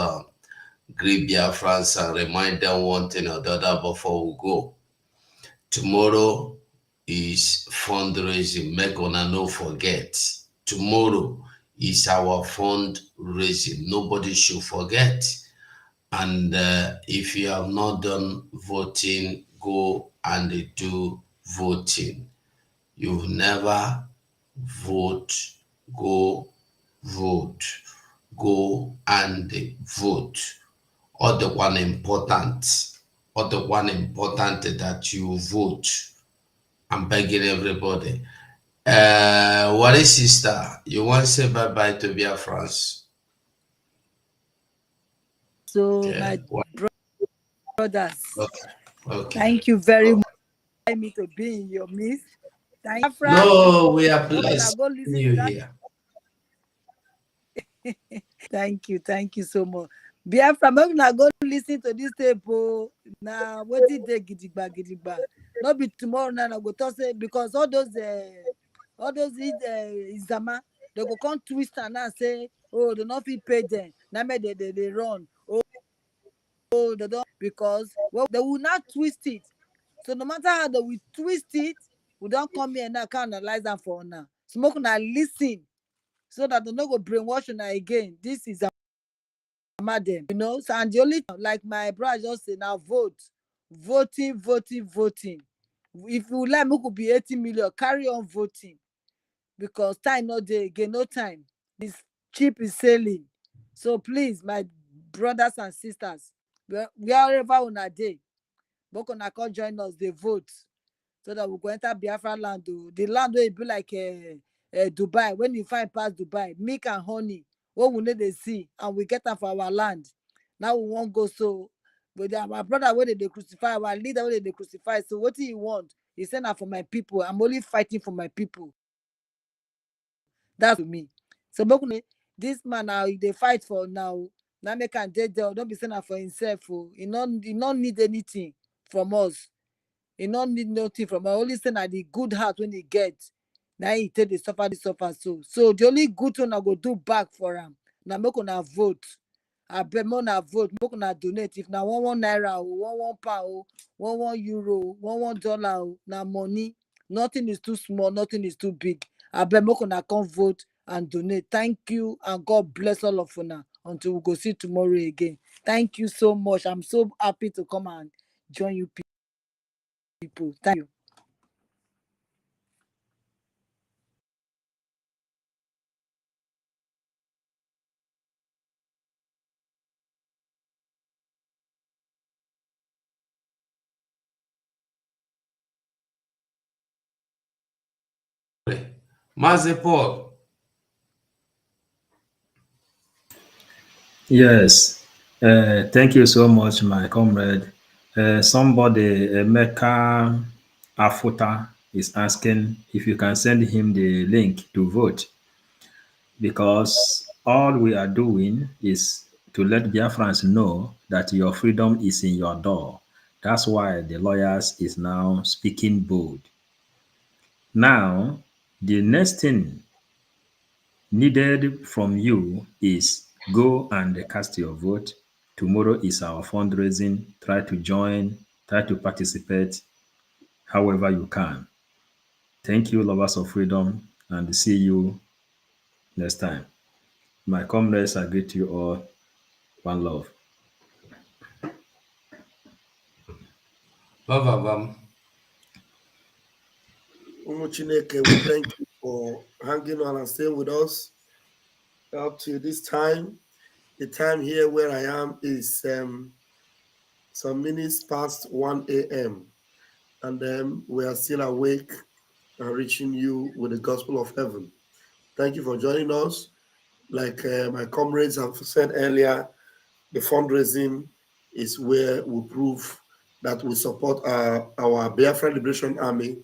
greet Biafrans and remind them one thing or the other before we go. Tomorrow is fundraising. Make una no forget. Tomorrow is our fundraising. Nobody should forget. And if you have not done voting, go and do voting. You've never vote, go vote. Go and vote. Or the one important that you vote. I'm begging everybody. What is sister? You want to say bye-bye to Biafrans? So yeah. My brothers, okay. Thank you very much for me to be in your midst. No, we are blessed you here. Thank you so much. Biafra, I'm not go listen to this tape. Now, what did they gidigba? Not be tomorrow now. I go to say because all those Izama, they go come twist and now say, oh, they not fit pay them. Now they run. Oh, they don't because well they will not twist it. So no matter how they will twist it, we don't come here now can analyze them for now. Smoke now listen so that they not go brainwash now again. This is madam, you know. So and the only like my brother just say now voting. If you like me could be 80 million, carry on voting because time no day again, no time. This chip is selling. So please, my brothers and sisters, wherever on a day, but can join us, they vote so that we go enter Biafra land. The land will be like Dubai. When you find past Dubai, milk and honey, what we need to see, and we get them for our land. Now we won't go so. But my brother, where they crucify, our leader, where they crucify. So what do you want? He said, "Now for my people, I'm only fighting for my people." That's me. So this man now they fight for now. Now make can dead there. Don't be saying that for himself. He don't need anything from us. He don't need nothing from us. Only saying that the good heart when he gets. Now he take the suffer so. So the only good thing I go do back for him. Now make gonna vote. I bet more na vote, make gonna donate. If now 1 naira, 1 pound, 1 euro, $1 now money. Nothing is too small, nothing is too big. I bet more gonna come vote and donate. Thank you and God bless all of you now until we go see tomorrow again. Thank you so much. I'm so happy to come and join you people. Thank you. Mazi Paul. Yes. Thank you so much, my comrade. Somebody, Mecca Afuta, is asking if you can send him the link to vote, because all we are doing is to let Biafrans know that your freedom is in your door. That's why the lawyers is now speaking bold. Now, the next thing needed from you is go and cast your vote. Tomorrow is our fundraising. Try to join, try to participate however you can. Thank you, lovers of freedom, and see you next time. My comrades, I greet you all. One love. Chineke, we thank you for hanging on and staying with us up to this time. The time here where I am is some minutes past 1 a.m. and then we are still awake and reaching you with the gospel of heaven. Thank you for joining us. Like my comrades have said earlier, the fundraising is where we prove that we support our Biafra Liberation Army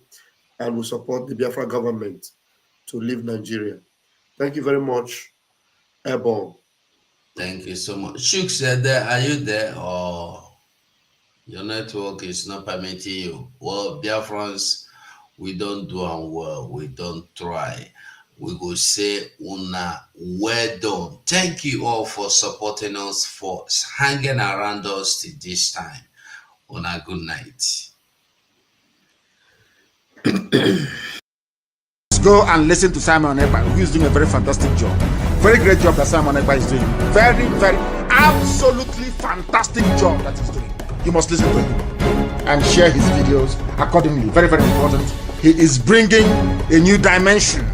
and we support the Biafra government to leave Nigeria. Thank you very much, Airborne. Thank you so much. Shuk said, are you there or your network is not permitting you? Well, Biafrans, we don't do well. We don't try. We go say, una, well done. Thank you all for supporting us, for hanging around us till this time. Una, good night. Go and listen to Simon Ekpa, who is doing a very fantastic job. Very great job that Simon Ekpa is doing. Very, very, absolutely fantastic job that he's doing. You must listen to him and share his videos accordingly. Very, very important. He is bringing a new dimension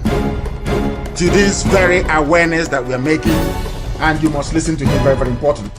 to this very awareness that we are making, and you must listen to him. Very, very important.